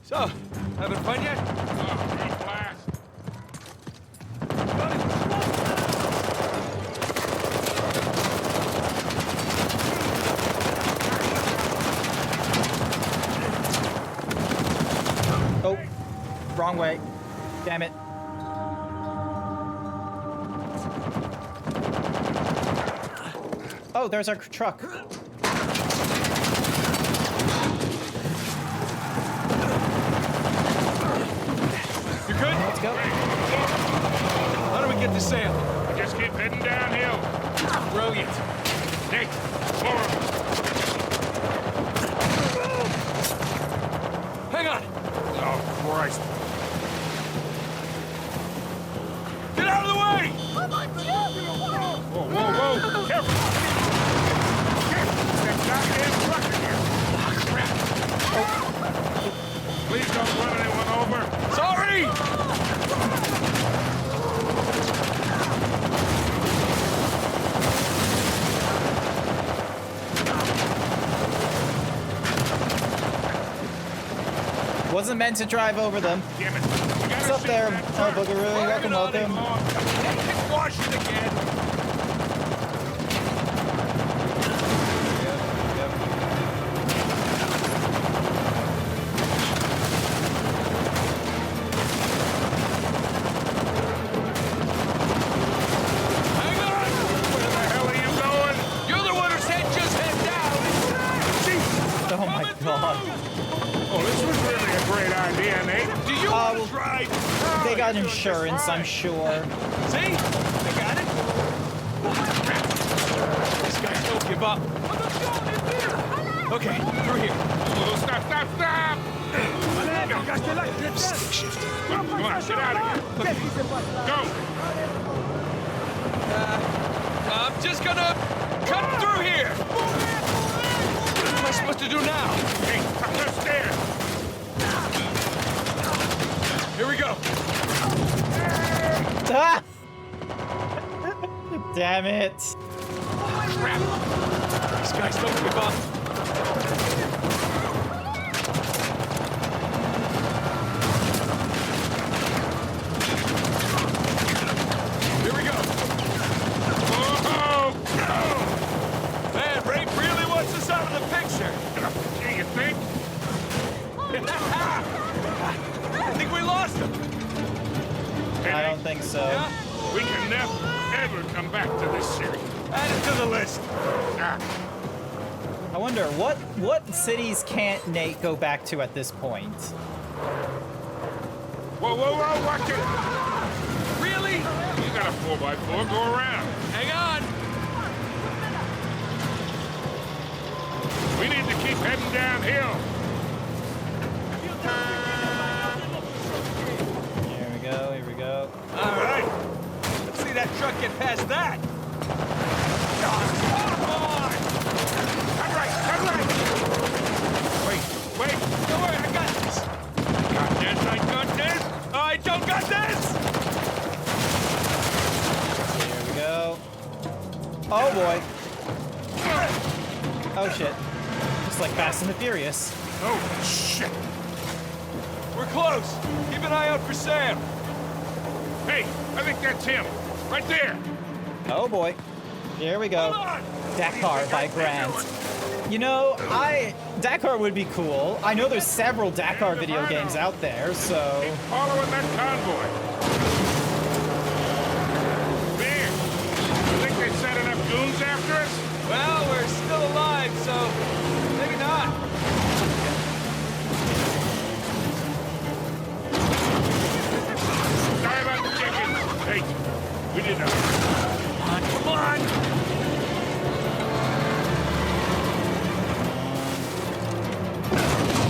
So, having fun yet? Oh, real fast. Oh, wrong way. Damn it. Oh, there's our truck. Let's go. How do we get to sail? Just keep heading downhill. Brilliant. Nate, forward. Hang on. Oh, Christ. Get out of the way! Whoa, whoa, whoa. Careful. That goddamn truck again. Oh, crap. Please don't run anyone over. Sorry! Wasn't meant to drive over them. Damn it. What's up there? Oh, Boogaroo. Welcome, welcome. Wash it again. Oh my god. Oh, this was really a great idea, Nate. Do you want to drive? They got insurance, I'm sure. See? They got it. These guys don't give up. Okay, through here. Oh, stop, stop, stop! Stick shifting. Come on, get out of here. Go! I'm just gonna cut through here. What am I supposed to do now? Hey, up the stairs. Here we go. Ah! Damn it. Crap. These guys I don't think so. We can never, ever come back to this city. Add it to the list. I wonder, what cities can't Nate go back to at this point? Whoa, watch it! Really? You got a 4x4, go around. Hang on. We need to keep heading downhill. Here we go. All right. Let's see that truck get past that. Come on! Turn right! Wait. Don't worry, I got this. Got this, I got this! I don't got this. Here we go. Oh boy. Oh shit. Just like Fast and the Furious. Oh, shit! We're close. Keep an eye out for Sam. Hey, I think that's him. Right there! Oh boy. Here we go. Dakar by Grant. You know, Dakar would be cool. I know there's several Dakar video games out there, so... Following that convoy. Man, you think they set enough goons after us? Well, we're still alive, so maybe not. Sorry about the chickens. Hey, we did not. Come on!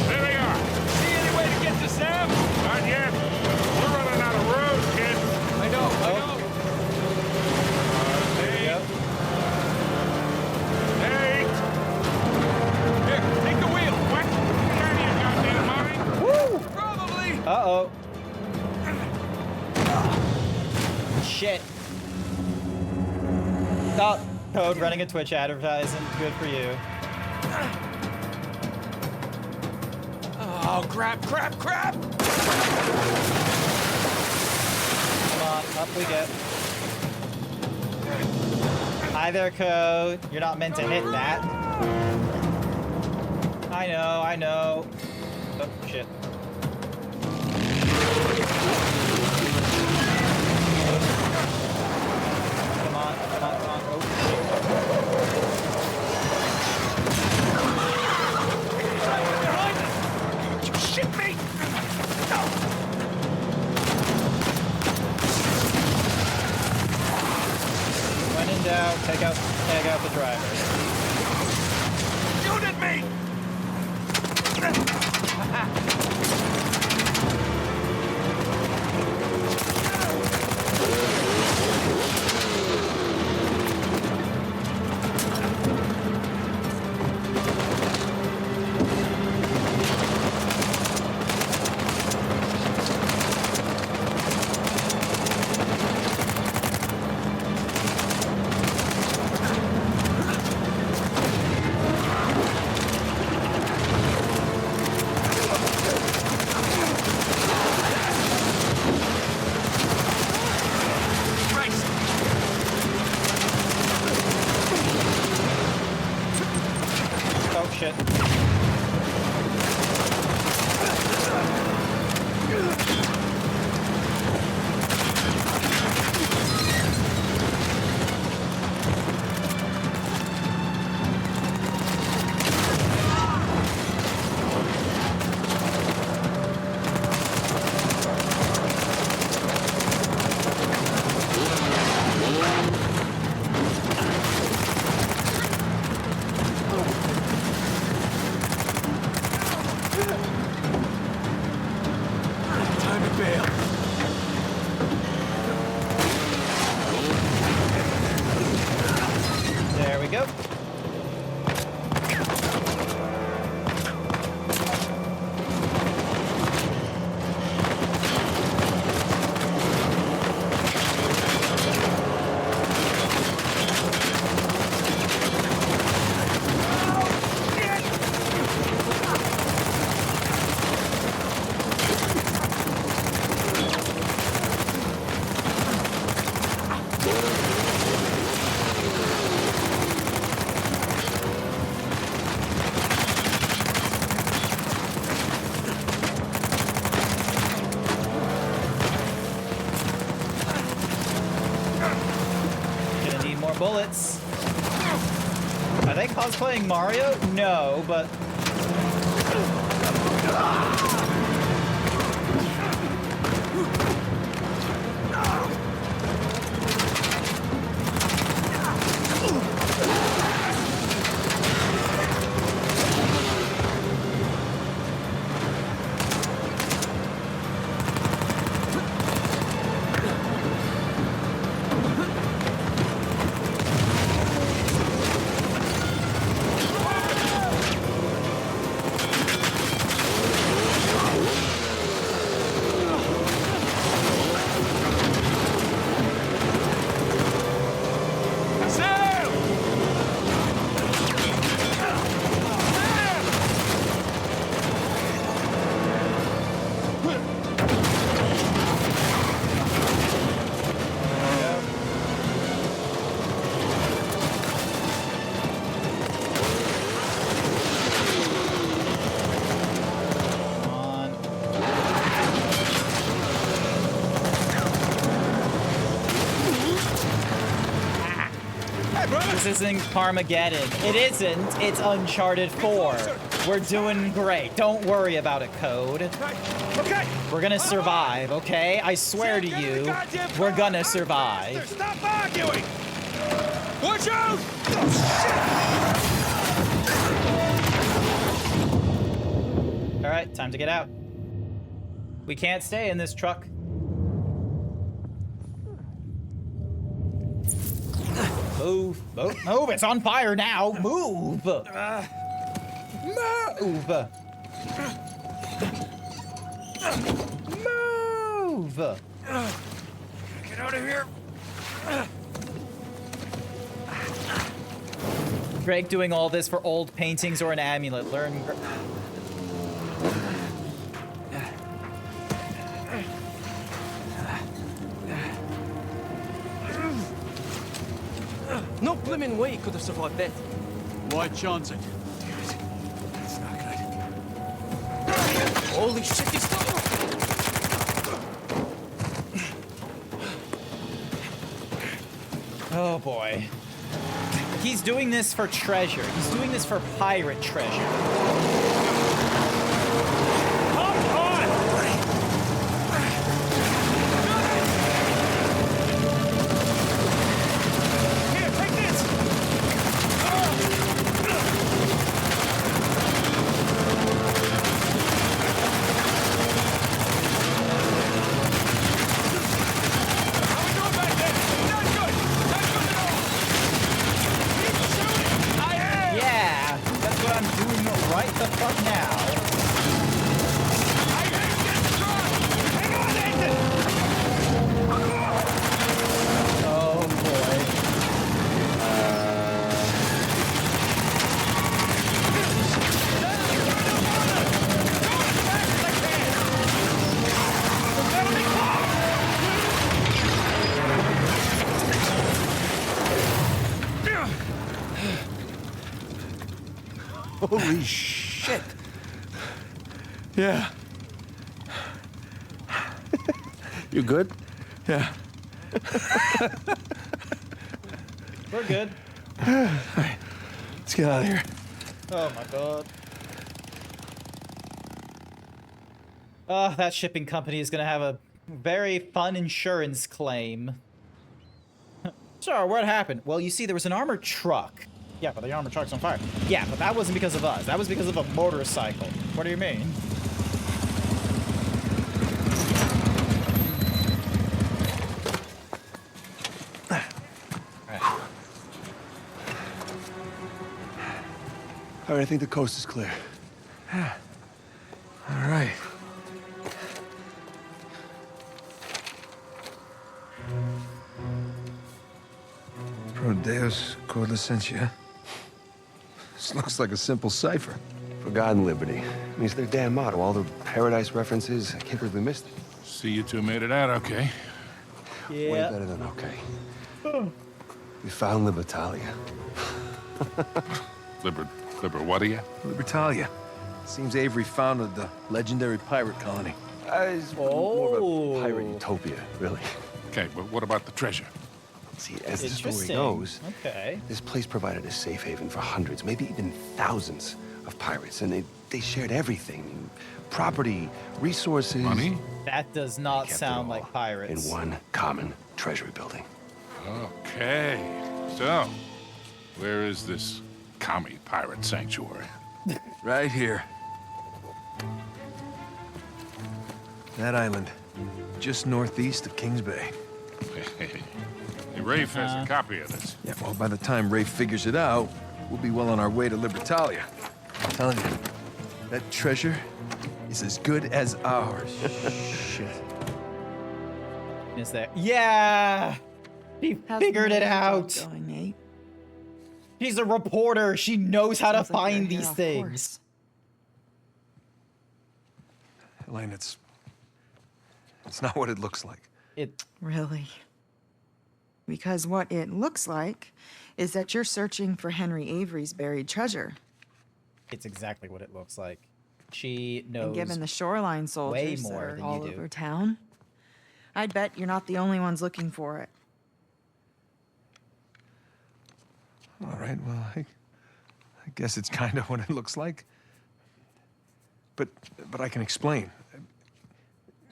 There they are. See any way to get to Sam? Not yet. We're running out of road, kid. I know. There we go. Hey! Here, take the wheel. What? Get out of your goddamn mind. Woo! Probably. Uh-oh. Shit. Oh, Code running a Twitch advertising. Good for you. Oh, crap. Come on, up we get. Hi there, Code. You're not meant to hit that. I know. Oh, shit. Come on. Oh, You shit me! No! when in doubt, take out the driver. Shoot at me! Oh, shit. pilots. Are they cosplaying Mario? No, but... This isn't Carmageddon. It isn't. It's Uncharted 4. We're doing great. Don't worry about it, Code. Okay. We're gonna survive, okay? I swear to you, we're gonna survive. Stop arguing! Watch out! All right, time to get out. We can't stay in this truck. Move, move, move, it's on fire now. Move. Move. Move. Get out of here. Greg doing all this for old paintings or an amulet. Learn. No blimmin' way he could have survived that. Why chance it? That's not good. Holy shit, he's still... Oh boy. He's doing this for treasure. He's doing this for pirate treasure. Holy shit. Yeah. You good? Yeah. We're good. All right, let's get out of here. Oh my god. That shipping company is gonna have a very fun insurance claim. Sure, what happened? Well, you see, there was an armored truck. Yeah, but the armored truck's on fire. Yeah, but that wasn't because of us. That was because of a motorcycle. What do you mean? All right, I think the coast is clear. All right. Pro Deus Cor Licentia. This looks like a simple cipher. For God and liberty. I mean, it's their damn motto. All the paradise references. I can't believe we missed it. See, you two made it out okay. Yeah. Way better than okay. We found Libertalia. What are you? Libertalia. Seems Avery founded the legendary pirate colony. It's more of a pirate utopia, really. Okay, but what about the treasure? See, as the story Interesting. goes, Okay. this place provided a safe haven for hundreds, maybe even thousands of pirates, and they shared everything. Property, resources. Money? That does not sound like in pirates. one common treasury building. Okay. So, where is this commie pirate sanctuary? Right here. That island, just northeast of Kings Bay. Hey, Rafe has a copy of this. Yeah, well, by the time Rafe figures it out, we'll be well on our way to Libertalia. I'm telling you, that treasure is as good as ours. Shit. Is there? Yeah! He figured it out. Going, Nate? She's a reporter. She knows how to Sounds like find you're here these off things. course. Elaine, it's not what it looks like. Really? Because what it looks like is that you're searching for Henry Avery's buried treasure. It's exactly what it looks like. She knows And given the shoreline soldiers that more are than all you do. over town, I'd bet you're not the only ones looking for it. All right, well, I guess it's kind of what it looks like. But I can explain.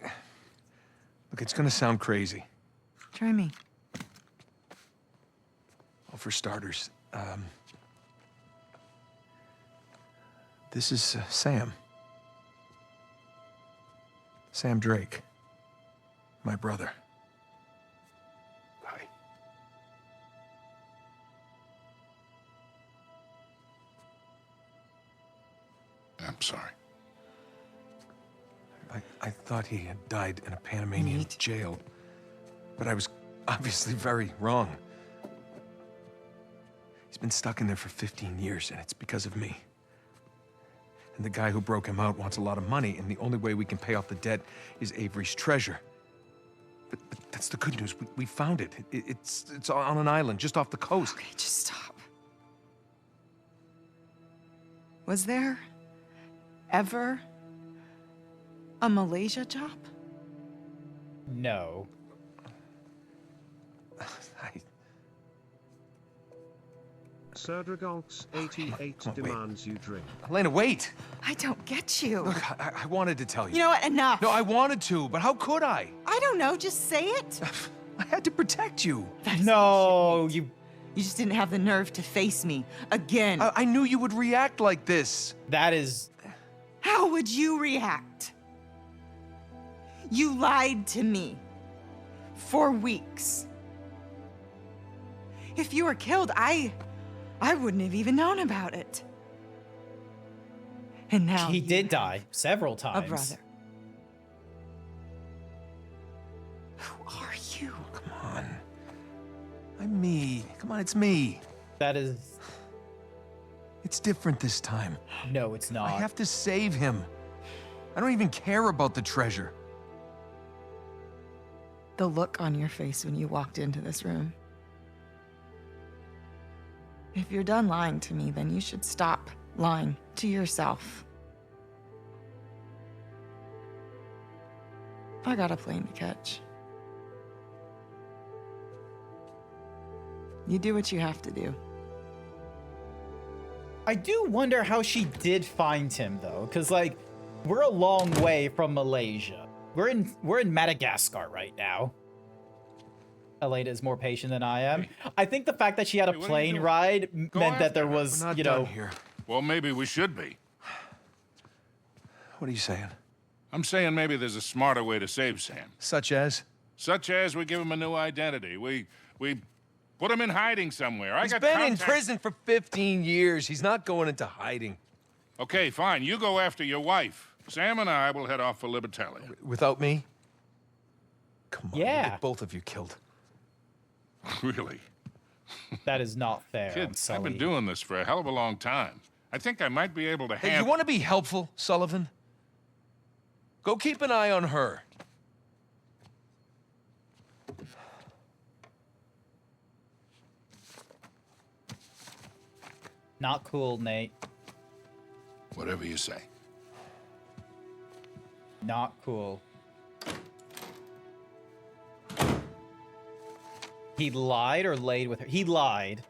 Look, it's gonna sound crazy. Try me. Well, for starters, this is Sam. Sam Drake. My brother. Hi. I'm sorry. I thought he had died in a Panamanian jail, but I was obviously very wrong. He's been stuck in there for 15 years, and it's because of me. And the guy who broke him out wants a lot of money, and the only way we can pay off the debt is Avery's treasure. But that's the good news. We found it. It's on an island just off the coast. Okay, just stop. Was there ever a Malaysia job? No. Sir Dragonx 88 demands you drink. Elena, wait! I don't get you. Look, I wanted to tell you. You know what? Enough. No, I wanted to, but how could I? I don't know. Just say it. I had to protect you. No, you just didn't have the nerve to face me again. I knew you would react like this. That is... How would you react? You lied to me for weeks. If you were killed, I wouldn't have even known about it. And now he did die several a times. brother. Who are you? Come on. I'm me. Come on, it's me. That is... It's different this time. No, it's not. I have to save him. I don't even care about the treasure. The look on your face when you walked into this room. If you're done lying to me, then you should stop lying to yourself. I got a plane to catch. You do what you have to do. I do wonder how she did find him, though, because, like, we're a long way from Malaysia. We're in Madagascar right now. Elena is more patient than I am. I think the fact that she had a plane ride meant that there was, you know... here. Well, maybe we should be. What are you saying? I'm saying maybe there's a smarter way to save Sam. Such as? Such as we give him a new identity. We put him in hiding somewhere. He's been in prison for 15 years. He's not going into hiding. Okay, fine. You go after your wife. Sam and I will head off for Libertalia. Without me? Come on, Yeah. we'll get both of you killed. Really? That is not fair. Kid, I've been doing this for a hell of a long time. I think I might be able to Hey, handle... you want to be helpful, Sullivan? Go keep an eye on her. Not cool, Nate. Whatever you say. Not cool. he lied or laid with her. He lied.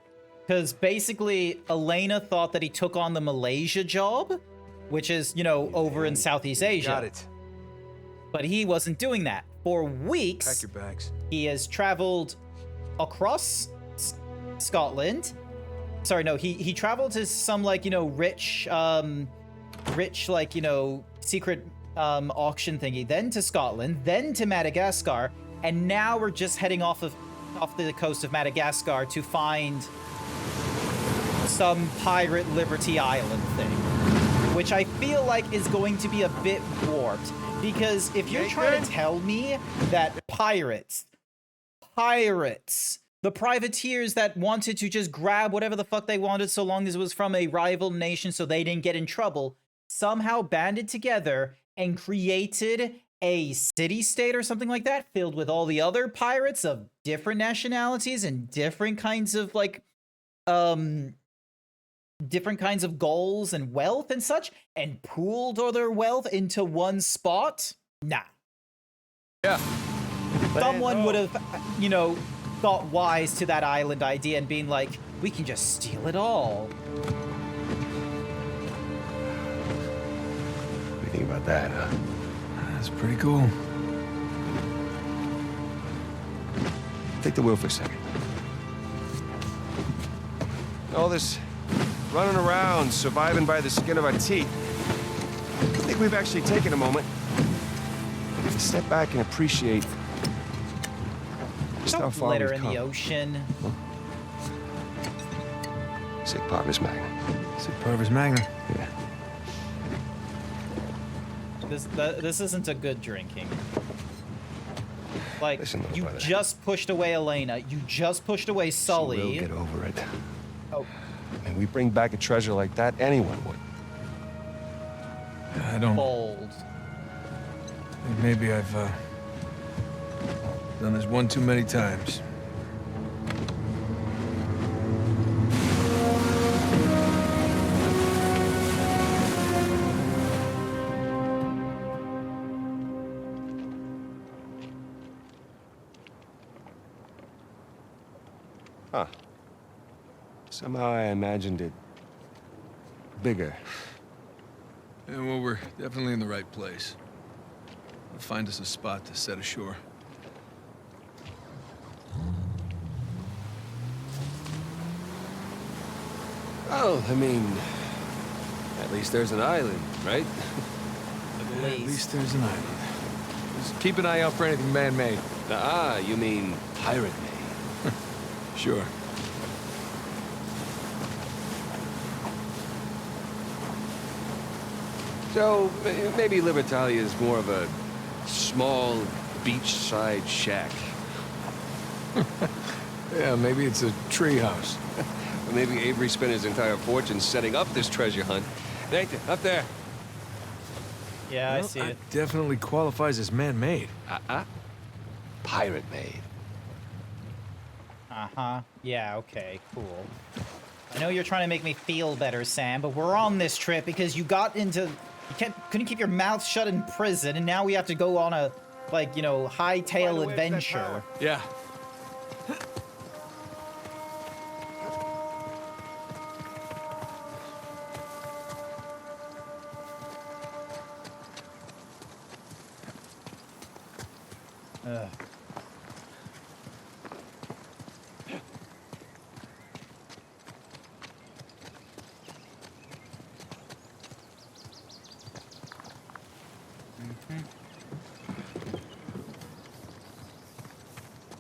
Because basically, Elena thought that he took on the Malaysia job, which is, you know, over in Southeast Asia. Got it. But he wasn't doing that. For weeks, Pack your bags. he has traveled across Scotland. Sorry, no, he traveled to some, like, you know, rich, like, you know, secret auction thingy, then to Scotland, then to Madagascar, and now we're just heading off the coast of Madagascar to find some pirate Liberty Island thing, which I feel like is going to be a bit warped, because if you're trying to tell me that pirates, the privateers that wanted to just grab whatever the fuck they wanted so long as it was from a rival nation so they didn't get in trouble, somehow banded together and created a city-state or something like that filled with all the other pirates of different nationalities and different kinds of, like, different kinds of goals and wealth and such, and pooled all their wealth into one spot? Nah. Yeah. Someone would have, you know, thought wise to that island idea and being like, we can just steal it all. What do you think about that, huh? That's pretty cool. Take the wheel for a second. All this running around, surviving by the skin of our teeth. I think we've actually taken a moment to step back and appreciate just how far we've Litter come. in the ocean. Sic Parvis Magnum. Sic Parvis Magnum. Yeah. This isn't a good drinking. Like, Listen, you brother. just pushed away Elena. You just pushed away Sully. We'll get over it. Oh. And we bring back a treasure like that, anyone would. I don't... Bold. Maybe I've, done this one too many times. Huh. Somehow I imagined it bigger. Yeah, well, we're definitely in the right place. We'll find us a spot to set ashore. Oh, I mean, at least there's an island, right? At least there's an island. Just keep an eye out for anything man-made. Ah, you mean pirate-made. Sure. So, maybe Libertalia is more of a small beachside shack. Yeah, maybe it's a treehouse. Or maybe Avery spent his entire fortune setting up this treasure hunt. Nathan, up there. Yeah, I Well, see it. Definitely qualifies as man-made. Pirate-made. Uh-huh. Yeah, okay, cool. I know you're trying to make me feel better, Sam, but we're on this trip because you got into... You couldn't keep your mouth shut in prison, and now we have to go on a, like, you know, hightail adventure. Yeah. Ugh.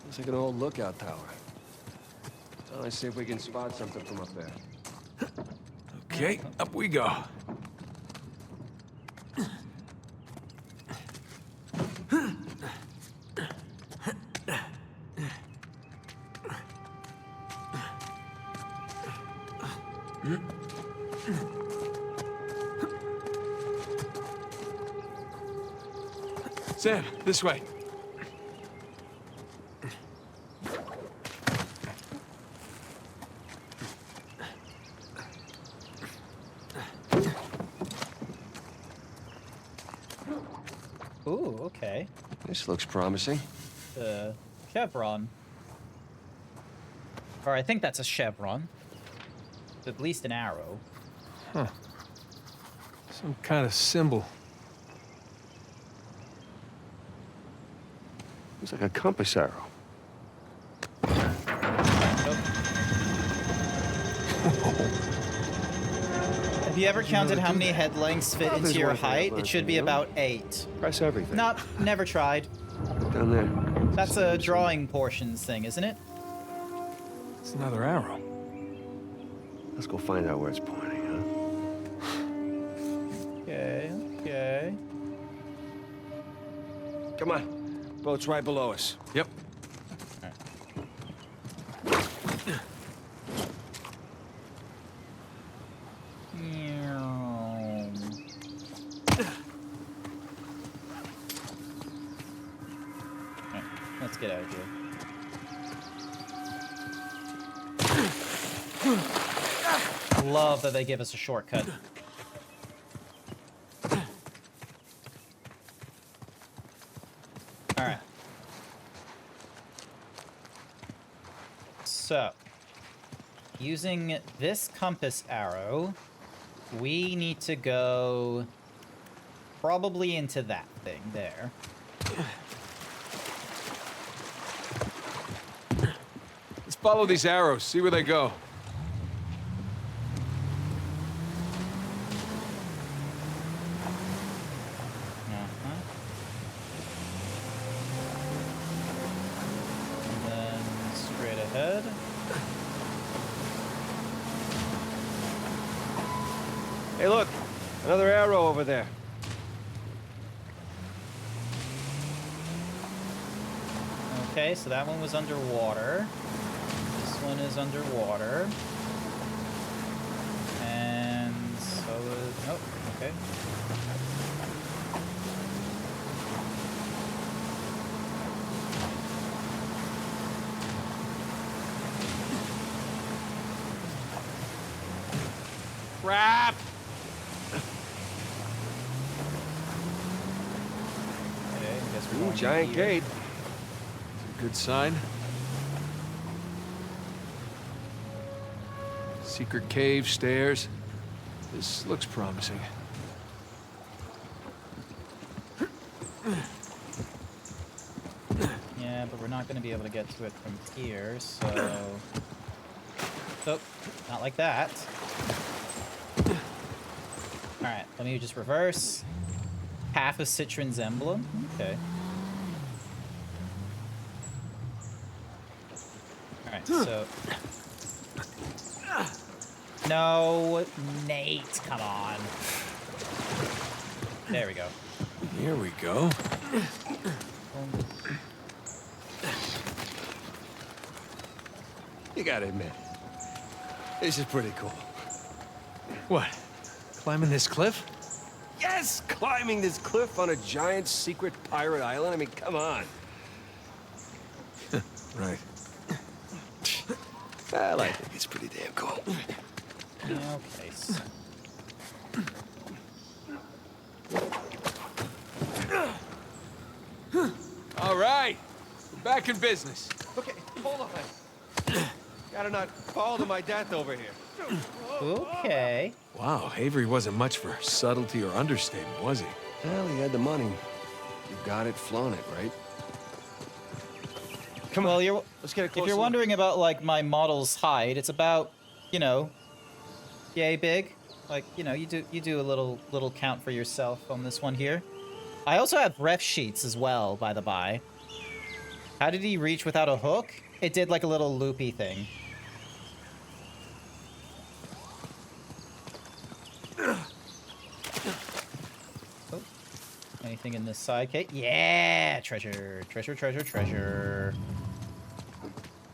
Looks like an old lookout tower. So let's see if we can spot something from up there. Okay, up we go. Sam, this way. Ooh, okay. This looks promising. Chevron. Or I think that's a chevron. At least an arrow. Huh. Some kind of symbol. Looks like a compass arrow. Have you ever counted how many head lengths fit into your height? It should be about 8. Press everything. Nope, never tried. Down there. That's a drawing portions thing, isn't it? It's another arrow. Let's go find out where it's pointing, huh? Okay, okay. Come on. Boat's right below us. Yep. Let's get out of here. Love that they give us a shortcut. Alright. So, using this compass arrow, we need to go probably into that thing there. Let's follow these arrows, see where they go. And then straight ahead. Hey, look. Another arrow over there. Okay, so that one was underwater. This one is underwater. And so is... Oh, okay. Crap! Okay, I guess we're Ooh, going giant here. gate. Good sign. Secret cave, stairs. This looks promising. Yeah, but we're not going to be able to get to it from here, so... Oh, not like that. Alright, let me just reverse. Half of Citron's emblem. Okay. Alright, so... No, Nate, come on. There we go. Here we go. You gotta admit, this is pretty cool. What? Climbing this cliff? Yes! Climbing this cliff on a giant secret pirate island? I mean, come on. Right. Well, I think it's pretty damn cool. Okay, so... All right. We're back in business. Okay, hold on. Gotta not fall to my death over here. Okay. Wow, Avery wasn't much for subtlety or understatement, was he? Well, he had the money. You got it, flown it, right? Come on, let's get a closer if you're wondering about, like, my model's height, it's about, you know, yay big. Like, you know, you do a little count for yourself on this one here. I also have ref sheets as well, by the by. How did he reach without a hook? It did like a little loopy thing. Oh, anything in this side case? Yeah, treasure, treasure, treasure, treasure.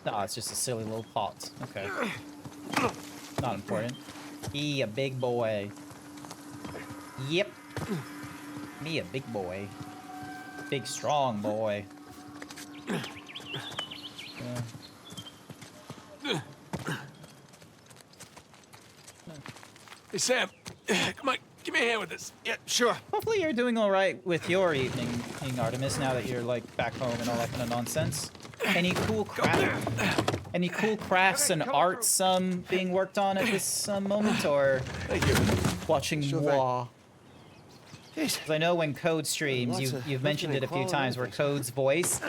No, it's just a silly little pot. Okay. Not important. He a big boy. Yep. Me a big boy. Big strong boy. Hey, Sam. Come on, give me a hand with this. Yeah, sure. Hopefully you're doing all right with your evening, Artemis, now that you're, like, back home and all that kind of nonsense. Any cool crap? Any cool crafts and arts being worked on at this moment, or watching moi? Because I know when Code streams, you've mentioned it a few times, where Code's voice,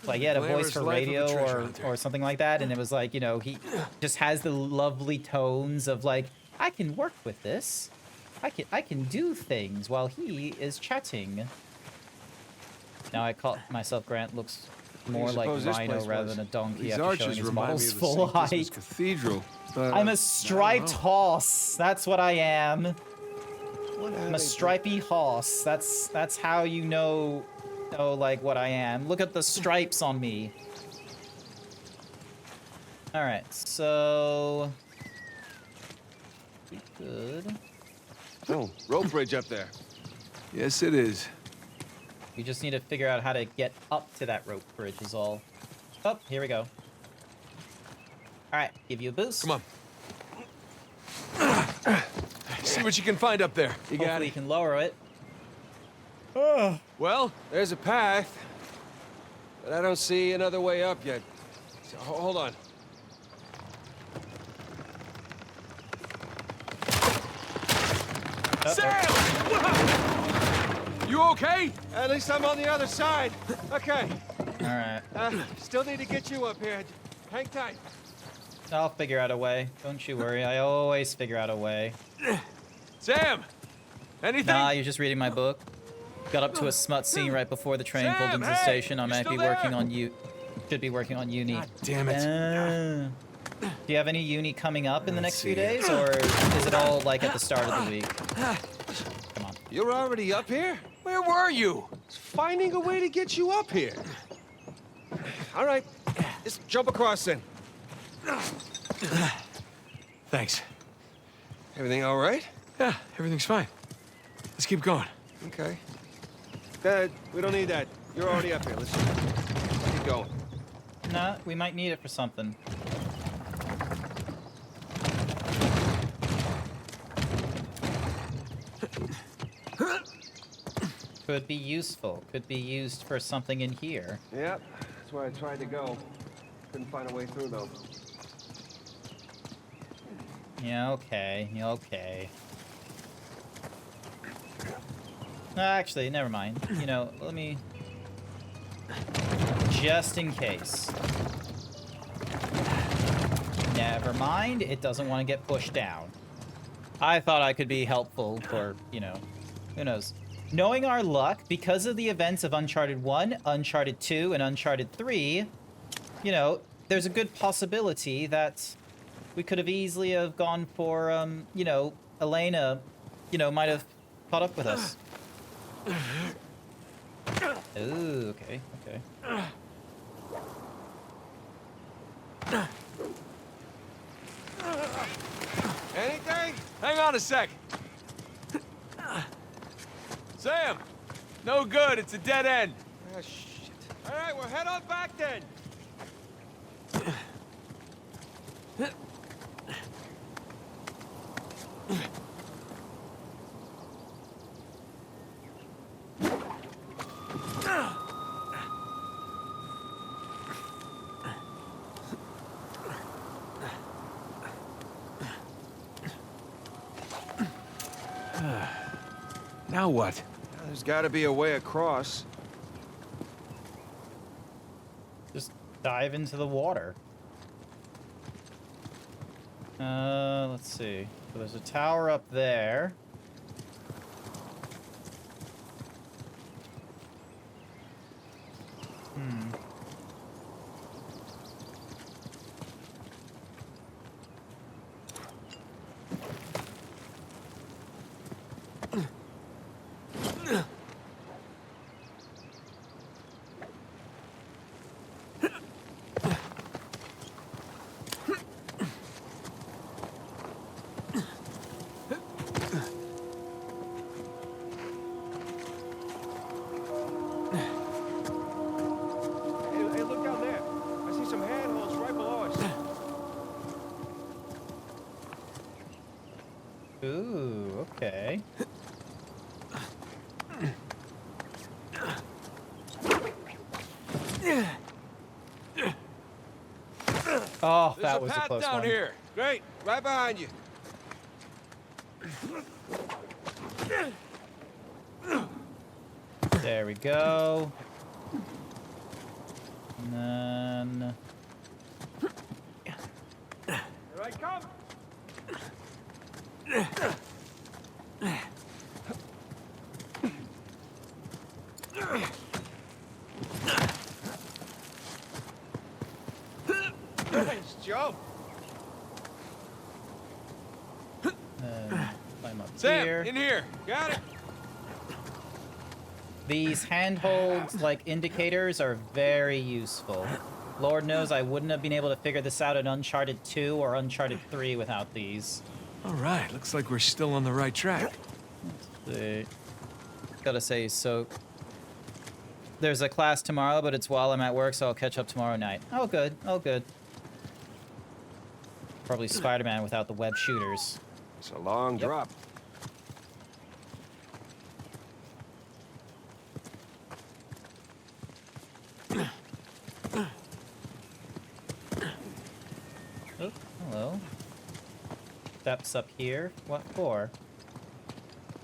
like he had a voice for radio or something like that, and it was like, you know, he just has the lovely tones of like, I can work with this, I can do things while he is chatting. Now I call myself Grant looks more like Rhino rather than a donkey after showing his models full height. Cathedral. I'm a striped horse. That's what I am. I'm a stripy horse. That's how you know, like what I am. Look at the stripes on me. All right, so we could. Oh, rope bridge up there. Yes, it is. We just need to figure out how to get up to that rope bridge is all. Oh, here we go. All right, give you a boost. Come on. See what you can find up there. You got Hopefully it. you can lower it. Well, there's a path, but I don't see another way up yet. So, hold on. Sam! You okay? At least I'm on the other side. Okay. All right. Still need to get you up here. Hang tight. I'll figure out a way. Don't you worry. I always figure out a way. Sam! Anything? Nah, you're just reading my book. Got up to a smut scene right before the train pulled into the station. I might be working on should be working on uni. God damn it. Do you have any uni coming up in the next few days, or is it all like at the start of the week? Come on. You're already up here? Where were you? Finding a way to get you up here. All right, just jump across then. Thanks. Everything all right? Yeah, everything's fine. Let's keep going. Okay. Dad, we don't need that. You're already up here. Let's keep going. Nah, we might need it for something. Could be useful. Could be used for something in here. Yep, that's where I tried to go. Couldn't find a way through, though. Yeah, okay. Okay. Actually, never mind. You know, let me... Just in case. Never mind. It doesn't want to get pushed down. I thought I could be helpful for, you know, who knows. Knowing our luck, because of the events of Uncharted 1, Uncharted 2, and Uncharted 3, you know, there's a good possibility that we could have easily have gone for, you know, Elena, you know, might have caught up with us. Ooh, okay, okay. Anything? Hang on a sec. Sam! No good, it's a dead end. Ah, shit. All right, we'll head on back then. Now what? There's got to be a way across. Just dive into the water. Let's see. So there's a tower up there. Hey, look down there. I see some handholds right below us. Ooh, okay. Oh, There's that a was a path close down one. here. Great, right behind you. There we go. And then... Here I come. Nice job. Climb up Sam, here. in here. Got it. These handholds, like, indicators are very useful. Lord knows I wouldn't have been able to figure this out in Uncharted 2 or Uncharted 3 without these. All right, looks like we're still on the right track. Let's see. Gotta say, so... There's a class tomorrow, but it's while I'm at work, so I'll catch up tomorrow night. Oh, good. Oh, good. Probably Spider-Man without the web shooters. It's a long drop. Oh, hello. Steps up here. What for?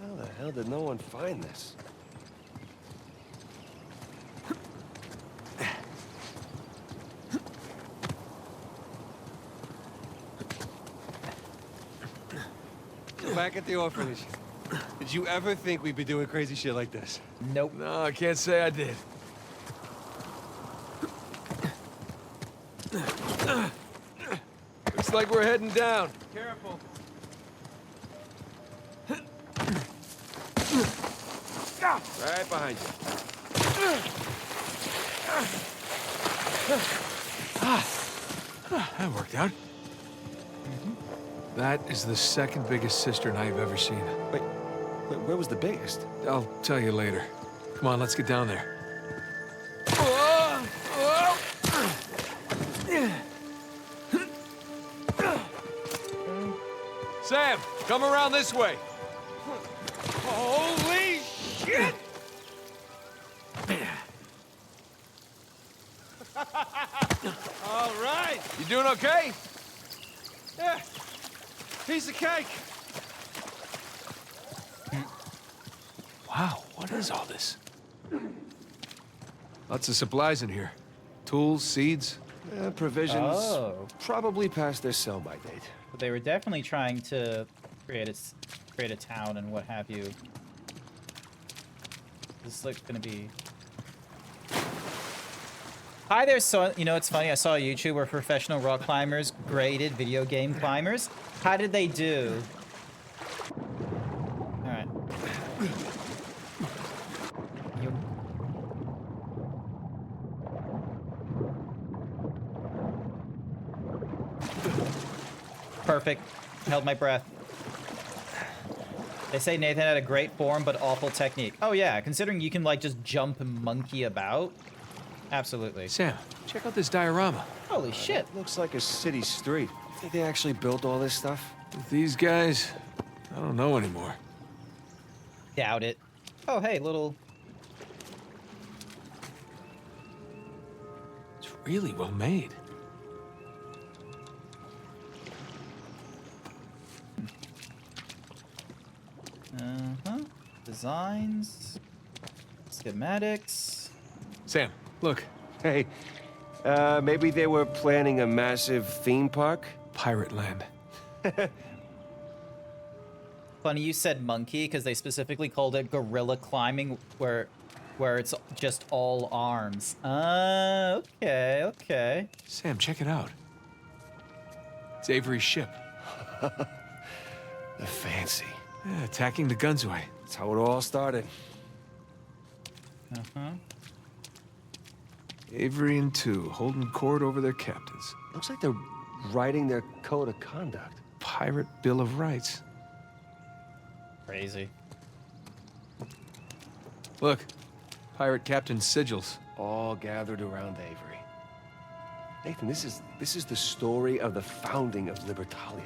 How the hell did no one find this? Back at the orphanage. Did you ever think we'd be doing crazy shit like this? Nope. No, I can't say I did. Looks like we're heading down. Careful. Right behind you. That worked out. That is the second biggest cistern I've ever seen. Wait, where was the biggest? I'll tell you later. Come on, let's get down there. Sam, come around this way. Holy shit! All right. You doing okay? Yeah. Piece of cake. Wow, what is all this? Lots of supplies in here. Tools, seeds. Provisions. Oh. Probably past their sell-by date. But they were definitely trying to create a town and what have you. This looks gonna be... Hi there, so you know, it's funny, I saw a YouTube where professional rock climbers graded video game climbers. How did they do? Alright. Perfect. Held my breath. They say Nathan had a great form, but awful technique. Oh yeah, considering you can like just jump and monkey about. Absolutely. Sam, check out this diorama. Holy shit. Looks like a city street. Think they actually built all this stuff? With these guys, I don't know anymore. Doubt it. Oh, hey, little... It's really well made. Uh-huh. Designs. Schematics. Sam, look. Hey, maybe they were planning a massive theme park? Pirate land. Funny you said monkey, because they specifically called it gorilla climbing, where it's just all arms. Okay, okay. Sam, check it out. It's Avery's ship. They're fancy. Yeah, attacking the Gunsway. That's how it all started. Uh-huh. Avery and two, holding court over their captains. Looks like they're writing their code of conduct. Pirate Bill of Rights. Crazy. Look, pirate captain sigils. All gathered around Avery. Nathan, this is the story of the founding of Libertalia.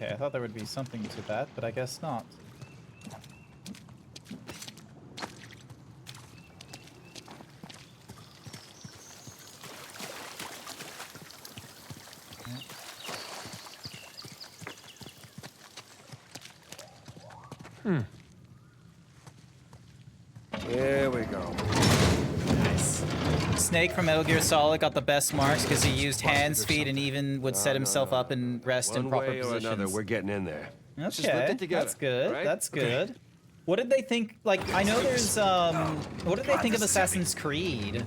Okay, I thought there would be something to that, but I guess not. There we go. Nice. Snake from Metal Gear Solid got the best marks because he used hands, feet, and even would set himself up and rest in proper One way or positions. another, we're getting in there. Let's just lift Okay, it together, that's good. right? That's good. What did they think? Like, I know there's what did they think of Assassin's Creed?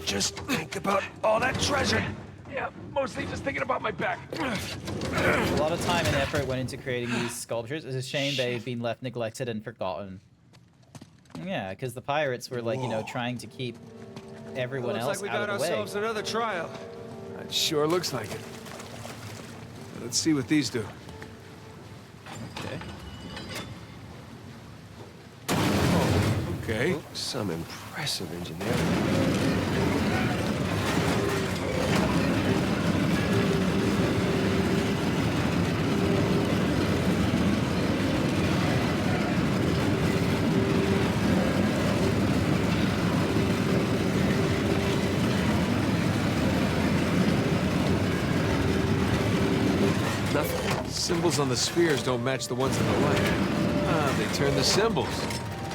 Just think about all that treasure. Yeah, mostly just thinking about my back. A lot of time and effort went into creating these sculptures. It's a shame they've been left neglected and forgotten. Yeah, because the pirates were like, you know, trying to keep everyone Looks else like we out got of the way. ourselves another trial. It sure looks like it. Let's see what these do. Okay. Okay. Some impressive engineering. Nothing. Symbols on the spheres don't match the ones in the light. Ah, they turn the symbols.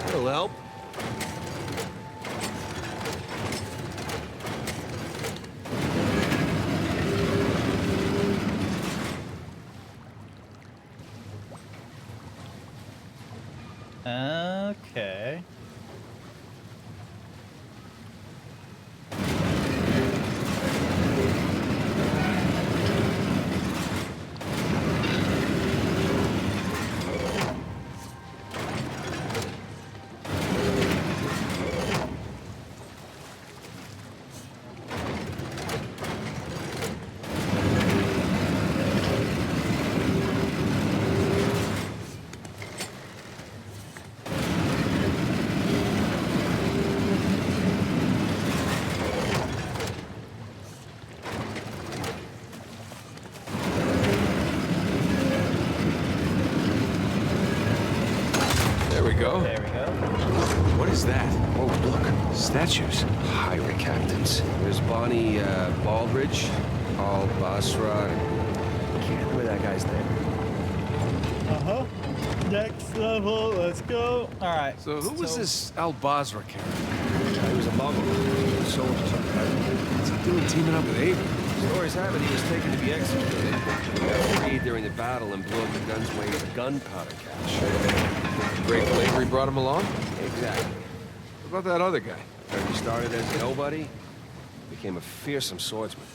That'll help. Okay. There we go. There we go. What is that? Oh, look. Statues. Pirate captains. There's Bonnie Baldridge, Al Basra. Can't remember that guy's name. Uh-huh. Next level, let's go. All right. So who was this Al Basra character? He was a Mongol. Soldiers on pirate. What's he doing teaming up with Avery? Stories have it he was taken to be executed. He got freed during the battle and blew up the gun's weight of gunpowder cache. Grateful Avery brought him along? Exactly. What about that other guy? Heard he started as a nobody, became a fearsome swordsman.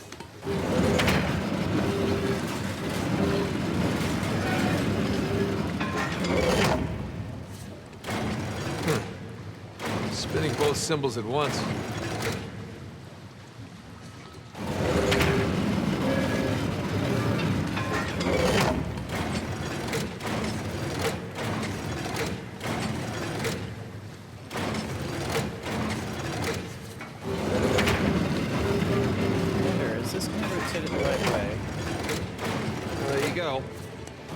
Spinning both symbols at once. Is this going to rotate it the right way? Well, there you go.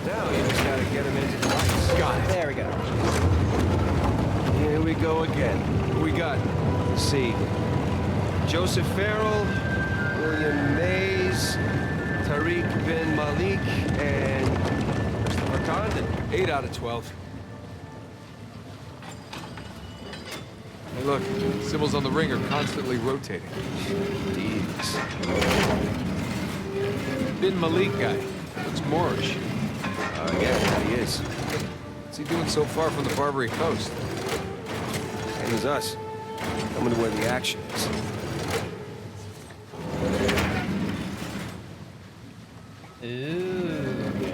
Now you just gotta get him into the lights. Got it. There we go. Here we go again. What we got? Let's see. Joseph Farrell, William Mays, Tariq bin Malik, and Christopher Condon. 8 out of 12. Hey, look. Symbols on the ring are constantly rotating. Jeez. Bin Malik guy. Looks Moorish. Yeah, that he is. What's he doing so far from the Barbary coast? Same as us. Coming to where the action is. Ooh. Okay.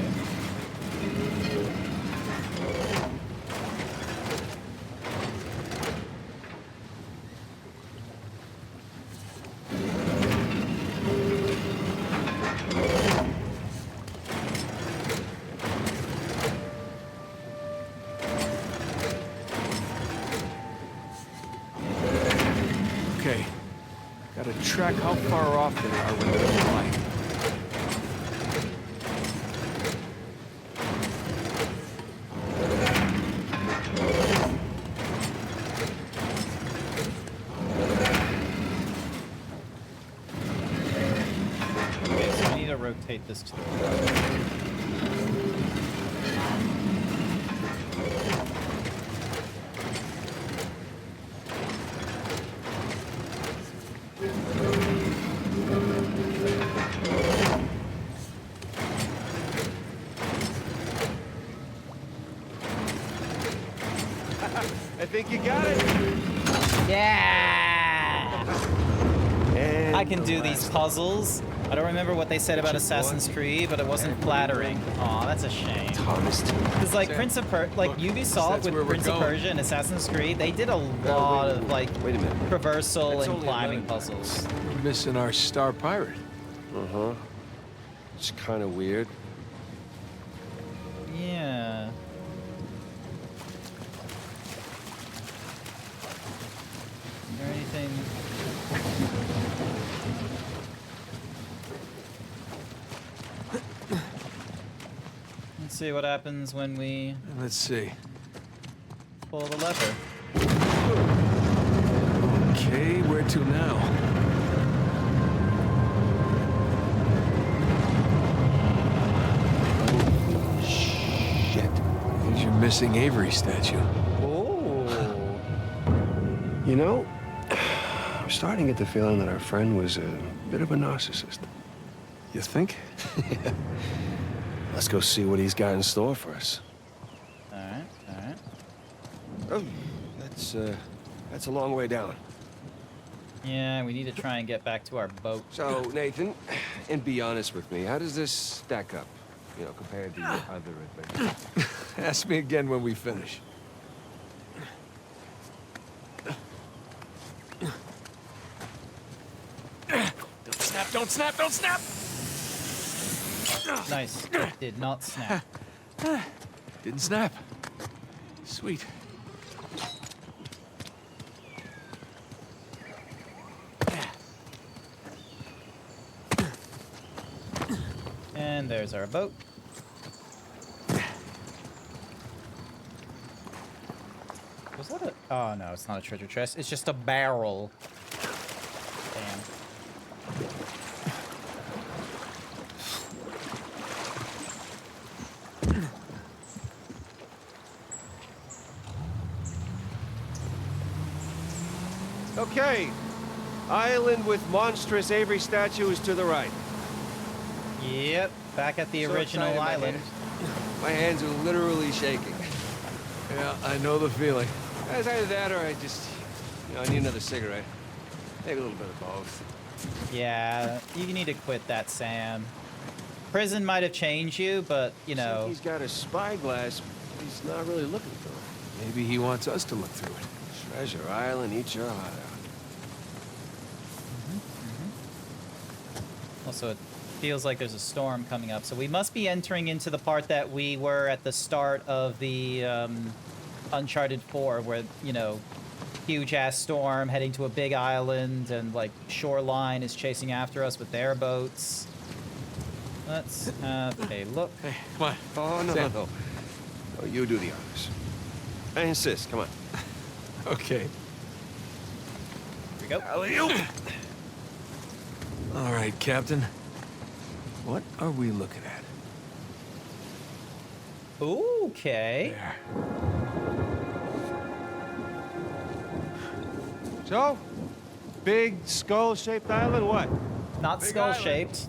Okay. Gotta track how far off they are when they're in the light. rotate this to the right. I think you got it. Yeah! And I can do these puzzles. I don't remember what they said about Assassin's Creed, but it wasn't flattering. Aw, that's a shame. Because like Ubisoft with Prince of Persia and Assassin's Creed, they did a lot of like traversal and climbing puzzles. We're missing our star pirate. Uh-huh. It's kind of weird. Yeah. Is there anything? Let's see what happens when we... Let's see. Pull the lever. Okay, where to now? Shit. There's your missing Avery statue. Oh. You know, I'm starting to get the feeling that our friend was a bit of a narcissist. You think? Let's go see what he's got in store for us. Alright, alright. Oh, that's a long way down. Yeah, we need to try and get back to our boat. So, Nathan, and be honest with me, how does this stack up, you know, compared to your other adventures? Ask me again when we finish. Don't snap, don't snap, don't snap! Nice. It did not snap. Didn't snap. Sweet. And there's our boat. Was that a... Oh, no, it's not a treasure chest. It's just a barrel. Damn. Okay. Island with monstrous Avery statue is to the right. Yep, back at the So original excited, island. My hands are literally shaking. Yeah, I know the feeling. It's either that or I just, you know, I need another cigarette. Maybe a little bit of both. Yeah, you need to quit that, Sam. Prison might have changed you, but, you Looks like know... he's got a spyglass, but he's not really looking through it. Maybe he wants us to look through it. Treasure Island, eat your heart out. Also, it feels like there's a storm coming up, so we must be entering into the part that we were at the start of the Uncharted 4, where, you know, huge-ass storm heading to a big island, and, like, Shoreline is chasing after us with their boats. Let's have a look. Hey, come on. Oh, no, Sam. no. Oh, you do the honors. I insist. Come on. Okay. Here we go. Alley-oop. All right, Captain. What are we looking at? Okay. There. So, big skull-shaped island, what? Not skull-shaped.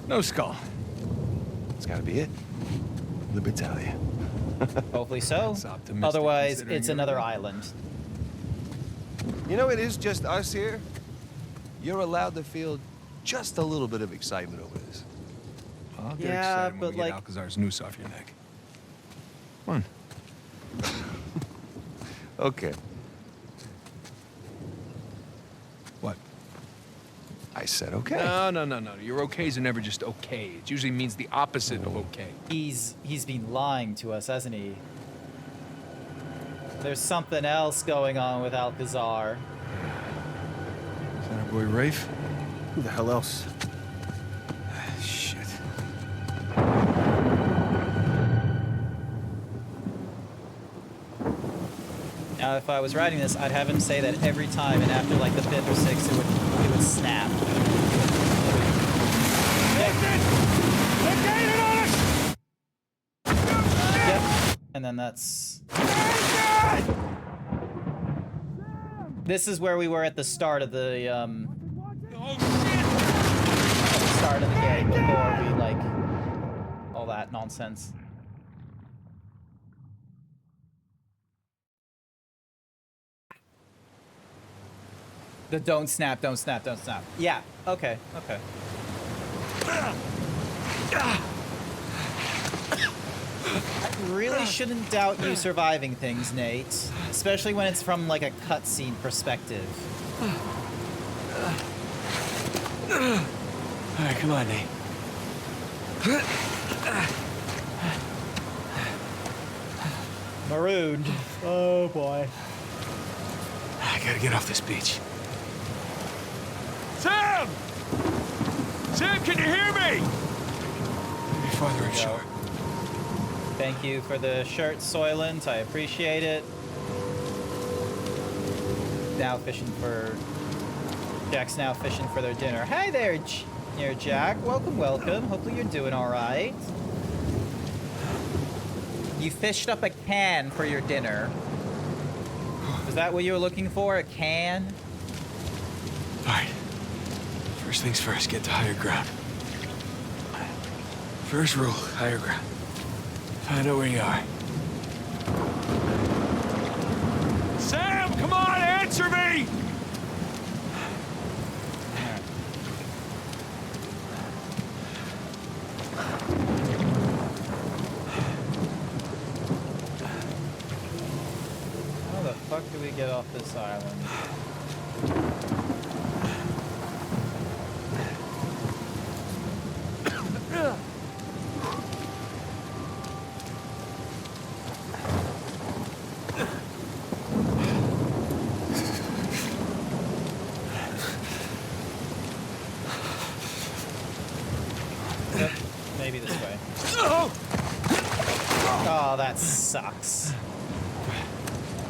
No skull. It's gotta be it. Libertalia. Hopefully so. Otherwise, it's another island. You know, it is just us here. You're allowed to feel just a little bit of excitement over this. I'll get Yeah, excited when but we like... get Alcazar's noose off your neck. Come on. Okay. What? I said okay. No. Your okays are never just okay. It usually means the opposite of okay. He's been lying to us, hasn't he? There's something else going on with Alcazar. Is that our boy Rafe? Who the hell else? Shit. Now, if I was writing this, I'd have him say that every time, and after like the 5th or 6th, it would snap. And then that's... This is where we were at the start of the, at the start of the game before we, like, all that nonsense. The don't snap, don't snap, don't snap. Yeah, okay, okay. I really shouldn't doubt you surviving things, Nate. Especially when it's from, like, a cutscene perspective. Alright, come on, Nate. Marooned. Oh, boy. I gotta get off this beach. Sam! Sam, can you hear me? Maybe farther ashore. Thank you for the shirt, Soylent. I appreciate it. Now fishing for... Jack's now fishing for their dinner. Hi there, Jack. Welcome, welcome. Hopefully you're doing all right. You fished up a can for your dinner. Was that what you were looking for? A can? Alright. First things first, get to higher ground. First rule, higher ground. Find out where you are. Sam, come on, answer me! How the fuck do we get off this island? Yep, maybe this way. Oh, that sucks.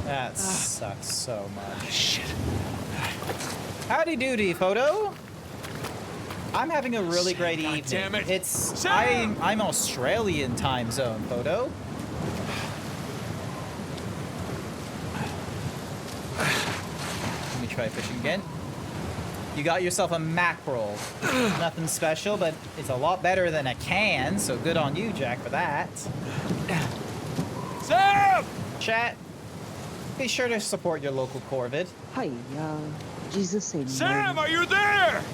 That sucks so much. Shit. Howdy doody, photo. I'm having a really great evening. damn it. It's I'm Australian time zone, photo. Let me try fishing again. You got yourself a mackerel. Nothing special, but it's a lot better than a can, so good on you, Jack, for that. Sam! Chat, be sure to support your local Corvid. Hi, Jesus said. Sam, are you there?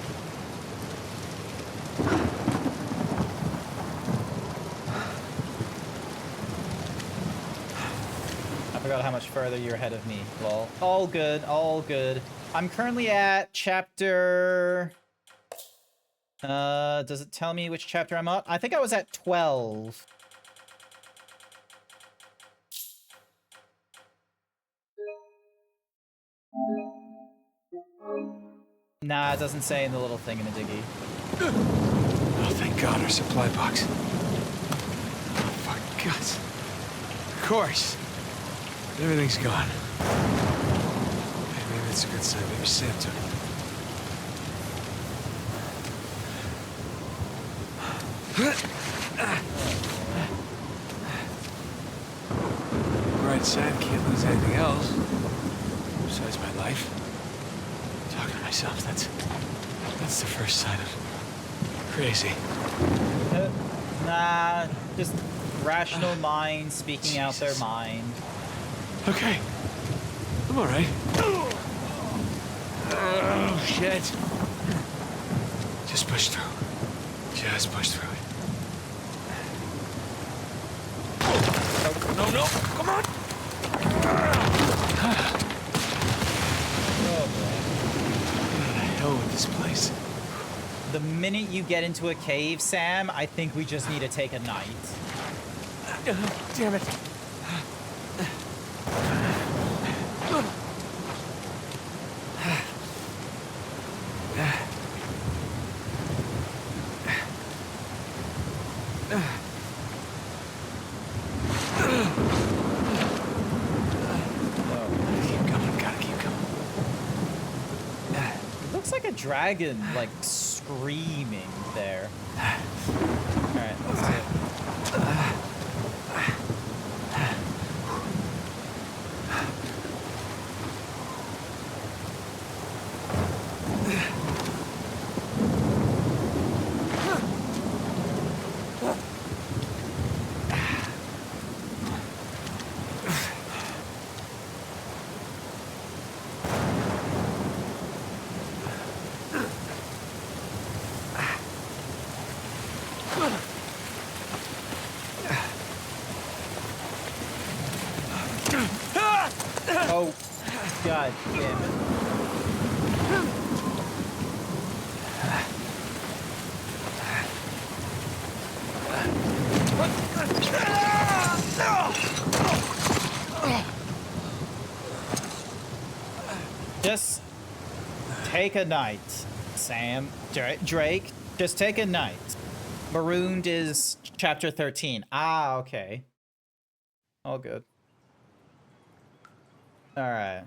I forgot how much further you're ahead of me. Lol. All good, all good. I'm currently at chapter... does it tell me which chapter I'm at? I think I was at 12. Nah, it doesn't say in the little thing in the diggy. Oh, thank God, our supply box. Oh, fuck, guts. Of course. Everything's gone. Maybe that's a good sign. Maybe Sam took it. Right side, can't lose anything else. Besides my life. Talking to myself, that's the first sign of crazy. Nah, just rational mind speaking out their mind. Okay. I'm alright. Oh, shit. Just push through. Just push through it. No, no, come on! Oh, boy. What the hell with this place? The minute you get into a cave, Sam, I think we just need to take a night. Damn it. Dragon, like, screaming there. Alright, let's do it. Damn it. Just take a night, Sam. Drake, just take a night. Marooned is chapter 13. Ah, okay. All good. Alright.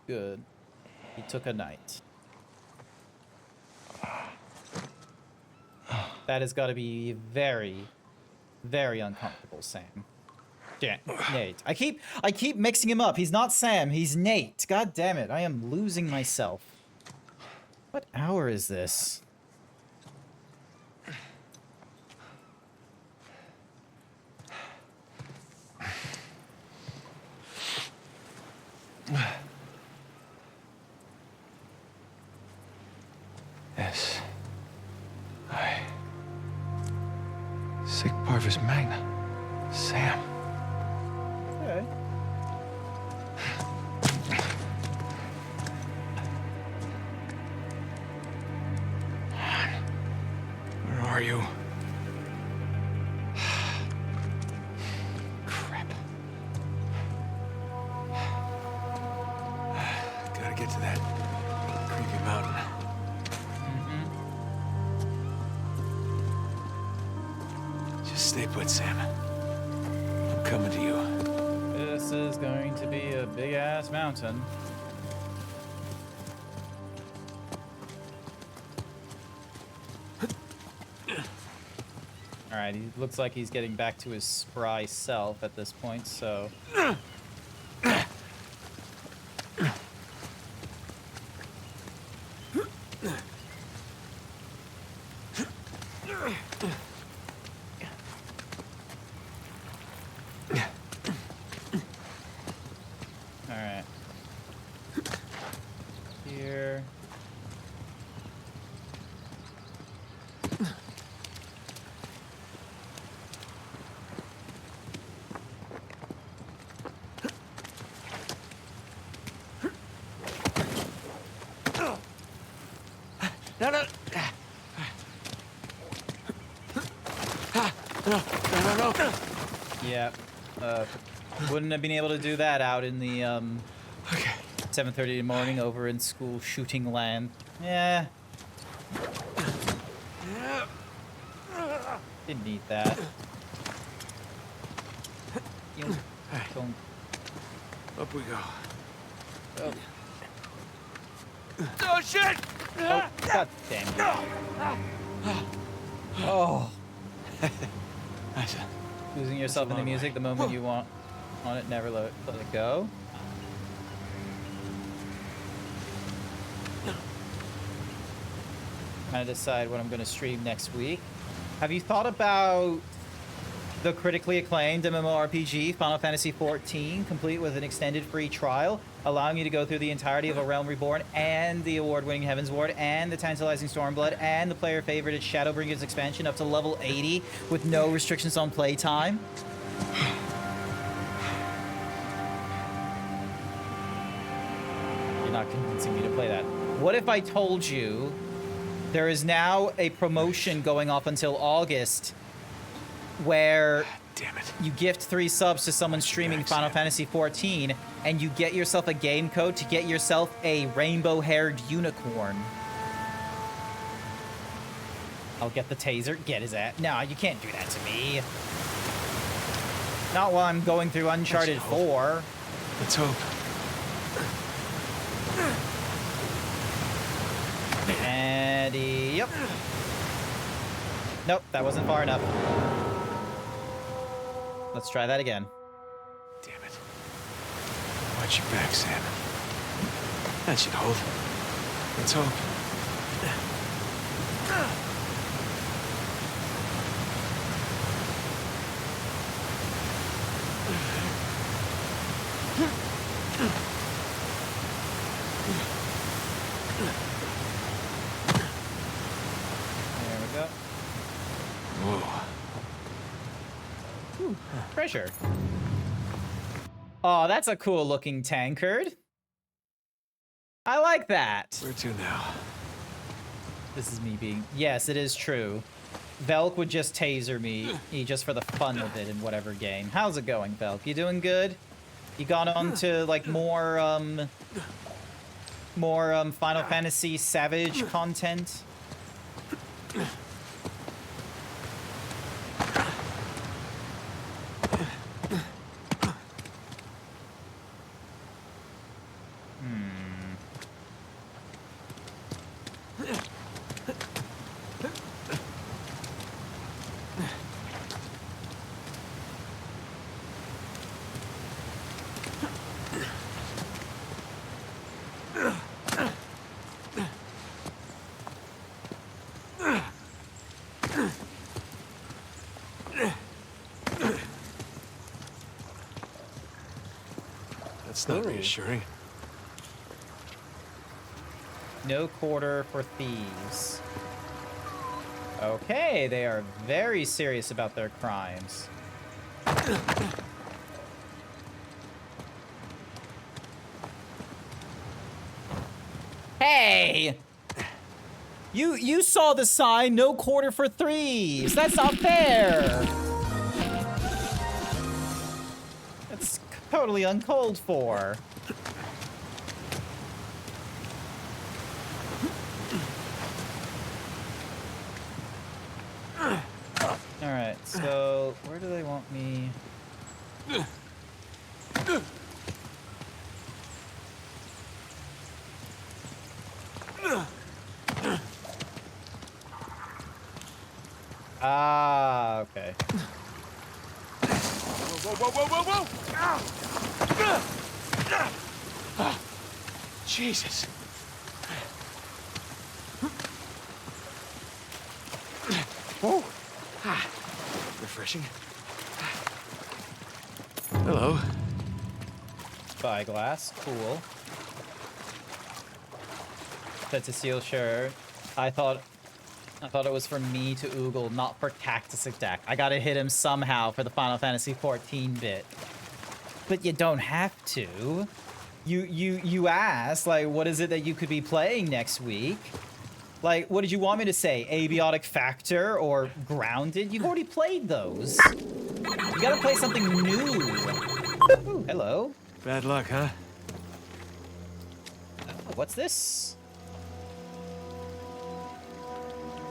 Good. He took a night. That has got to be very, very uncomfortable, Sam. Yeah, Nate. I keep mixing him up. He's not Sam, he's Nate. God damn it, I am losing myself. What hour is this? Yes. Sic Parvis Magna. Sam. Okay. Where are you? Crap. Gotta get to that creepy mountain. Just stay put, Sam. I'm coming to you. This is going to be a big-ass mountain. Alright, he looks like he's getting back to his spry self at this point, so... Alright. Here. No, no. No. Yeah. Wouldn't have been able to do that out in the, 7:30 in the morning over in school shooting land. Yeah. Didn't need that. You don't... Up we go. Oh. Oh, shit! Oh, god damn it. Oh. Losing yourself in the music the moment you want on it, never let it go. Kind of decide what I'm going to stream next week. Have you thought about the critically acclaimed MMORPG Final Fantasy XIV, complete with an extended free trial, allowing you to go through the entirety of A Realm Reborn and the award-winning Heaven's Ward and the tantalizing Stormblood and the player-favorited Shadowbringers expansion up to level 80 with no restrictions on playtime? You're not convincing me to play that. What if I told you there is now a promotion going off until August where you gift 3 subs to someone streaming Final Fantasy XIV, and you get yourself a game code to get yourself a rainbow-haired unicorn. I'll get the taser. Get his ass. No, you can't do that to me. Not while I'm going through Uncharted 4. Let's hope. And yep. Nope, that wasn't far enough. Let's try that again. Damn it. Watch your back, Sam. That should hold. Let's hope. There we go. Whoa. Ooh, pressure. Oh, that's a cool looking tankard. I like that. Where to now? This is me being... Yes, it is true. Velk would just taser me just for the fun of it in whatever game. How's it going, Velk? You doing good? You gone on to, like, more Final Fantasy Savage content? That's not reassuring. No quarter for thieves. Okay, they are very serious about their crimes. Hey! You saw the sign, no quarter for thieves. That's not fair. That's totally uncalled for. Alright, so where do they want me? Ah, okay. Whoa, whoa, whoa, whoa, whoa! Ow. Jesus. Whoa. Refreshing. Hello. Spyglass, cool. That's a seal, sure. I thought it was for me to oogle, not for Cactus Attack. I gotta hit him somehow for the Final Fantasy 14 bit. But you don't have to. You asked, like, what is it that you could be playing next week? Like, what did you want me to say? Abiotic Factor or Grounded? You've already played those. You gotta play something new. Ooh, hello. Bad luck, huh? What's this?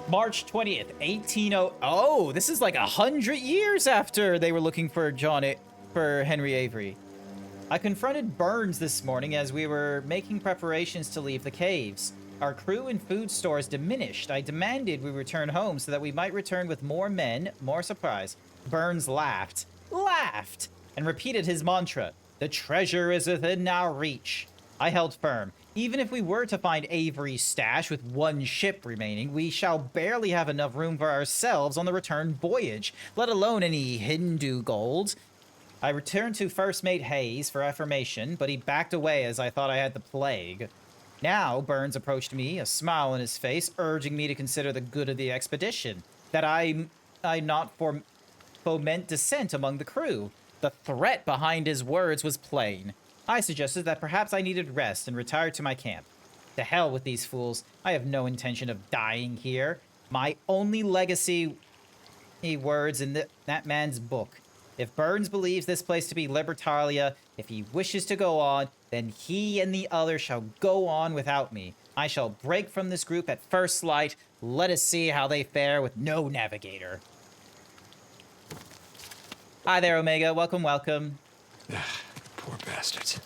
March 20th, 180. Oh, this is like 100 years after they were looking for Henry Avery. I confronted Burns this morning as we were making preparations to leave the caves. Our crew and food stores diminished. I demanded we return home so that we might return with more men, more supplies. Burns laughed, and repeated his mantra. The treasure is within our reach. I held firm. Even if we were to find Avery's stash with one ship remaining, we shall barely have enough room for ourselves on the return voyage, let alone any Hindu gold. I returned to First Mate Hayes for affirmation, but he backed away as I thought I had the plague. Now, Burns approached me, a smile on his face, urging me to consider the good of the expedition, that I not foment dissent among the crew. The threat behind his words was plain. I suggested that perhaps I needed rest and retired to my camp. To hell with these fools. I have no intention of dying here. My only legacy words in that man's book. If Burns believes this place to be Libertalia, if he wishes to go on, then he and the others shall go on without me. I shall break from this group at first light. Let us see how they fare with no navigator. Hi there, Omega. Welcome, welcome. Poor bastards.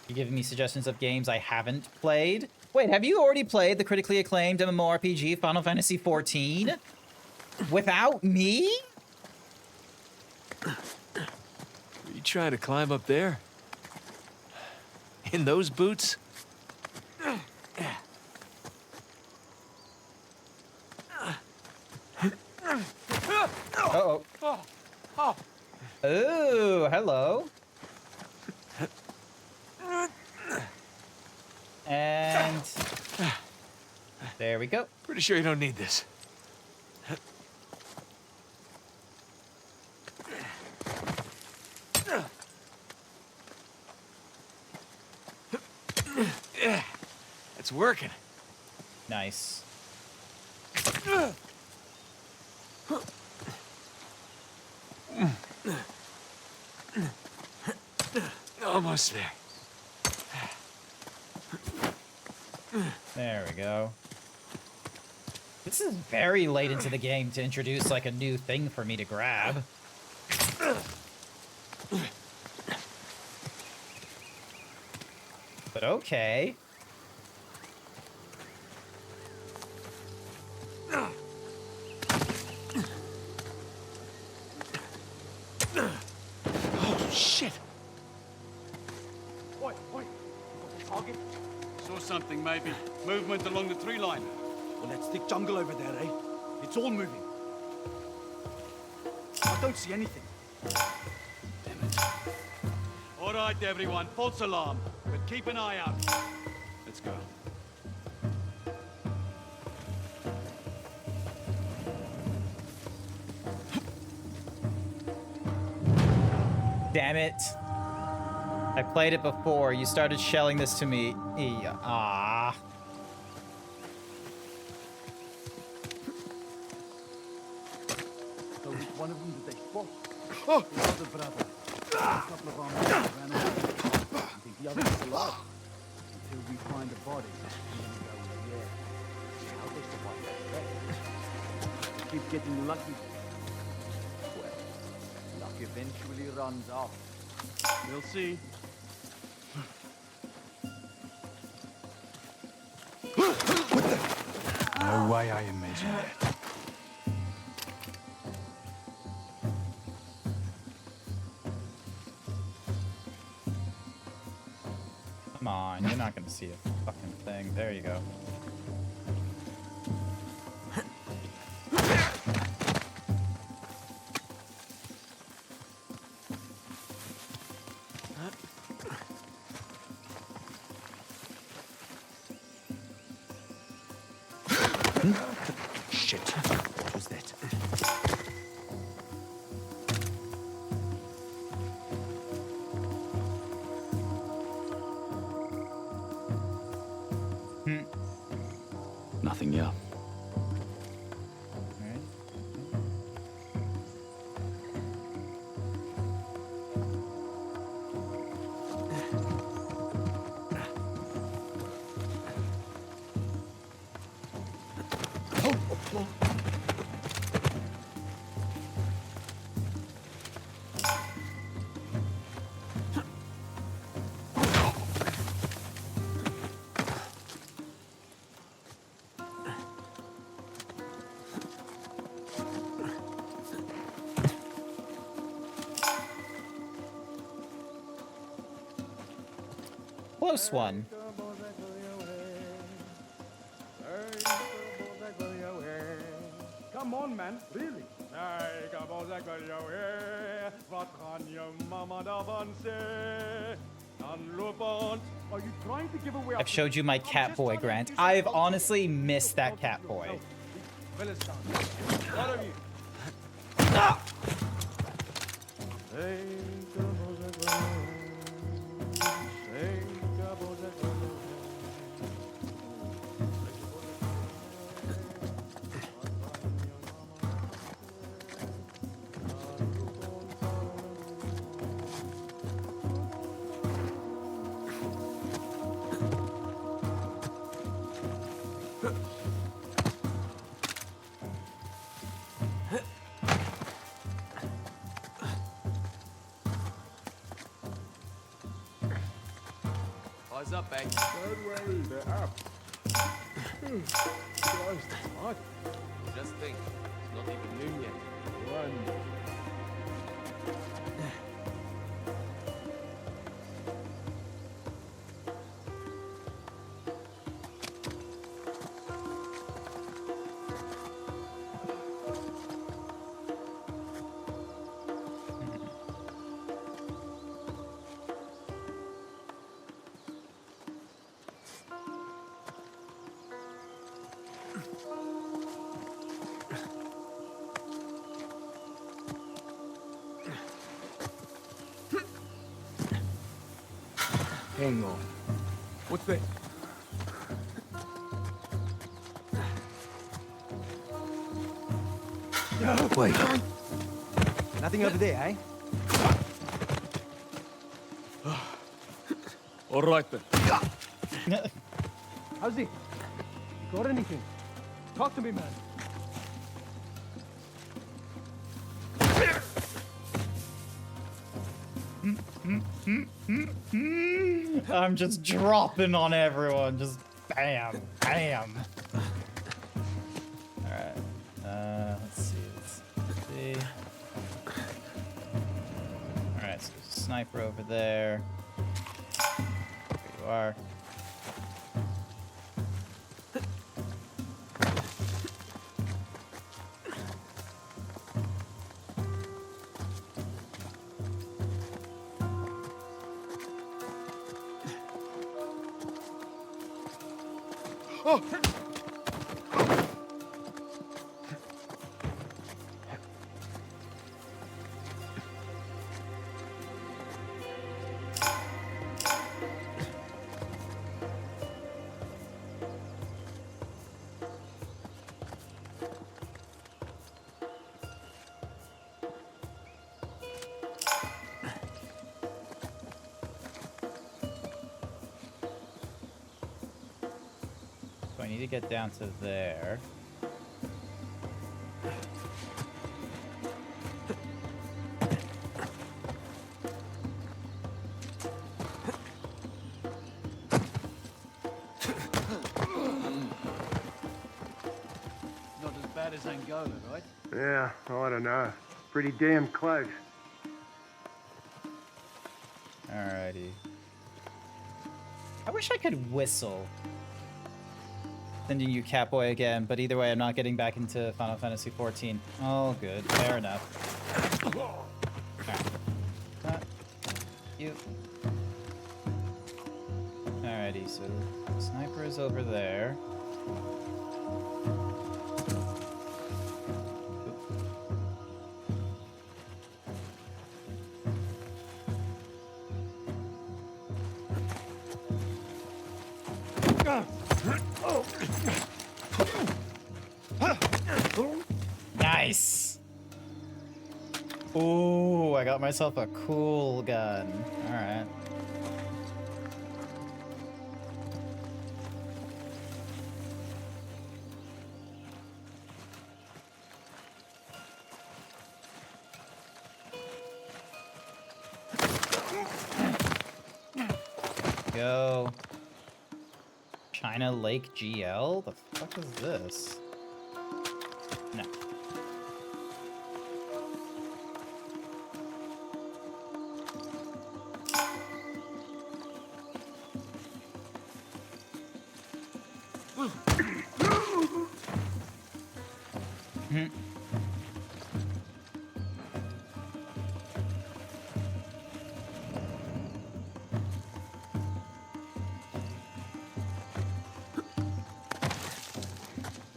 You're giving me suggestions of games I haven't played? Wait, have you already played the critically acclaimed MMORPG Final Fantasy XIV? Without me? Are you trying to climb up there? In those boots? Uh-oh. Ooh, hello. And there we go. Pretty sure you don't need this. working. Nice. Almost there. There we go. This is very late into the game to introduce like a new thing for me to grab. But okay. Oh, shit. Oi, oi. Target? Saw something, maybe. Movement along the tree line. Well, that's thick jungle over there, eh? It's all moving. I don't see anything. Damn it. All right, everyone. False alarm. But keep an eye out. Let's go. Damn it. I played it before. You started shelling this to me. Ah. So which one of them did they spot? Oh! The other brother. A couple of arms ran away. I think the other is alive. Until we find the body. I'm gonna go with yeah. How they survive that threat? Keep getting lucky. Well, luck eventually runs out. We'll see. No way I imagined that. Come on, you're not gonna see a fucking thing. There you go. Shit. What was that? Nothing here. Close one. Come on, man. Really? Are you trying to give away? I've showed you my cat boy, Grant. I've honestly missed that cat boy. Eyes up, eh? Don't worry, they're up. Christ, what? Just think, it's not even noon yet. Run. Hang on. What's that? Wait. Nothing over there, eh? All right then. How's he? You got anything? Talk to me, man. I'm just dropping on everyone. Just bam, bam. Alright. Let's see. Alright, so there's a sniper over there. There you are. Oh! So I need to get down to there. Not as bad as Angola, right? Yeah, I don't know. Pretty damn close. Alrighty. I wish I could whistle. Sending you Catboy again, but either way, I'm not getting back into Final Fantasy XIV. Oh, good. Fair enough. Alright. You. Alrighty, so sniper is over there. Nice. Ooh, I got myself a cool gun. All right. Go. China Lake GL? The fuck is this? No.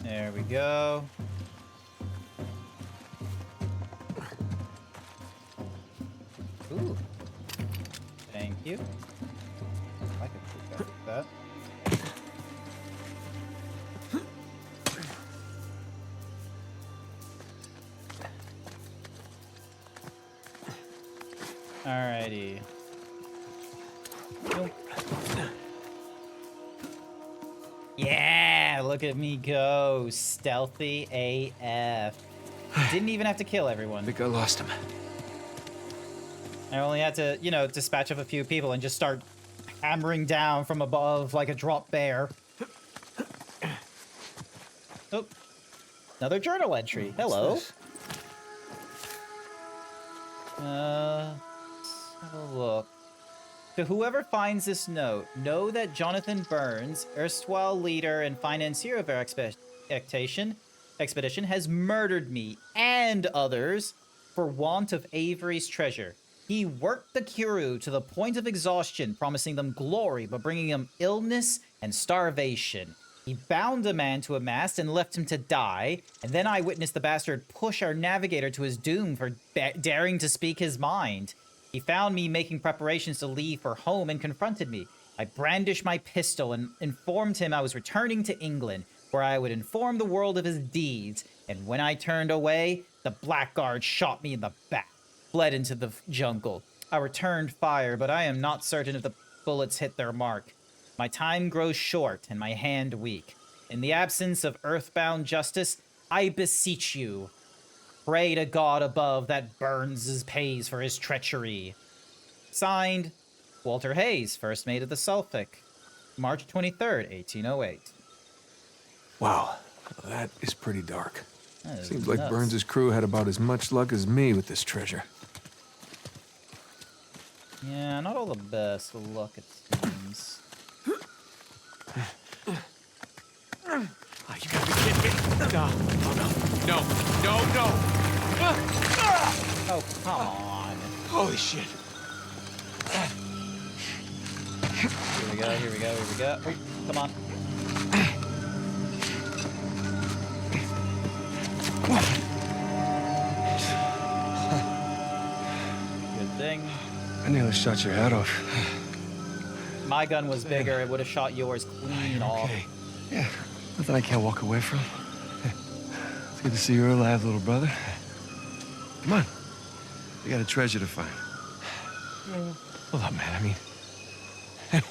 There we go. Ooh. Thank you. I could pick up that. Alrighty. Nope. Yeah, look at me go. Stealthy AF. Didn't even have to kill everyone. I think I lost him. I only had to, you know, dispatch of a few people and just start hammering down from above like a drop bear. Oh, another journal entry. Hello. Let's have a look. To whoever finds this note, know that Jonathan Burns, erstwhile leader and financier of our expedition, has murdered me and others for want of Avery's treasure. He worked the Kuru to the point of exhaustion, promising them glory but bringing them illness and starvation. He bound a man to a mast and left him to die, and then I witnessed the bastard push our navigator to his doom for daring to speak his mind. He found me making preparations to leave for home and confronted me. I brandished my pistol and informed him I was returning to England, where I would inform the world of his deeds. And when I turned away, The blackguard shot me in the back, fled into the jungle. I returned fire, but I am not certain if the bullets hit their mark. My time grows short and my hand weak. In the absence of earthbound justice, I beseech you, pray to God above that Burns pays for his treachery. Signed, Walter Hayes, first mate of the Suffolk, March 23rd, 1808. Wow, that is pretty dark. That is Seems like nuts. Burns' crew had about as much luck as me with this treasure. Yeah, not all the best luck, it seems. Oh, you gotta be kidding me. No. Oh, no. No. Oh, come on. Holy shit. Here we go. Oh, come on. Good thing. I nearly shot your head off. My gun was bigger. It would have shot yours clean off. Yeah, nothing I can't walk away from. It's good to see you're alive, little brother. Come on. We got a treasure to find. Hold up, man. I mean,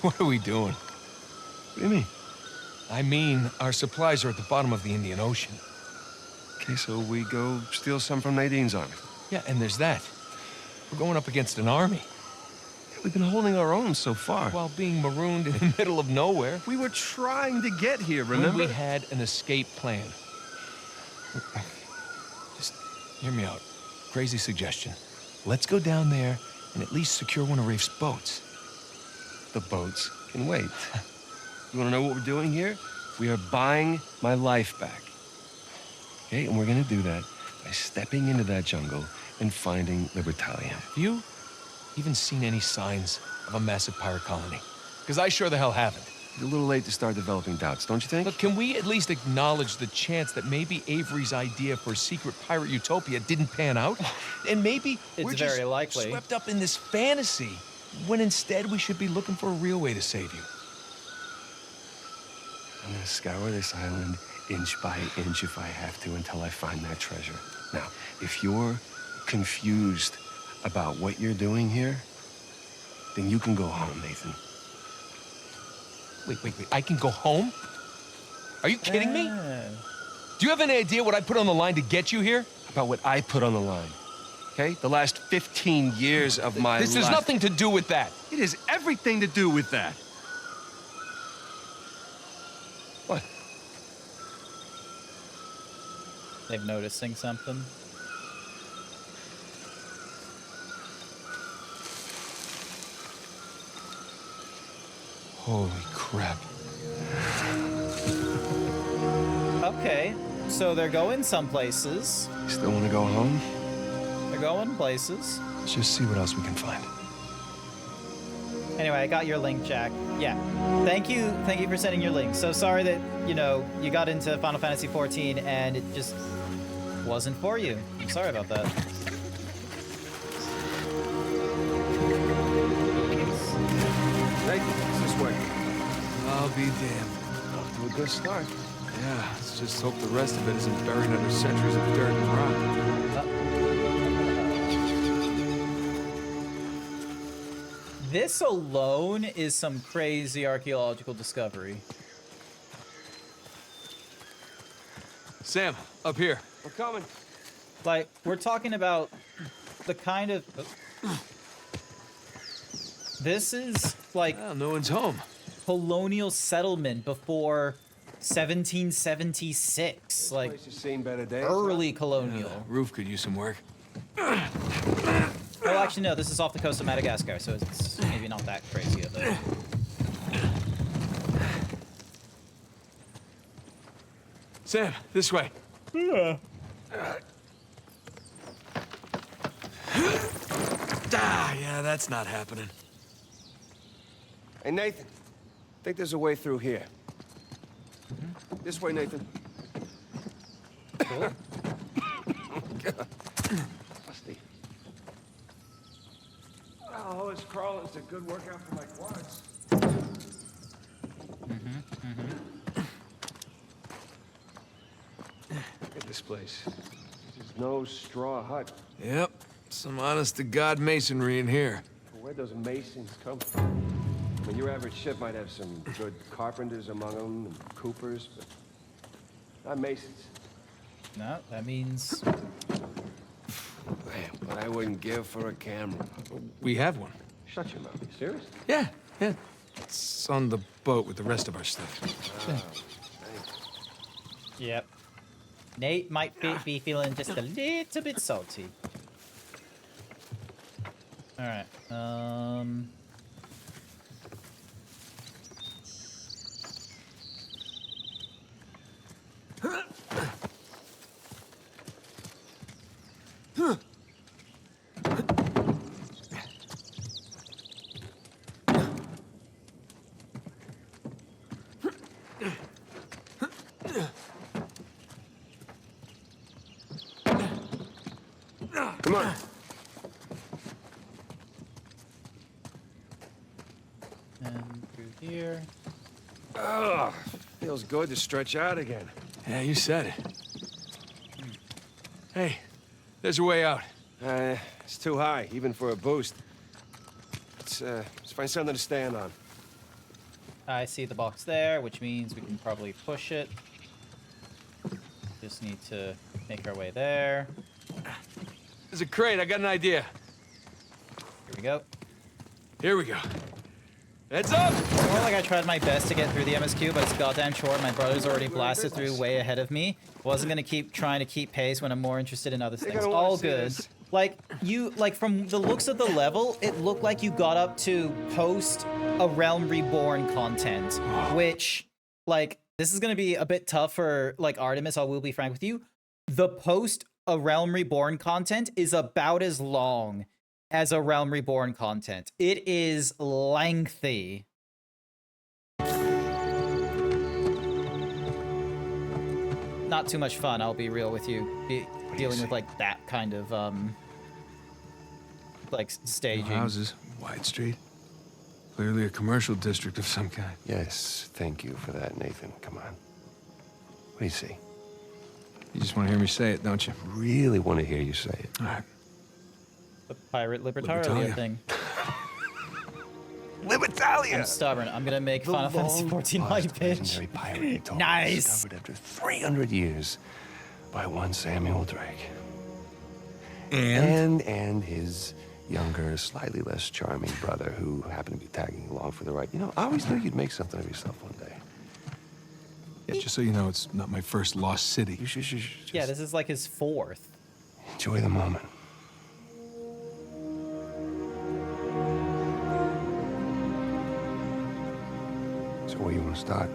what are we doing? What do you mean? I mean, our supplies are at the bottom of the Indian Ocean. Okay, so we go steal some from Nadine's army. Yeah, and there's that. We're going up against an army. We've been holding our own so far. While being marooned in the middle of nowhere. We were trying to get here, remember? When we had an escape plan. Just hear me out. Crazy suggestion. Let's go down there and at least secure one of Rafe's boats. The boats can wait. You want to know what we're doing here? We are buying my life back. Okay, and we're gonna do that by stepping into that jungle and finding Libertalia. Have you even seen any signs of a massive pirate colony? Because I sure the hell haven't. It's a little late to start developing doubts, don't you think? Look, can we at least acknowledge the chance that maybe Avery's idea for a secret pirate utopia didn't pan out? And maybe we're It's just very likely. swept up in this fantasy, when instead we should be looking for a real way to save you. I'm gonna scour this island inch by inch if I have to until I find that treasure. Now, if you're confused about what you're doing here, then you can go home, Nathan. Wait. I can go home? Are you kidding me? Do you have any idea what I put on the line to get you here? About what I put on the line, okay? The last 15 years of my life. This has nothing to do with that. It has everything to do with that. What? They've noticing something. Holy crap. Okay, so they're going some places. You still want to go home? They're going places. Let's just see what else we can find. Anyway, I got your link, Jack. Yeah. Thank you for sending your link. So sorry that, you got into Final Fantasy XIV and it just wasn't for you. I'm sorry about that. Nathan, it's this way. I'll be damned. Off to a good start. Yeah, let's just hope the rest of it isn't buried under centuries of dirt and rock. This alone is some crazy archaeological discovery. Sam, up here. We're coming. Like, we're talking about the kind of... This is, like... Well, no one's home. Colonial settlement before 1776. Like, Place has seen better days. early colonial. Yeah, roof could use some work. Well, actually, no, this is off the coast of Madagascar, so it's maybe not that crazy of it. Sam, this way. Yeah. Yeah, that's not happening. Hey, Nathan. I think there's a way through here. This way, Nathan. Cool. Musty. Oh, this crawling's a good workout for my quads. Look at this place. This is no straw hut. Yep, some honest-to-God masonry in here. Well, where'd those masons come from? I mean, your average ship might have some good carpenters among them, and coopers, but not masons. No, that means... Man, what I wouldn't give for a camera. We have one. Shut your mouth. You serious? Yeah. It's on the boat with the rest of our stuff. Yep. Nate might be feeling just a little bit salty. Alright, Come on. and through here. Oh, feels good to stretch out again. Yeah, you said it. Hey, there's a way out. It's too high, even for a boost. Let's find something to stand on. I see the box there, which means we can probably push it. Just need to make our way there. There's a crate. I got an idea. Here we go. Here we go. Heads up! It's more like I tried my best to get through the MSQ, but it's goddamn short. My brother's already blasted through way ahead of me. Wasn't gonna keep trying to keep pace when I'm more interested in other things. All good. Like from the looks of the level, it looked like you got up to post a Realm Reborn content, which, like, this is gonna be a bit tough for like Artemis. I will be frank with you. The post a Realm Reborn content is about as long as a Realm Reborn content. It is lengthy. Not too much fun, I'll be real with you. Dealing with like that kind of like staging. Houses, wide street. Clearly a commercial district of some kind. Yes, thank you for that, Nathan. Come on. What do you see? You just want to hear me say it, don't you? Really want to hear you say it. All right. The pirate Libertalia thing. Libertalia! I'm stubborn. I'm gonna make Final Fantasy XIV my bitch. Pirate told Nice! Discovered after 300 years by one Samuel Drake. And his younger, slightly less charming brother who happened to be tagging along for the ride. You know, I always knew you'd make something of yourself one day. Yeah, just so you know, it's not my first lost city. Yeah, this is like his fourth. Enjoy the moment. So where you want to start?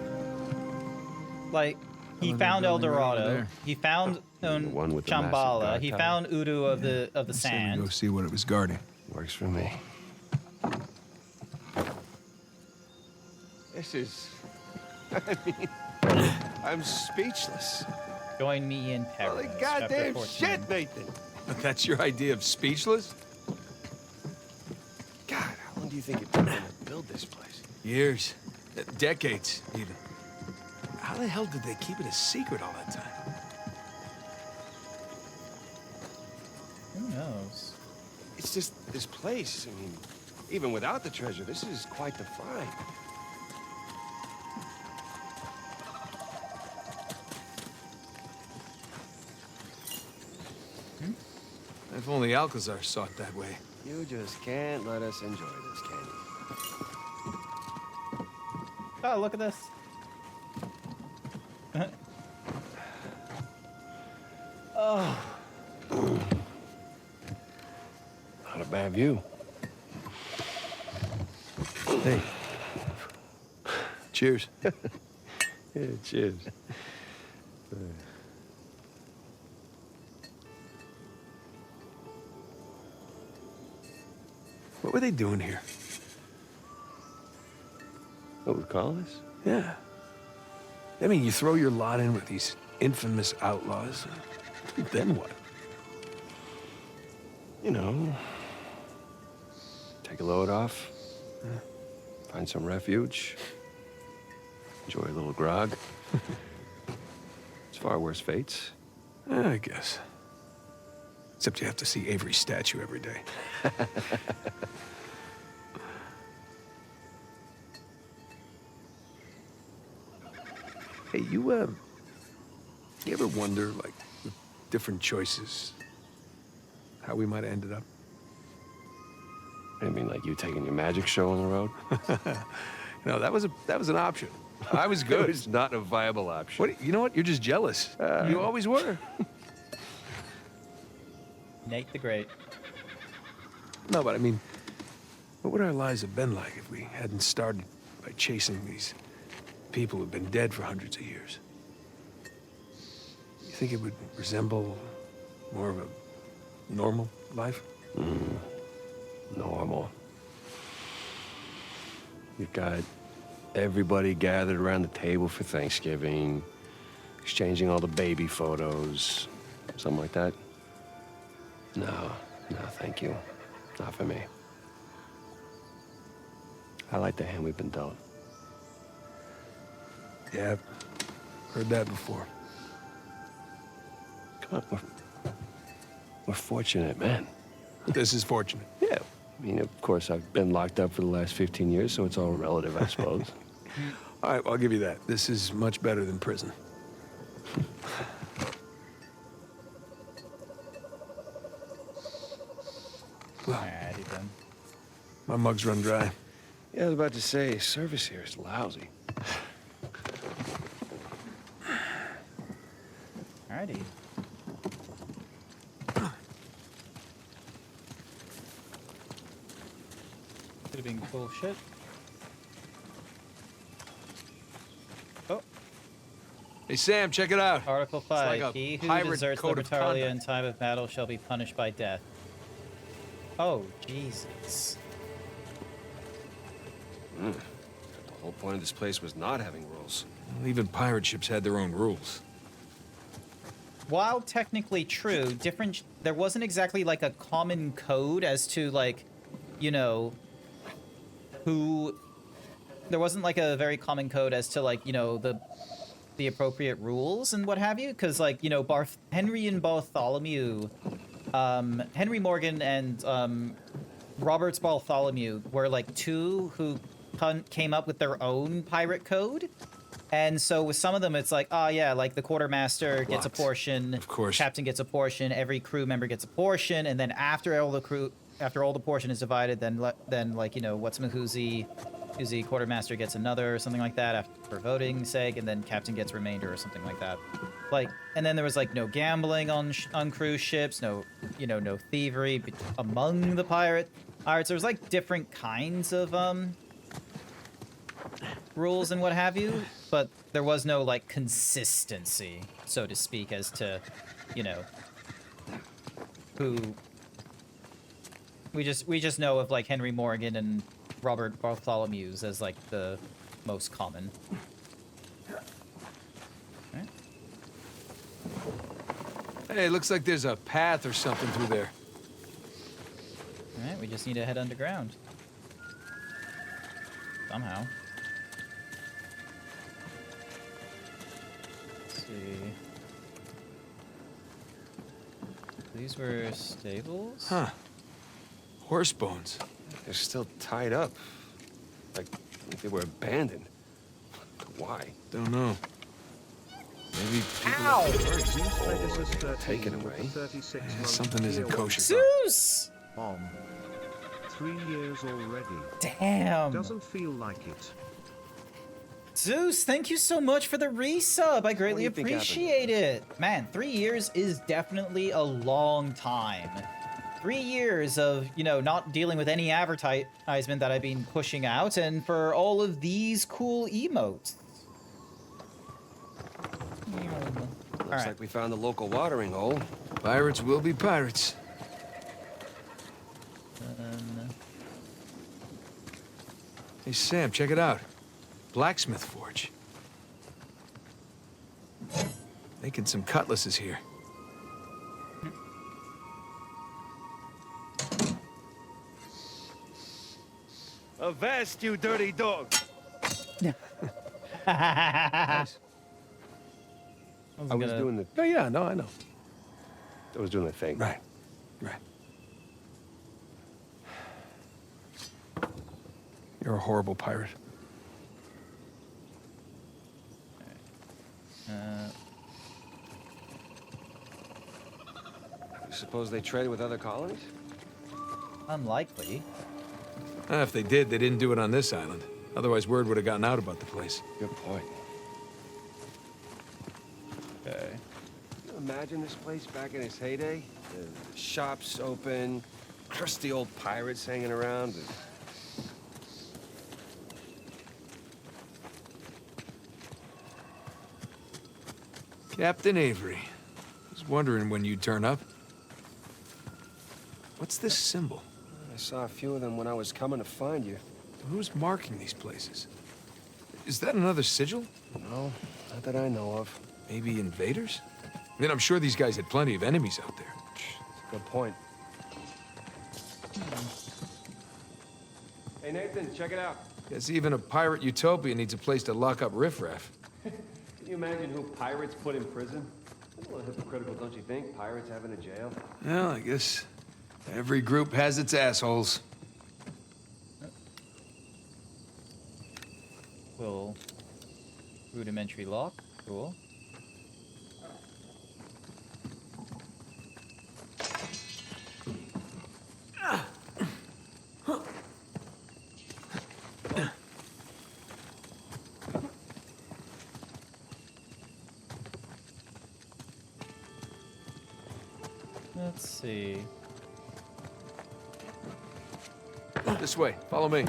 Like, he found El Dorado. He found one with the massive Shambhala. guard He tower. found Udu of the Say we sand. go see what it was guarding. Works for me. This is... I mean, I'm speechless. Join me in Paris. Holy chapter goddamn 14. shit, Nathan! That's your idea of speechless? God, how long do you think it took them to build this place? Years. Decades, even. How the hell did they keep it a secret all that time? Who knows? It's just this place. I mean, even without the treasure, this is quite the find. If only Alcazar saw it that way. You just can't let us enjoy this, can you? Oh, look at this. Oh. Not a bad view. Hey. Cheers. Yeah, cheers. What were they doing here? What, with colonists? Yeah. I mean, you throw your lot in with these infamous outlaws, then what? You know, take a load off, find some refuge, enjoy a little grog. It's far worse fates. I guess. Except you have to see Avery's statue every day. Hey, you ever wonder, like, with different choices, how we might have ended up? I mean, like you taking your magic show on the road? No, that was an option. I was good. It was not a viable option. What? You know what? You're just jealous. You always were. Nate the Great. No, but I mean, what would our lives have been like if we hadn't started by chasing these people who've been dead for hundreds of years? You think it would resemble more of a normal life? Normal. You've got everybody gathered around the table for Thanksgiving, exchanging all the baby photos, something like that. No, thank you. Not for me. I like the hand we've been dealt. Yeah, I've heard that before. Come on, we're fortunate, man. This is fortunate. Yeah. I mean, of course, I've been locked up for the last 15 years, so it's all relative, I suppose. All right, well, I'll give you that. This is much better than prison. Alrighty then. My mug's run dry. Yeah, I was about to say, service here is lousy. Alrighty. Could have been bullshit. Oh. Hey, Sam, check it out. Article 5. like a He who pirate deserts code of Libertalia conduct. in time of battle shall be punished by death. Oh, Jesus. The whole point of this place was not having rules. Even pirate ships had their own rules. While technically true, there wasn't exactly like a common code as to like, you know, there wasn't like a very common code as to like, you know, the appropriate rules and what have you, because like, you know, Henry and Bartholomew, Henry Morgan and Roberts Bartholomew were like two who came up with their own pirate code. And so with some of them, it's like, oh yeah, like the quartermaster gets a portion, of course, captain gets a portion, every crew member gets a portion, and then after all the portion is divided, then like, you know, who's quartermaster gets another or something like that for voting sake, and then captain gets remainder or something like that. Like, and then there was like no gambling on cruise ships, no thievery among the pirates. There was like different kinds of rules and what have you, but there was no like consistency, so to speak, as to, you know, who. We just know of like Henry Morgan and Robert Bartholomew's as like the most common. Right. Hey, looks like there's a path or something through there. All right, we just need to head underground. Somehow. Let's see. These were stables? Huh. Horse bones. They're still tied up. Like they were abandoned. Why? Don't know. Maybe people Ow! Taken away. Something isn't kosher. Zeus! 3 years already. Damn. Doesn't feel like it. Zeus, thank you so much for the resub. I greatly What do you think appreciate it. Man, 3 years is definitely a long time. 3 years of, you know, not dealing with any advertisement that I've been pushing out, and for all of these cool emotes. Looks like we found the local watering hole. Pirates will be pirates. Hey, Sam, check it out. Blacksmith forge. Making some cutlasses here. Avast, you dirty dog! Nice. I was doing the... Oh, yeah, no, I know. I was doing the thing. Right. Right. You're a horrible pirate. You suppose they traded with other colonies? Unlikely. If they did, they didn't do it on this island. Otherwise, word would have gotten out about the place. Good point. Okay. Can you imagine this place back in its heyday? The shops open, crusty old pirates hanging around. Captain Avery. I was wondering when you'd turn up. What's this symbol? I saw a few of them when I was coming to find you. Who's marking these places? Is that another sigil? No, not that I know of. Maybe invaders? I mean, I'm sure these guys had plenty of enemies out there. Good point. Hey, Nathan, check it out. Guess even a pirate utopia needs a place to lock up riffraff. Can you imagine who pirates put in prison? That's a little hypocritical, don't you think? Pirates having a jail? Well, I guess every group has its assholes. Cool. Rudimentary lock. Cool. Let's see. This way. Follow me.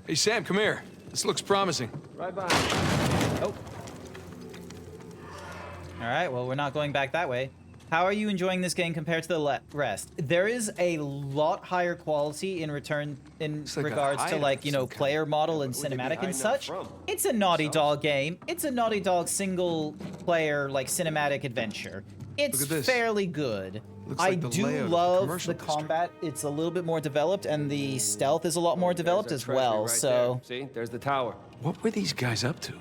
Hey, Sam, come here. This looks promising. Right behind you. Oh. Alright, well, we're not going back that way. How are you enjoying this game compared to the rest? There is a lot higher quality in regards to, like, you know, player model and cinematic and such. It's a Naughty Dog game. It's a Naughty Dog single player, like, cinematic adventure. It's fairly good. I do love the combat. It's a little bit more developed, and the stealth is a lot more developed as well, so... See, there's the tower. What were these guys up to?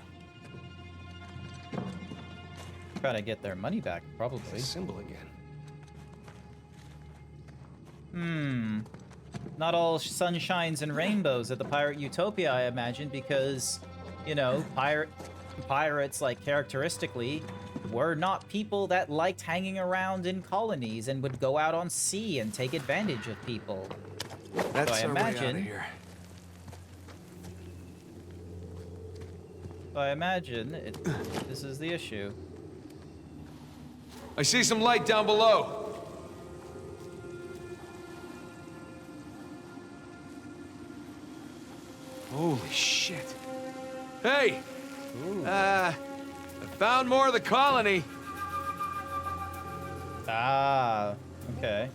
Try to get their money back, probably. Symbol again. Not all sunshines and rainbows at the pirate utopia, I imagine, because, you know, pirates, like, characteristically, were not people that liked hanging around in colonies and would go out on sea and take advantage of people. That's so I our way imagine. out of here. So I imagine this is the issue. I see some light down below. Holy shit. Hey! I found more of the colony. Ah, okay.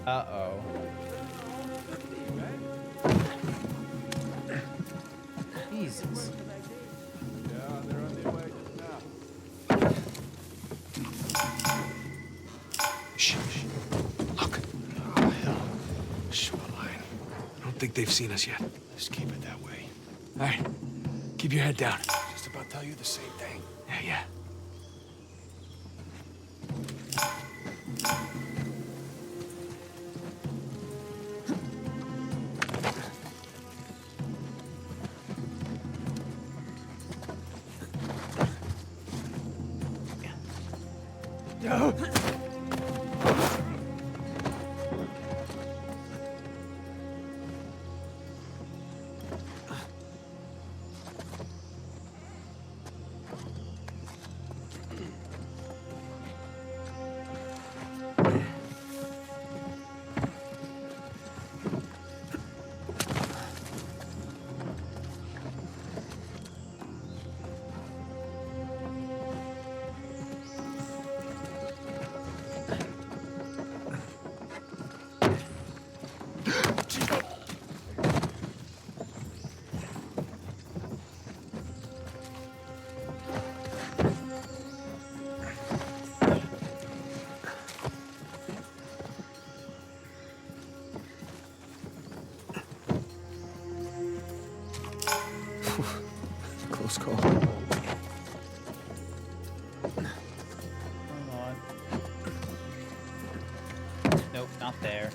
Uh-oh. Jesus. Shh. Look. Oh, hell. Shoreline. I don't think they've seen us yet. Just keep it that way. All right. Keep your head down. Just about tell you the same thing. Yeah. No. close call. Come on. Nope, not there.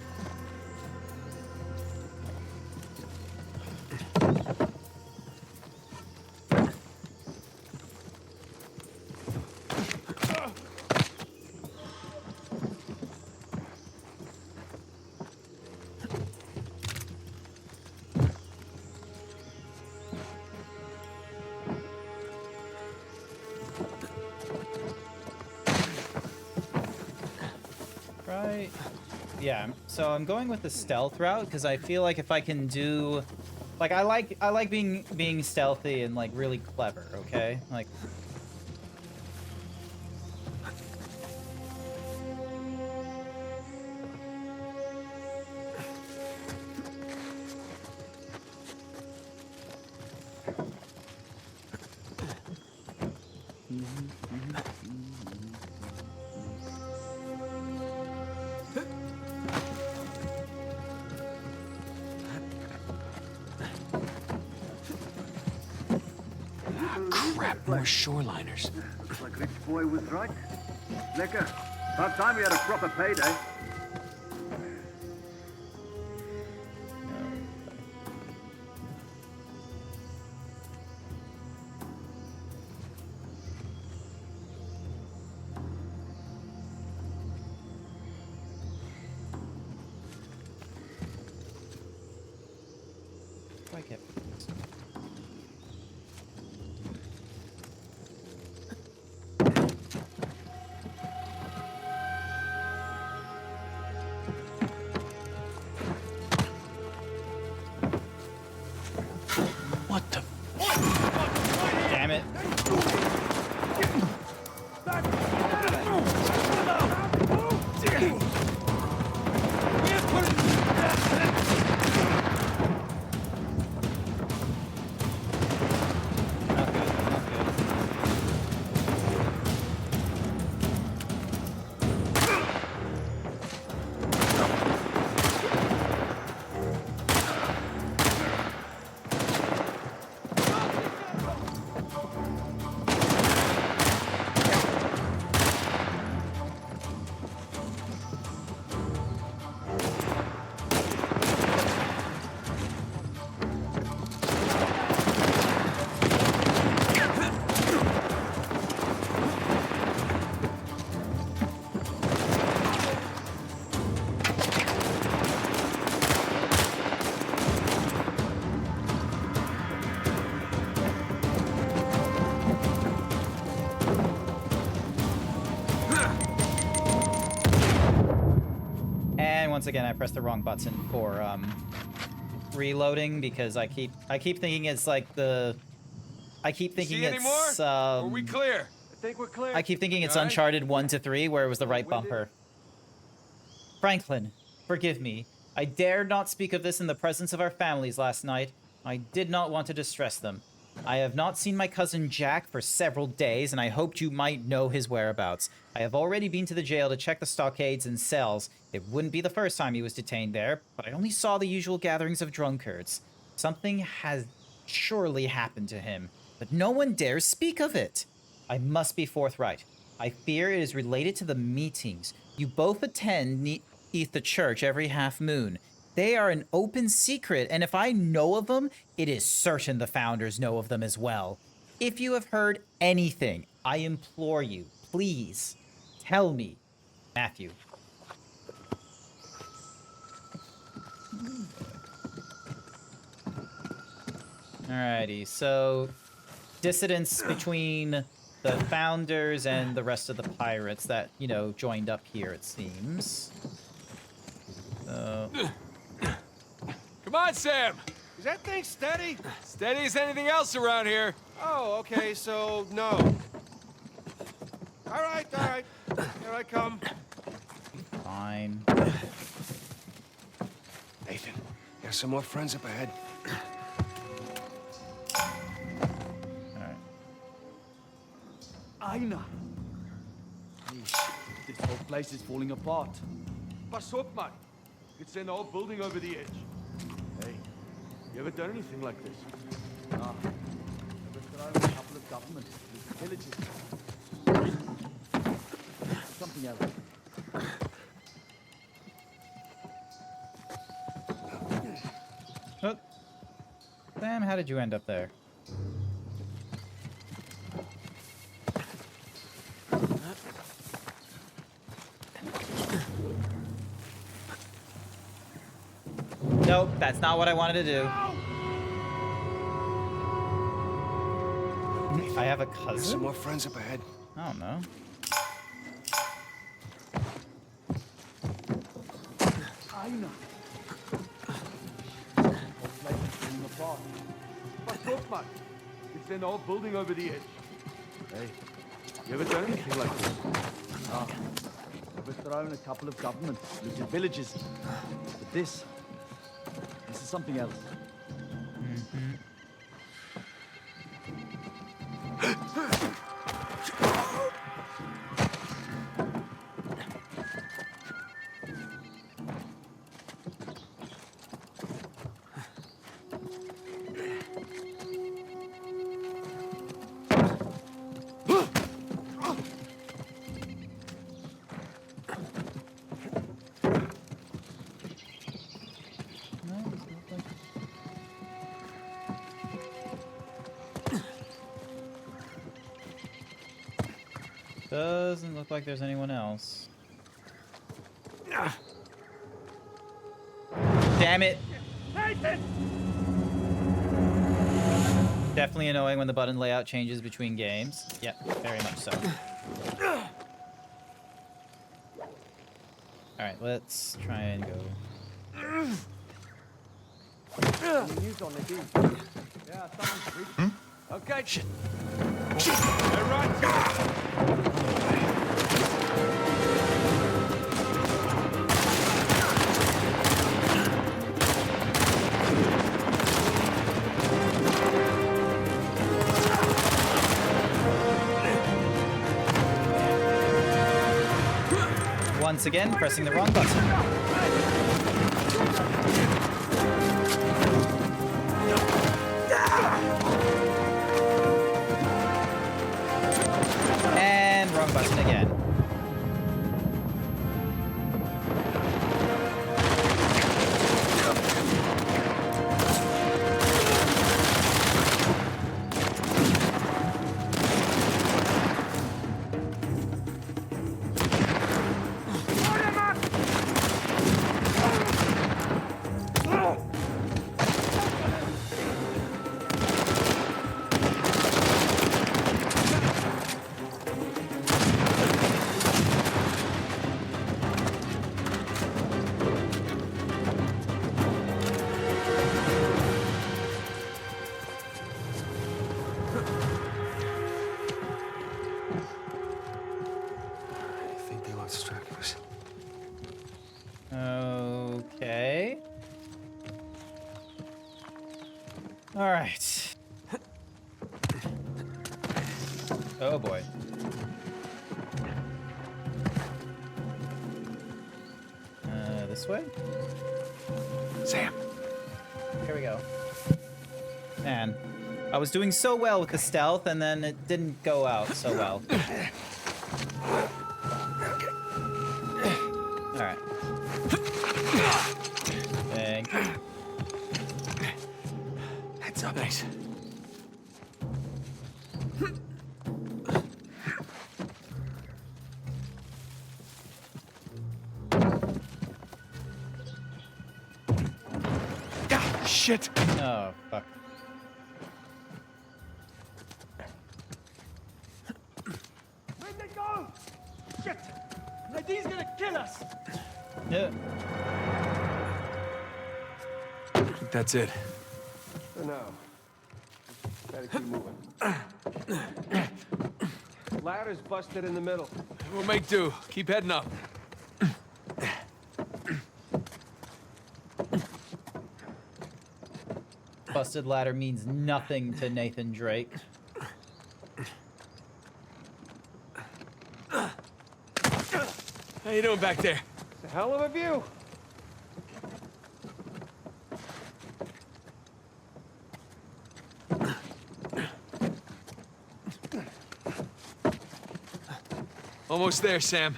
Right. Yeah, so I'm going with the stealth route because I feel like if I can do, like, I like being stealthy and like really clever. Okay, like. Crap, more shoreliners. Looks like Rich Boy was right. Lekker. About time we had a proper payday. Like it. What the? Damn it. Once again, I pressed the wrong button for reloading because I keep thinking it's like the I keep thinking it's Are we clear? I think we're clear. I keep thinking it's All right. Uncharted 1 to 3 where it was the right bumper. Franklin, forgive me. I dared not speak of this in the presence of our families last night. I did not want to distress them. I have not seen my cousin Jack for several days, and I hoped you might know his whereabouts. I have already been to the jail to check the stockades and cells. It wouldn't be the first time he was detained there, but I only saw the usual gatherings of drunkards. Something has surely happened to him, but no one dares speak of it. I must be forthright. I fear it is related to the meetings. You both attend the church every half moon. They are an open secret, and if I know of them, it is certain the founders know of them as well. If you have heard anything, I implore you, please, tell me. Matthew. Alrighty, so dissidence between the founders and the rest of the pirates that, you know, joined up here, it seems. So... Come on, Sam! Is that thing steady? Steady as anything else around here. Oh, okay, so no. All right. Here I come. Fine. Nathan, there's some more friends up ahead. Alright. Aina! Yeesh, this whole place is falling apart. Pas op, man. You could send the whole building over the edge. Hey, you ever done anything like this? Nah. Never tried. couple of governments, villages. Something else. Oh. Sam, how did you end up there? Nope, that's not what I wanted to do. I have a cousin? Some more friends up ahead. I don't know. I know. What's up, man? It's an old building over the edge. Hey, you ever done anything like this? Ah, overthrown a couple of governments, looted villages. But this is something else. Doesn't look like there's anyone else. Damn it! Definitely annoying when the button layout changes between games. Yep, very much so. Alright, let's try and go. News on the deep. Yeah, someone's breaching. Okay. Shit. Once again, pressing the wrong button. And wrong button again. Okay. All right. Oh boy. This way? Sam. Here we go. Man, I was doing so well with the stealth, and then it didn't go out so well. All right. Thank you. Heads up. Nice. Shit. Oh, fuck. Where'd they go? Shit! Nadine's gonna kill us! Yeah. I think that's it. For now. Gotta keep moving. Ladder's busted in the middle. We'll make do. Keep heading up. Busted ladder means nothing to Nathan Drake. How you doing back there? It's a hell of a view. Almost there, Sam.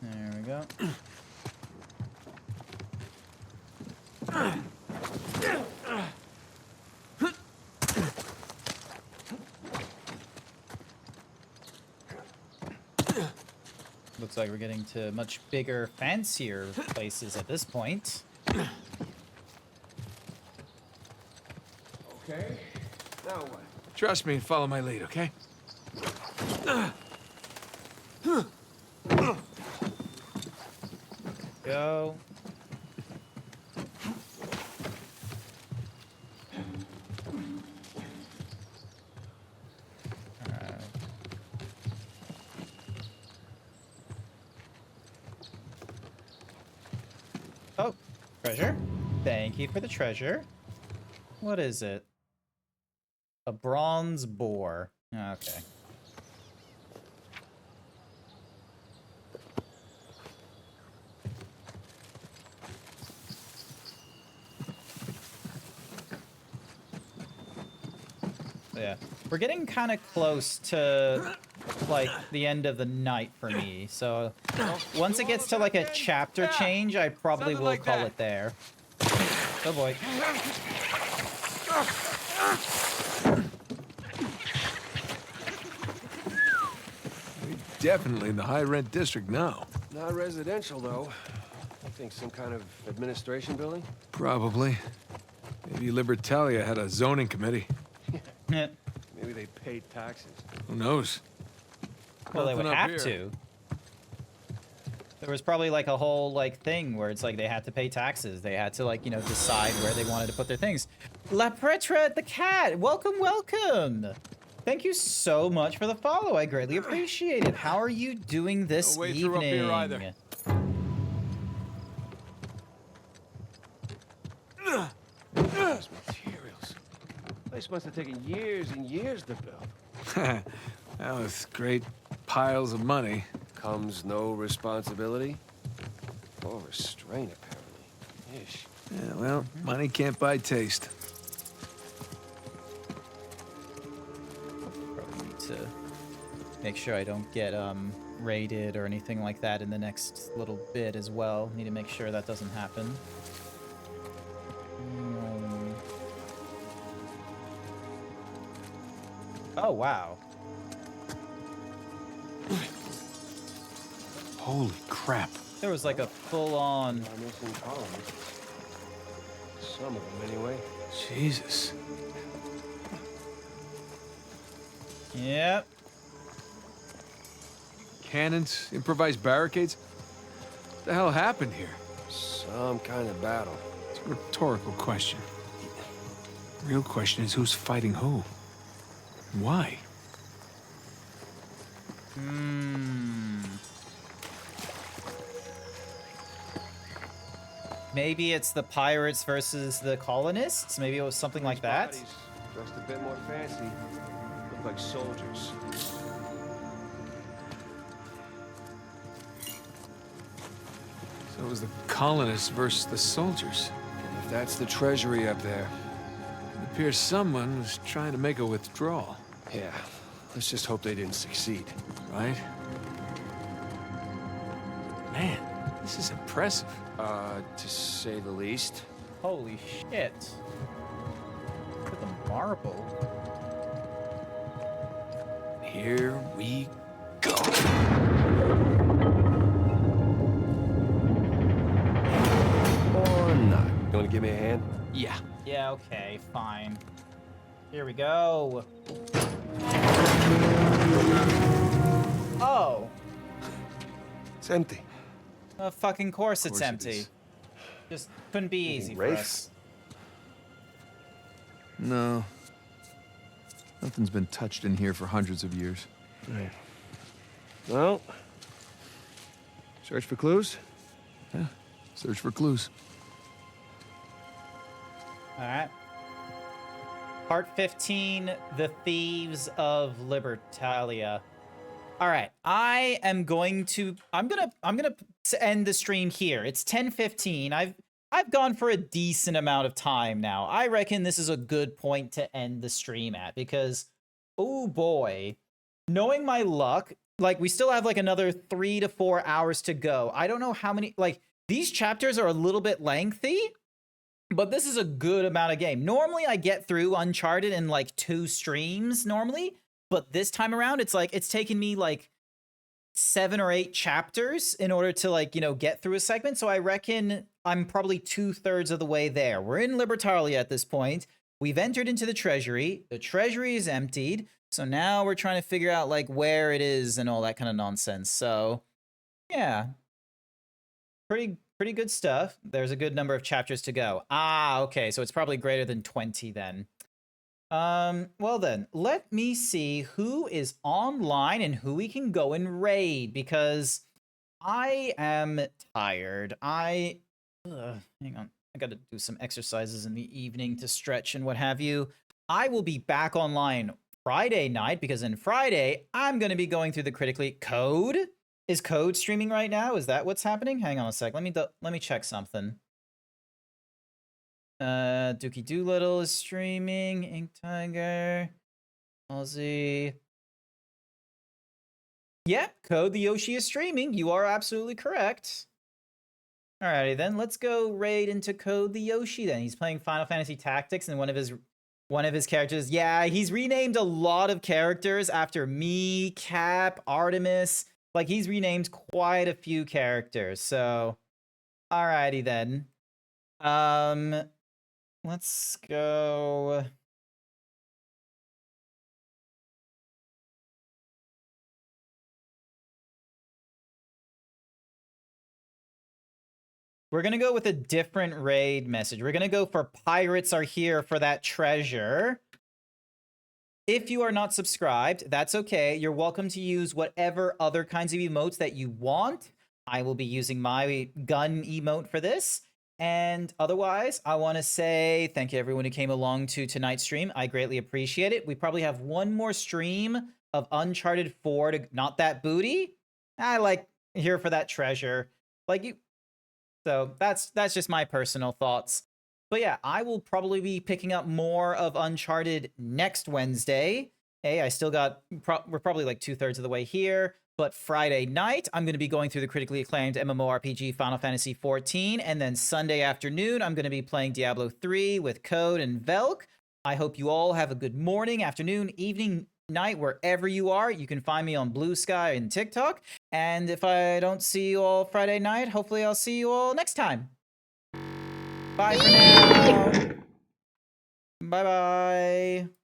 There we go. Looks like we're getting to much bigger, fancier places at this point. Okay. Now what? Trust me and follow my lead, okay? Go. Oh, treasure. Thank you for the treasure. What is it? A bronze boar. Okay. Yeah, we're getting kind of close to like the end of the night for me. So once it gets to like a chapter change, I probably will call it there. Oh boy. We're definitely in the high rent district now. Not residential, though. I think some kind of administration building? Probably. Maybe Libertalia had a zoning committee. Maybe they paid taxes. Who knows? Well, they would Nothing up have here. to. There was probably like a whole like thing where it's like they had to pay taxes. They had to like, you know, decide where they wanted to put their things. La Pretra the cat, welcome, welcome. Thank you so much for the follow. I greatly appreciate it. How are you doing this No way evening? through up here either. Those materials. Place must have taken years and years to build. That was great piles of money. Comes no responsibility or restraint, apparently. Ish. Yeah, well, money can't buy taste. Probably need to make sure I don't get raided or anything like that in the next little bit as well. Need to make sure that doesn't happen. Oh, wow. Holy crap. There was like a full-on... Missing colonists. Some of them, anyway. Jesus. Yep. Cannons, improvised barricades. What the hell happened here? Some kind of battle. It's a rhetorical question. The real question is who's fighting who? And why? Maybe it's the pirates versus the colonists? Maybe it was something like that? Bodies, dressed a bit more fancy. Look like soldiers. So it was the colonists versus the soldiers. If that's the treasury up there. It appears someone was trying to make a withdrawal. Yeah, let's just hope they didn't succeed. Right? Man, this is impressive. To say the least. Holy shit. Look at the marble. Here we go. Or not. You wanna give me a hand? Yeah. Yeah, okay, fine. Here we go. Oh. It's empty. Of fucking course it's empty. Just couldn't be easy for us. No. Nothing's been touched in here for hundreds of years. Right. Well, search for clues? Yeah, search for clues. Alright. Part 15, The Thieves of Libertalia. Alright, I'm gonna end the stream here. It's 10:15. I've gone for a decent amount of time now. I reckon this is a good point to end the stream at because, oh boy, knowing my luck, like, we still have like another 3 to 4 hours to go. I don't know how many, like, these chapters are a little bit lengthy, but this is a good amount of game. Normally I get through Uncharted in like 2 streams normally, but this time around it's like, it's taken me like 7 or 8 chapters in order to, like, you know, get through a segment. So I reckon I'm probably 2/3 of the way there. We're in Libertalia at this point. We've entered into the treasury. The treasury is emptied. So now we're trying to figure out like where it is and all that kind of nonsense. So yeah, pretty good stuff. There's a good number of chapters to go. Ah, okay. So it's probably greater than 20 then. Well then, let me see who is online and who we can go and raid, because I am tired. Hang on. I gotta do some exercises in the evening to stretch and what have you. I will be back online Friday night, because on Friday, I'm gonna be going through the critically... Code? Is Code streaming right now? Is that what's happening? Hang on a sec. Let me check something. Dookie Doolittle is streaming. Ink Tiger. Aussie. Yeah, Code the Yoshi is streaming. You are absolutely correct. Alrighty then, let's go raid into Code the Yoshi then. He's playing Final Fantasy Tactics, and one of his characters. Yeah, he's renamed a lot of characters after me, Cap, Artemis. Like, he's renamed quite a few characters. So, alrighty then. Let's go. We're gonna go with a different raid message. We're gonna go for Pirates Are Here for that treasure. If you are not subscribed, that's okay. You're welcome to use whatever other kinds of emotes that you want. I will be using my gun emote for this. And otherwise, I want to say thank you everyone who came along to tonight's stream. I greatly appreciate it. We probably have one more stream of Uncharted 4 to not that booty. I like here for that treasure. Like you. So that's just my personal thoughts. But yeah, I will probably be picking up more of Uncharted next Wednesday. Hey, I still got, we're probably like 2/3 of the way here. But Friday night, I'm going to be going through the critically acclaimed MMORPG Final Fantasy XIV. And then Sunday afternoon, I'm going to be playing Diablo 3 with Code and Velk. I hope you all have a good morning, afternoon, evening, night, wherever you are. You can find me on Blue Sky and TikTok. And if I don't see you all Friday night, hopefully I'll see you all next time. Bye for now. Bye-bye.